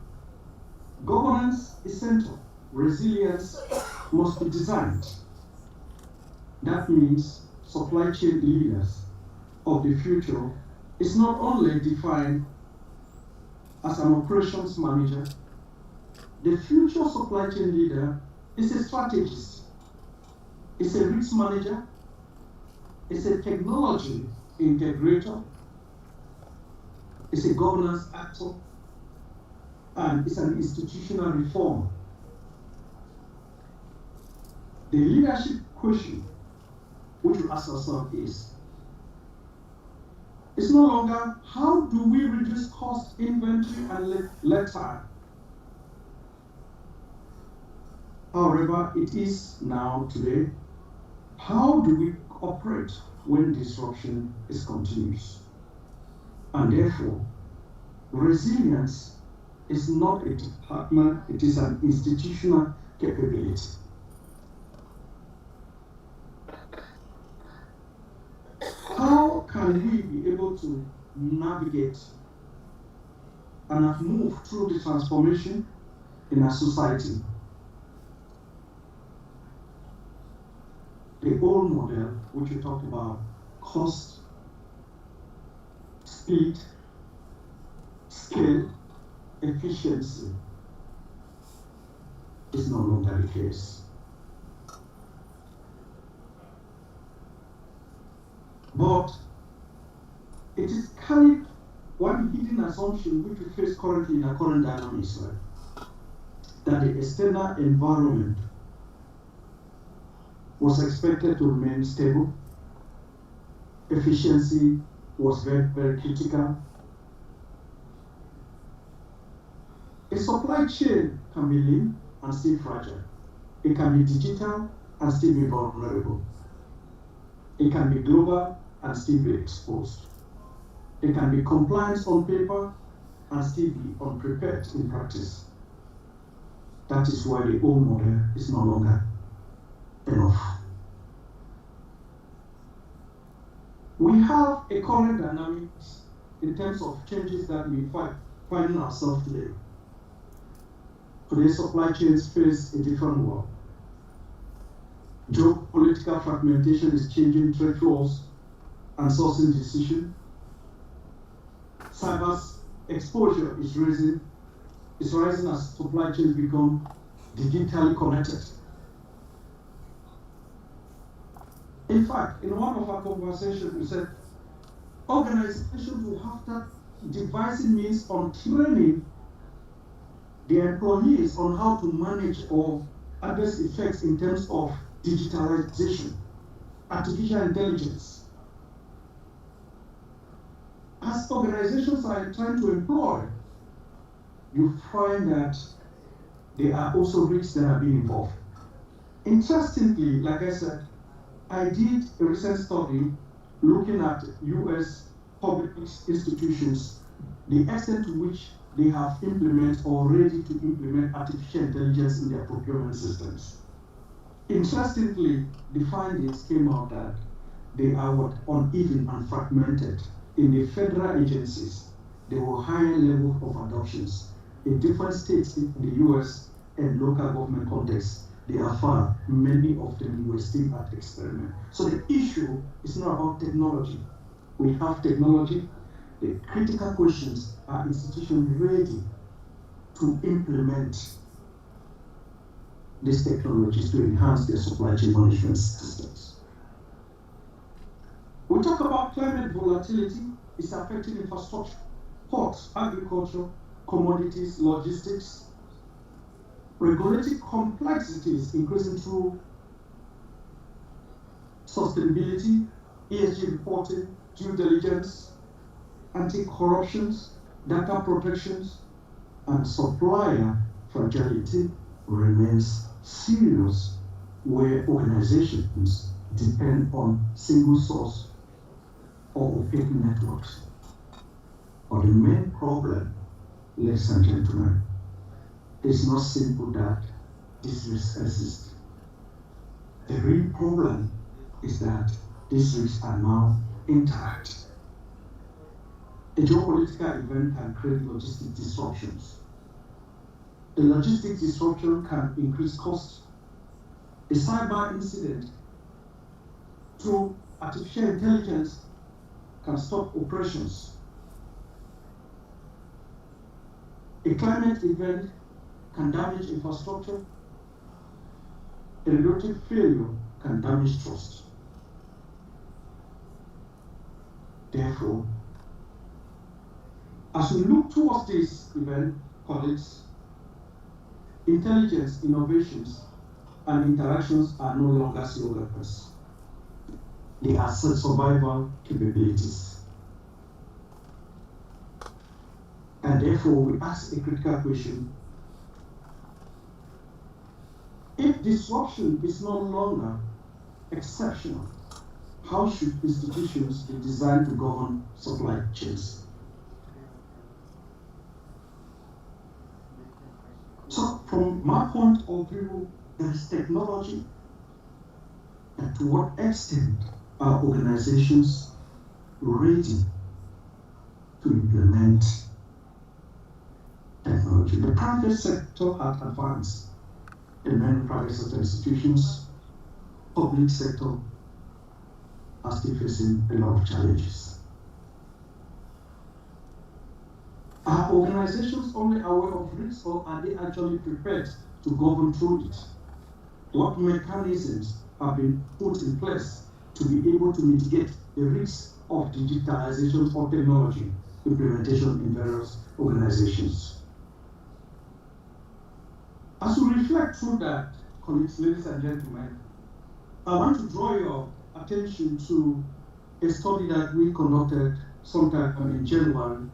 S9: Governance is central. Resilience must be designed. That means supply chain leaders of the future is not only defined as an operations manager. The future supply chain leader is a strategist, is a risk manager, is a technology integrator, is a governance actor, and is an institutional reformer. The leadership question which we ask ourselves is, it's no longer how do we reduce cost, inventory, and lead time. However, it is now today, how do we operate when disruption is continuous? And therefore, resilience is not a department, it is an institutional capability. How can we be able to navigate and have moved through the transformation in our society? The old model, which we talked about, cost, speed, scale, efficiency, is no longer the case. But it is carried one hidden assumption which we face currently in our current dynamics, right? That the external environment was expected to remain stable. Efficiency was very, very critical. A supply chain can be lean and still fragile. It can be digital and still be vulnerable. It can be global and still be exposed. It can be compliant on paper and still be unprepared in practice. That is why the old model is no longer enough. We have a current dynamics in terms of changes that we find ourselves today. Today's supply chains face a different world. Geopolitical fragmentation is changing trade flows and sourcing decisions. Cyber exposure is rising as supply chains become digitally connected. In fact, in one of our conversations, we said organizations will have to devising means on training the employees on how to manage or adverse effects in terms of digitalization, artificial intelligence. As organizations are trying to employ, you find that there are also risks that are being involved. Interestingly, like I said, I did a recent study looking at US public institutions, the extent to which they have implemented or ready to implement artificial intelligence in their procurement systems. Interestingly, the findings came out that they are uneven and fragmented. In the federal agencies, there were higher level of adoptions. In different states in the US and local government contexts, they are far. Many of them were still at experiment. So the issue is not about technology. We have technology. The critical questions are institutions ready to implement these technologies to enhance their supply chain management systems. We talk about climate volatility, it's affecting infrastructure, ports, agriculture, commodities, logistics. Regulatory complexities increasing through sustainability, ESG reporting, due diligence, anti-corruption, data protections, and supplier fragility remains serious where organizations depend on single source or opaque networks. But the main problem, ladies and gentlemen, is not simple that these risks exist. The real problem is that these risks are now interact. A geopolitical event can create logistic disruptions. A logistic disruption can increase costs. A cyber incident through artificial intelligence can stop operations. A climate event can damage infrastructure. A regulatory failure can damage trust. Therefore, as we look towards this event, colleagues, intelligence, innovations, and interactions are no longer slogans. They are survival capabilities. And therefore, we ask a critical question. If disruption is no longer exceptional, how should institutions be designed to govern supply chains? So from my point of view, there is technology, and to what extent are organizations ready to implement technology? The private sector has advanced. In many private sector institutions, public sector are still facing a lot of challenges. Are organizations only aware of risks, or are they actually prepared to govern through it? What mechanisms have been put in place to be able to mitigate the risks of digitalization or technology implementation in various organizations? As we reflect through that, colleagues, ladies and gentlemen, I want to draw your attention to a study that we conducted sometime in January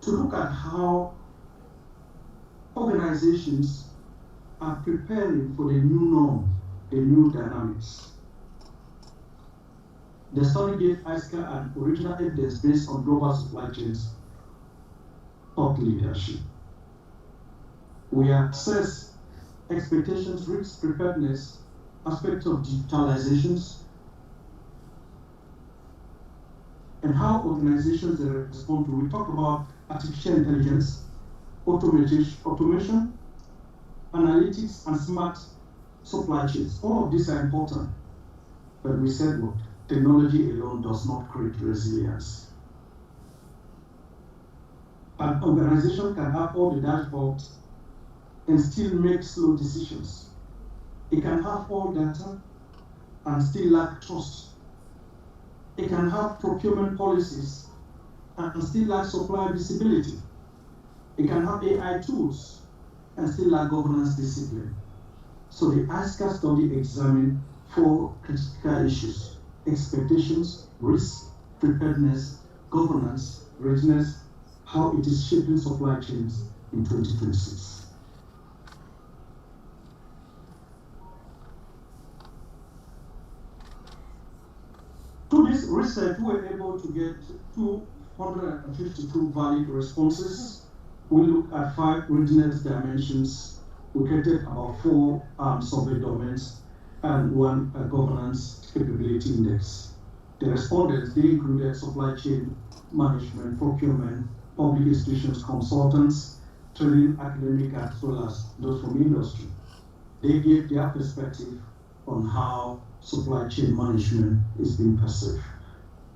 S9: to look at how organizations are preparing for the new norm, the new dynamics. The study gave ISCA an original evidence based on global supply chains thought leadership. We assess expectations, risks, preparedness, aspects of digitalizations, and how organizations respond to. We talk about artificial intelligence, automation, analytics, and smart supply chains. All of these are important, but we said, look, technology alone does not create resilience. An organization can have all the dashboards and still make slow decisions. It can have all data and still lack trust. It can have procurement policies and still lack supply visibility. It can have AI tools and still lack governance discipline. So the ASCA study examined 4 critical issues: expectations, risk, preparedness, governance, readiness, how it is shaping supply chains in 2026. To this research, we were able to get 252 valid responses. We looked at 5 readiness dimensions. We created about 4 survey domains and 1 governance capability index. The respondents, they included supply chain management, procurement, public institutions, consultants, training, academic, as well as those from industry. They gave their perspective on how supply chain management is being perceived.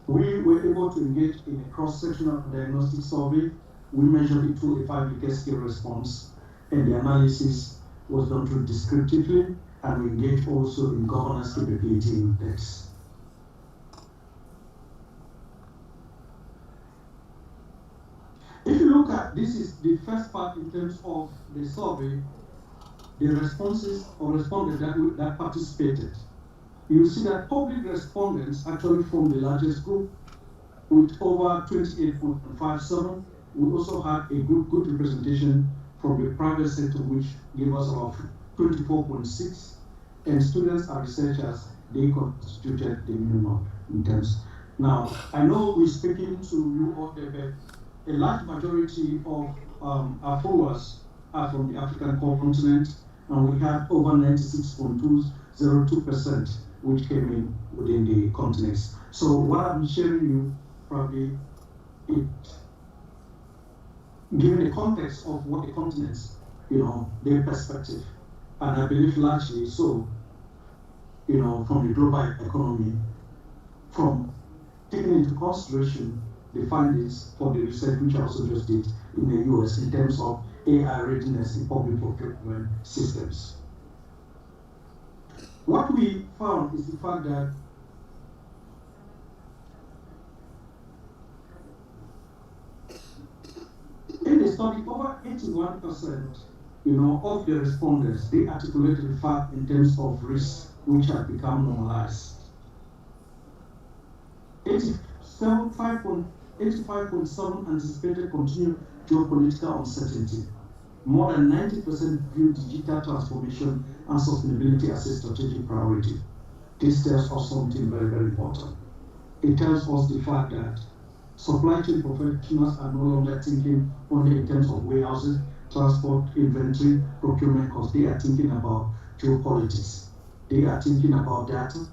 S9: We were able to engage in a cross-sectional diagnostic survey. We measured it through a 5 scale response, and the analysis was done through descriptively, and we engaged also in governance capability index. If you look at, this is the first part in terms of the survey, the responses or respondents that participated. You see that public respondents actually formed the largest group with over 28.57. We also had a good representation from the private sector, which gave us about 24.6, and students and researchers, they constituted the minimum in terms. Now, I know we're speaking to you all there, but a large majority of our followers are from the African continent, and we had over 96.202%, which came in within the continents. So what I'm sharing you, probably, it given the context of what the continents, their perspective, and I believe largely so, from the global economy, from taking into consideration the findings for the research which I also just did in the US in terms of AI readiness in public procurement systems. What we found is the fact that in the study, over 81%, of the respondents, they articulated the fact in terms of risk which had become normalized. 85.7 anticipated continued geopolitical uncertainty. More than 90% view digital transformation and sustainability as a strategic priority. This tells us something very, very important. It tells us the fact that supply chain professionals are no longer thinking only in terms of warehouses, transport, inventory, procurement costs. They are thinking about geopolitics. They are thinking about data.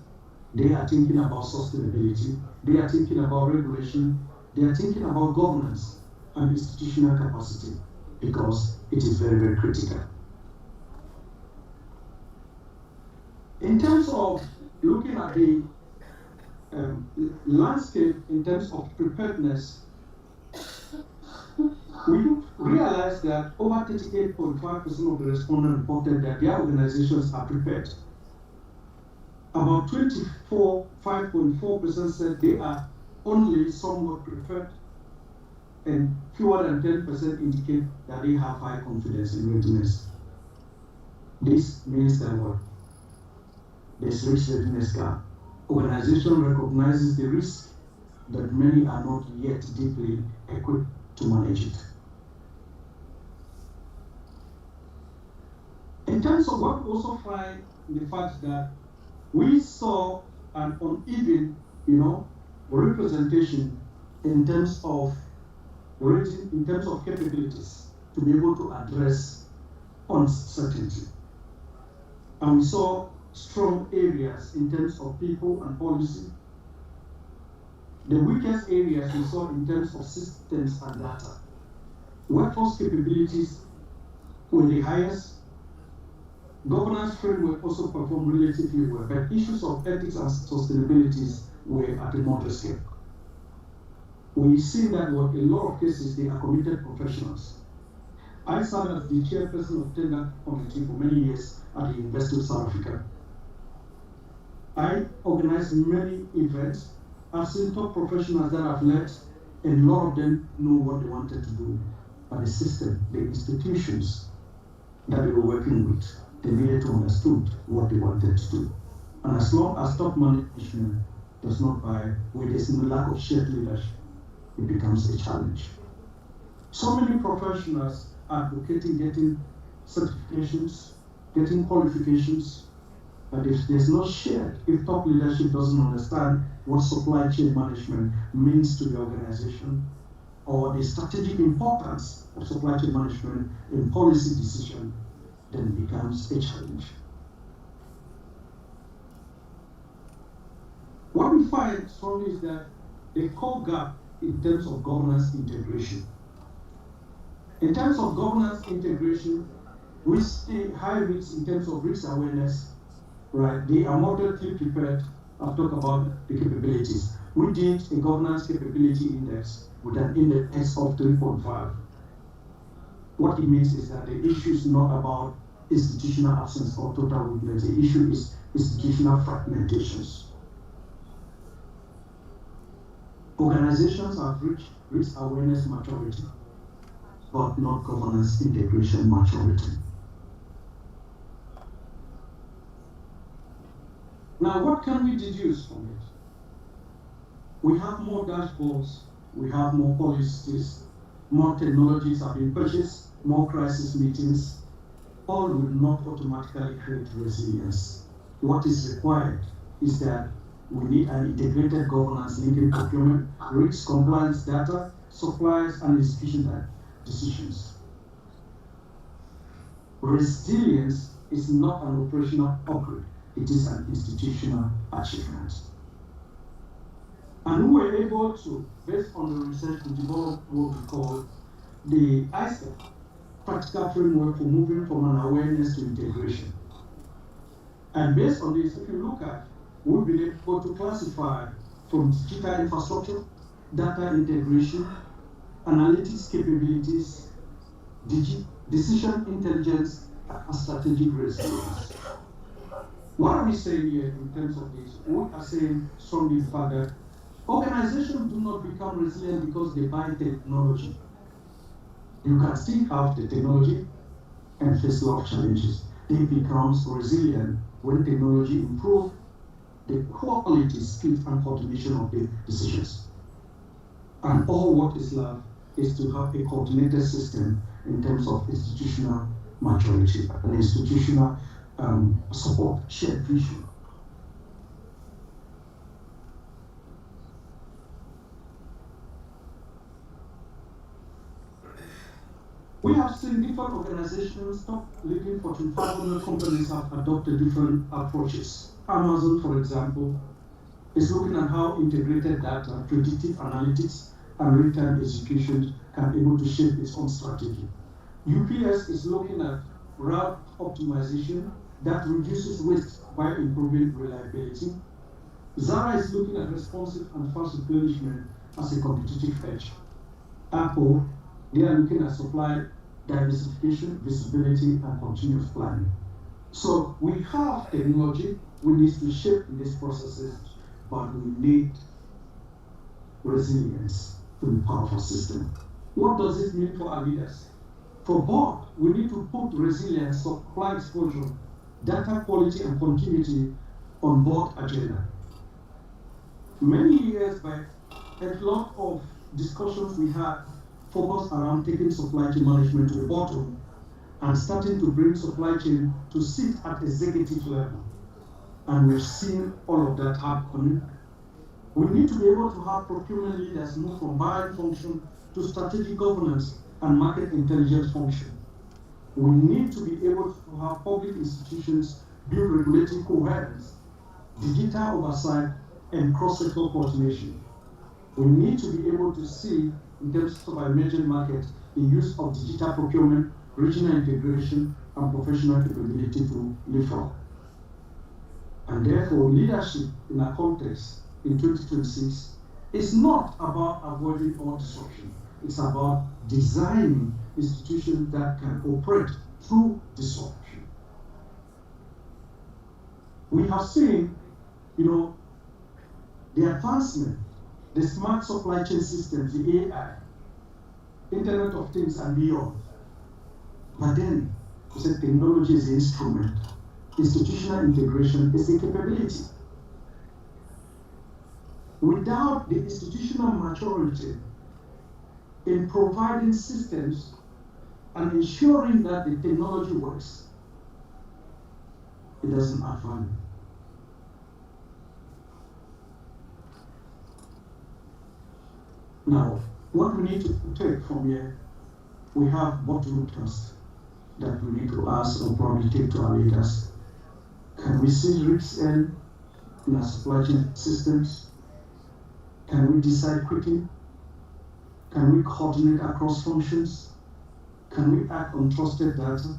S9: They are thinking about sustainability. They are thinking about regulation. They are thinking about governance and institutional capacity, because it is very, very critical. In terms of looking at the landscape in terms of preparedness, we realized that over 38.5% of the respondents reported that their organizations are prepared. About 5.4% said they are only somewhat prepared, and fewer than 10% indicate that they have high confidence in readiness. This means that what? There's risk readiness gap. Organization recognizes the risk, but many are not yet deeply equipped to manage it. In terms of what we also find the fact that we saw an uneven, representation in terms of capabilities to be able to address uncertainty. And we saw strong areas in terms of people and policy. The weakest areas we saw in terms of systems and data. Workforce capabilities were the highest. Governance framework also performed relatively well, but issues of ethics and sustainability were at a moderate scale. We see that in a lot of cases they are committed professionals. I served as the chairperson of tender committee for many years at the University of South Africa. I organized many events. I've seen top professionals that I've led, and a lot of them know what they wanted to do. But the system, the institutions that they were working with, they needed to understand what they wanted to do. And as long as top management does not buy, with a lack of shared leadership, it becomes a challenge. So many professionals are advocating getting certifications, getting qualifications, but if there's no shared, if top leadership doesn't understand what supply chain management means to the organization, or the strategic importance of supply chain management in policy decision, then it becomes a challenge. What we find strongly is that the core gap in terms of governance integration. In terms of governance integration, we see high risks in terms of risk awareness, right? They are moderately prepared. I'll talk about the capabilities. We did a governance capability index with an index of 3.5. What it means is that the issue is not about institutional absence or total weakness. The issue is institutional fragmentations. Organizations have reached risk awareness maturity, but not governance integration maturity. Now, what can we deduce from it? We have more dashboards, we have more policies, more technologies have been purchased, more crisis meetings. All will not automatically create resilience. What is required is that we need an integrated governance linking procurement, risk compliance data, suppliers, and institutional decisions. Resilience is not an operational upgrade, it is an institutional achievement. And we were able to, based on the research, to develop what we call the ISTEP, practical framework for moving from an awareness to integration. And based on this, if you look at, we've been able to classify from digital infrastructure, data integration, analytics capabilities, decision intelligence, and strategic resilience. What are we saying here in terms of this? We are saying strongly the fact that organizations do not become resilient because they buy technology. You can still have the technology and face a lot of challenges. They become resilient when technology improves the quality, speed, and coordination of the decisions. And all what is left is to have a coordinated system in terms of institutional maturity and institutional support, shared vision. We have seen different organizations, top leading Fortune 500 companies have adopted different approaches. Amazon, for example, is looking at how integrated data, predictive analytics, and real-time execution can be able to shape its own strategy. UPS is looking at route optimization that reduces waste by improving reliability. Zara is looking at responsive and fast replenishment as a competitive edge. Apple, they are looking at supply diversification, visibility, and continuous planning. So we have technology, we need to shape these processes, but we need resilience to be part of our system. What does it mean for our leaders? For board, we need to put resilience, supply exposure, data quality, and continuity on board agenda. Many years back, a lot of discussions we had focused around taking supply chain management to the bottom and starting to bring supply chain to sit at executive level. And we've seen all of that happening. We need to be able to have procurement leaders move from buying function to strategic governance and market intelligence function. We need to be able to have public institutions build regulatory coherence, digital oversight, and cross-sector coordination. We need to be able to see, in terms of our emerging markets, the use of digital procurement, regional integration, and professional capability to leapfrog. And therefore, leadership in our context in 2026 is not about avoiding all disruption. It's about designing institutions that can operate through disruption. We have seen, the advancement, the smart supply chain systems, the AI, Internet of Things, and beyond. But then, we said technology is the instrument, institutional integration is the capability. Without the institutional maturity in providing systems and ensuring that the technology works, it doesn't add value. Now, what we need to take from here, we have bottom trust that we need to ask or probably take to our leaders. Can we see risks in in our supply chain systems? Can we decide quickly? Can we coordinate across functions? Can we act on trusted data?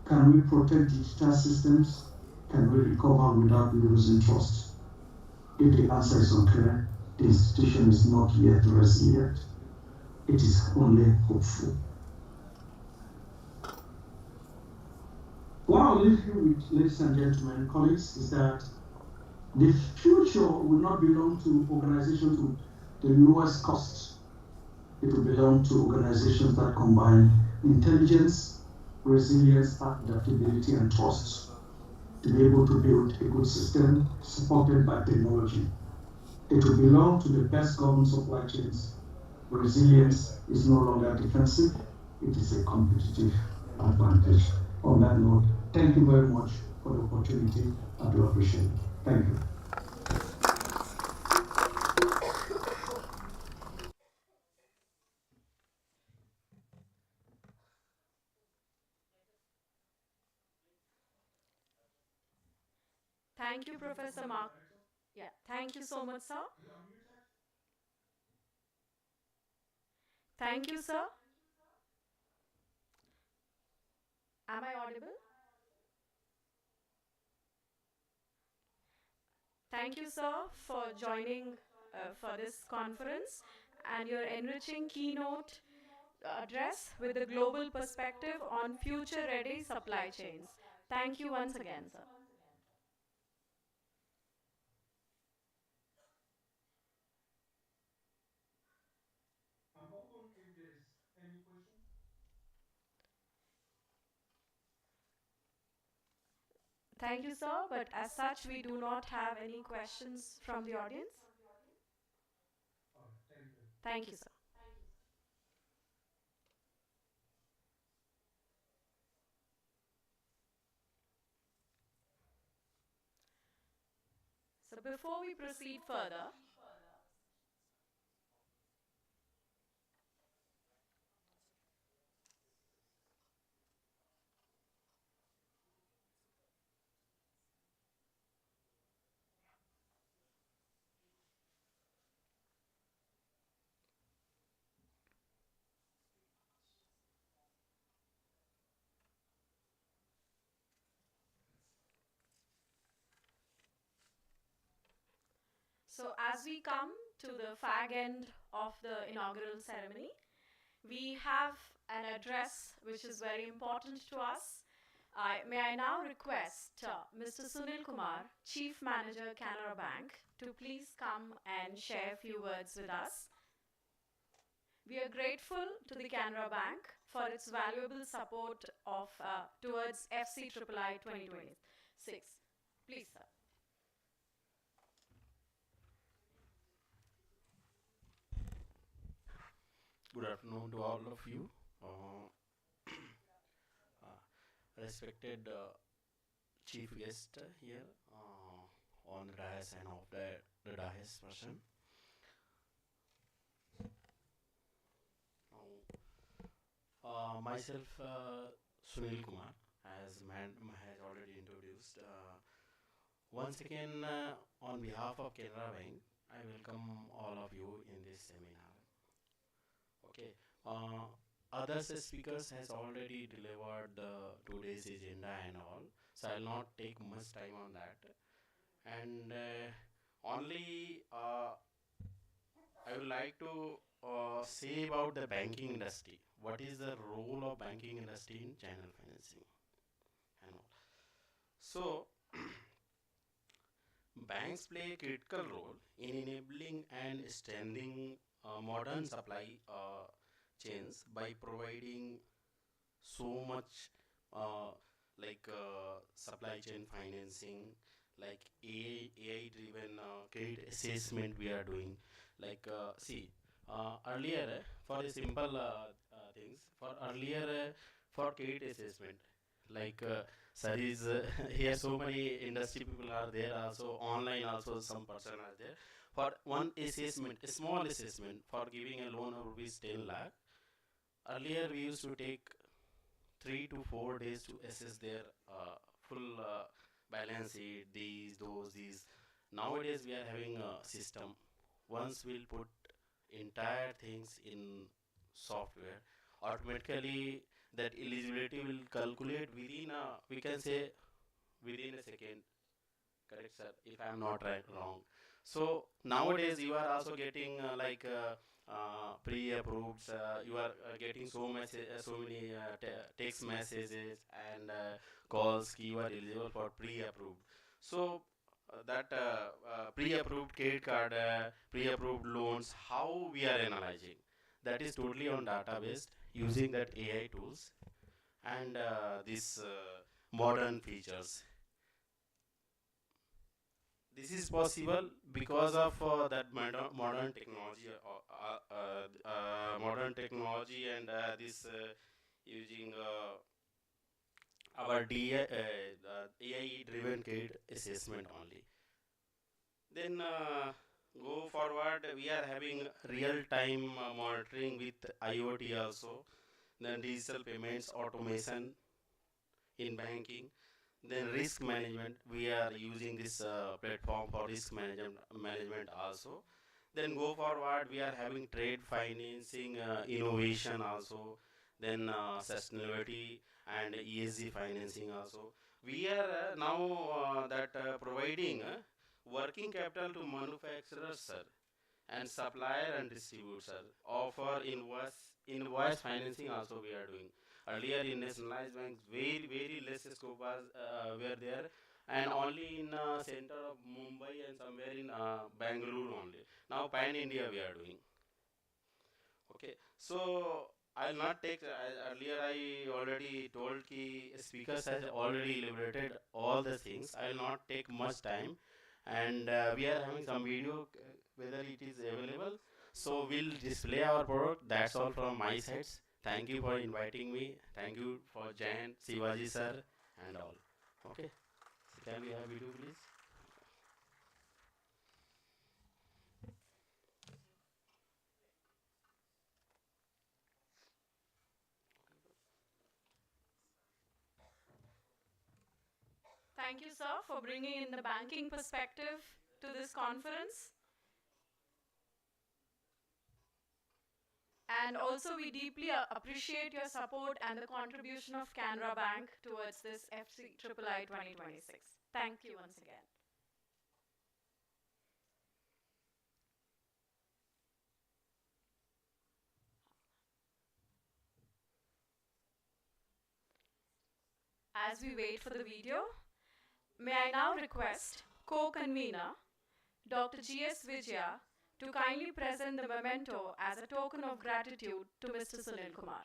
S9: Can we protect digital systems? Can we recover without losing trust? If the answer is unclear, the institution is not yet resilient. It is only hopeful. What I'll leave you with, ladies and gentlemen, colleagues, is that the future will not belong to organizations with the lowest cost. It will belong to organizations that combine intelligence, resilience, adaptability, and trust to be able to build a good system supported by technology. It will belong to the best governed supply chains. Resilience is no longer defensive, it is a competitive advantage. On that note, thank you very much for the opportunity. I do appreciate it. Thank you.
S1: Thank you, Professor Mark. Yeah, thank you so much, sir. Thank you, sir. Am I audible? Thank you, sir, for joining for this conference and your enriching keynote address with a global perspective on future ready supply chains. Thank you once again, sir.
S8: I'm open if there is any question.
S1: Thank you, sir, but as such, we do not have any questions from the audience.
S8: All right, thank you.
S1: Thank you, sir. So before we proceed further, so as we come to the fag end of the inaugural ceremony, we have an address which is very important to us. May I now request Mr. Sunil Kumar, Chief Manager, Canara Bank, to please come and share a few words with us. We are grateful to the Canara Bank for its valuable support of towards FCIII 2026. Please, sir.
S10: Good afternoon to all of you. Respected chief guest here on the dais and of the dais person. Myself, Sunil Kumar, as has already introduced. Once again, on behalf of Canara Bank, I welcome all of you in this seminar. Okay. Other speakers has already delivered today's agenda and all, so I'll not take much time on that. And only I would like to say about the banking industry. What is the role of banking industry in channel financing and all? So banks play a critical role in enabling and strengthening modern supply chains by providing so much uh, supply chain financing, like AI driven credit assessment we are doing. Earlier for a simple things, for earlier for credit assessment, like sir is here, so many industry people are there, also online also some person are there. For one assessment, a small assessment for giving a loan of rupees 10 lakh, earlier we used to take 3 to 4 days to assess their full balance sheet, these, those, these. Nowadays we are having a system. Once we'll put entire things in software, automatically that eligibility will calculate within a, we can say within a second. Correct, sir, if I am not right wrong. So nowadays you are also getting pre-approved. You are getting so many text messages and calls. You are eligible for pre-approved. So that pre-approved credit card, pre-approved loans, how we are analyzing? That is totally on database using that AI tools and these modern features. This is possible because of that modern technology and this using our AI driven credit assessment only. Then go forward, we are having real time monitoring with IoT also. Then digital payments automation in banking. Then risk management, we are using this platform for risk management also. Then go forward, we are having trade financing, innovation also. Then sustainability and ESG financing also. We are now that providing working capital to manufacturers, sir, and supplier and distributor. Offer invoice financing also we are doing. Earlier in nationalized banks, very less scope was were there, and only in center of Mumbai and somewhere in Bangalore only. Now pan India we are doing. Okay, so I'll not take. Earlier I already told ki speakers has already elaborated all the things. I'll not take much time, and we are having some video whether it is available. So we'll display our product. That's all from my sides. Thank you for inviting me. Thank you for Jan, Sivaji sir, and all. Okay. So can we have video, please?
S1: Thank you, sir, for bringing in the banking perspective to this conference. And also, we deeply appreciate your support and the contribution of Canara Bank towards this FCIII 2026. Thank you once again. As we wait for the video, may I now request co-convener Dr. G.S. Vijaya to kindly present the memento as a token of gratitude to Mr. Sunil Kumar.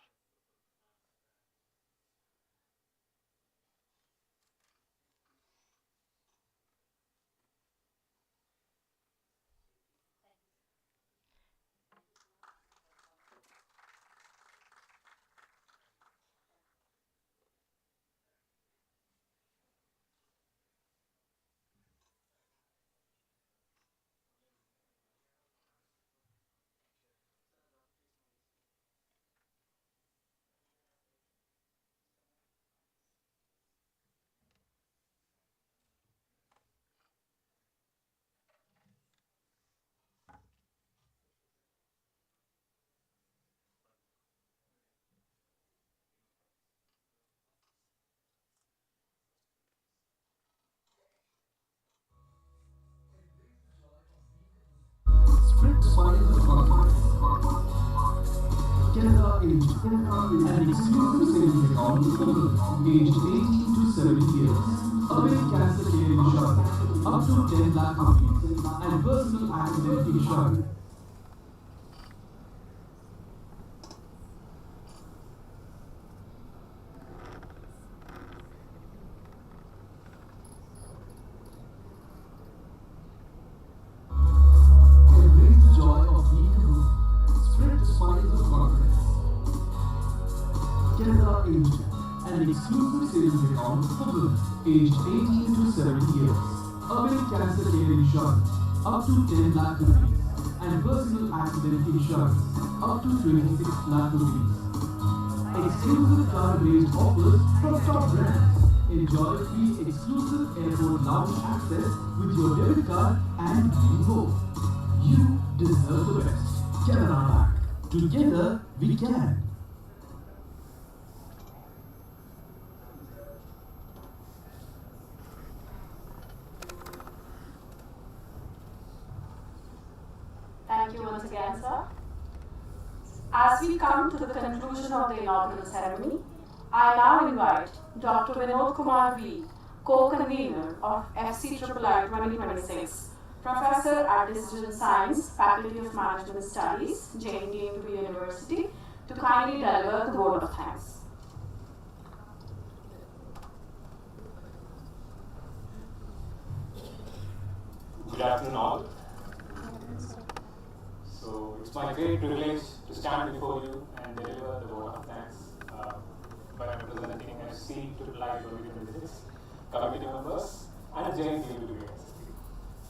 S9: Spread smiles of confidence. Canada Age an exclusive savings account for aged 18 to 70 years. Away cancer care insurance up to 10 lakh rupees and personal accident insurance. Embrace the joy of being a group. Spread the smiles of confidence. Canada Age an exclusive savings account for women aged 18 to 70 years. Away cancer care insurance up to 10 lakh rupees and personal accident insurance up to 26 lakh rupees. Exclusive card-based offers from top brands.
S11: Enjoy free exclusive airport lounge access with your debit card and green go. You deserve the best. Canara Bank. Together we can.
S1: Thank you once again, sir. As we come to the conclusion of the inaugural ceremony, I now invite Dr. Vinod Kumar V, co-convener of FCIII-2026, professor at Decision Science, Faculty of Management Studies, JNT University, to kindly deliver the vote of thanks.
S12: Good afternoon all. So it's my great privilege to stand before you and deliver the vote of thanks by representing FCIII-2026 committee members and JNT University.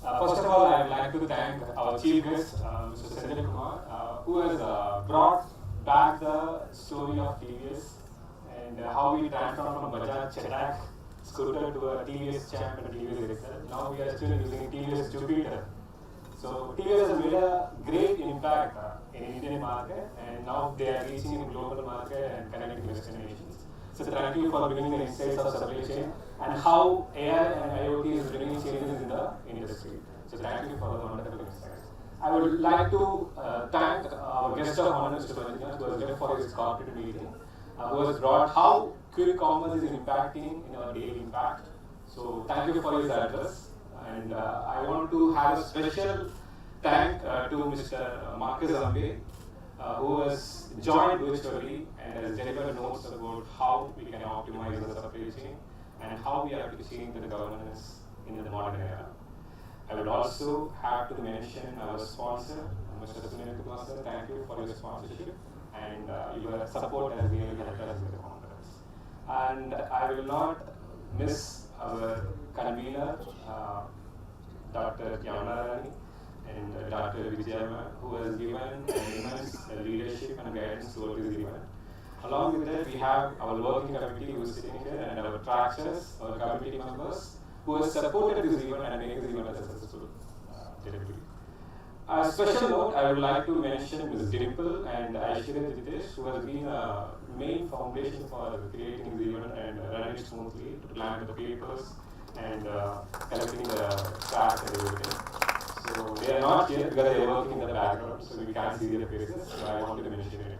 S12: First of all, I would like to thank our chief guest, Mr. Senthil Kumar, who has brought back the story of TVS and how we transformed from Bajaj Chetak scooter to a TVS Champ and TVS Excel. Now we are still using TVS Jupiter. So TVS has made a great impact in Indian market, and now they are reaching the global market and connecting destinations. So thank you for bringing the insights of supply chain and how AI and IoT is bringing changes in the industry. So thank you for the wonderful insights. I would like to thank our guest of honor, Mr. Panjina, who has left for his corporate meeting, who has brought how quick commerce is impacting in our daily impact. So thank you for his address. And I want to have a special thank to Mr. Marcus Ambe, who has joined virtually and has delivered notes about how we can optimize the supply chain and how we have to change the governance in the modern era. I would also have to mention our sponsor, Mr. Sunil Kumar sir. Thank you for your sponsorship and your support has really helped us with the conference. And I will not miss our convener, Dr. Yamanarani and Dr. Vijayama, who has given immense leadership and guidance towards this event. Along with that, we have our working committee who is sitting here and our trackers, our committee members, who have supported this event and made this event a successful delivery. A special note, I would like to mention Ms. Dimple and Aishwarya Jitesh, who has been a main foundation for creating this event and running it smoothly to plan the papers and collecting the tracks and everything. So they are not here because they are working in the background, so we can't see their faces, so I wanted to mention it.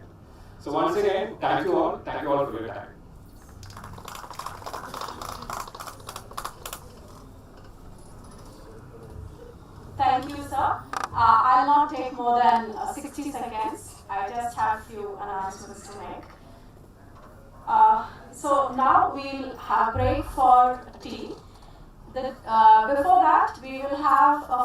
S12: So once again, thank you all for your time.
S1: Thank you, sir. I'll not take more than 60 seconds. I just have a few announcements to make. So now we'll have a break for tea. Before that, we will have a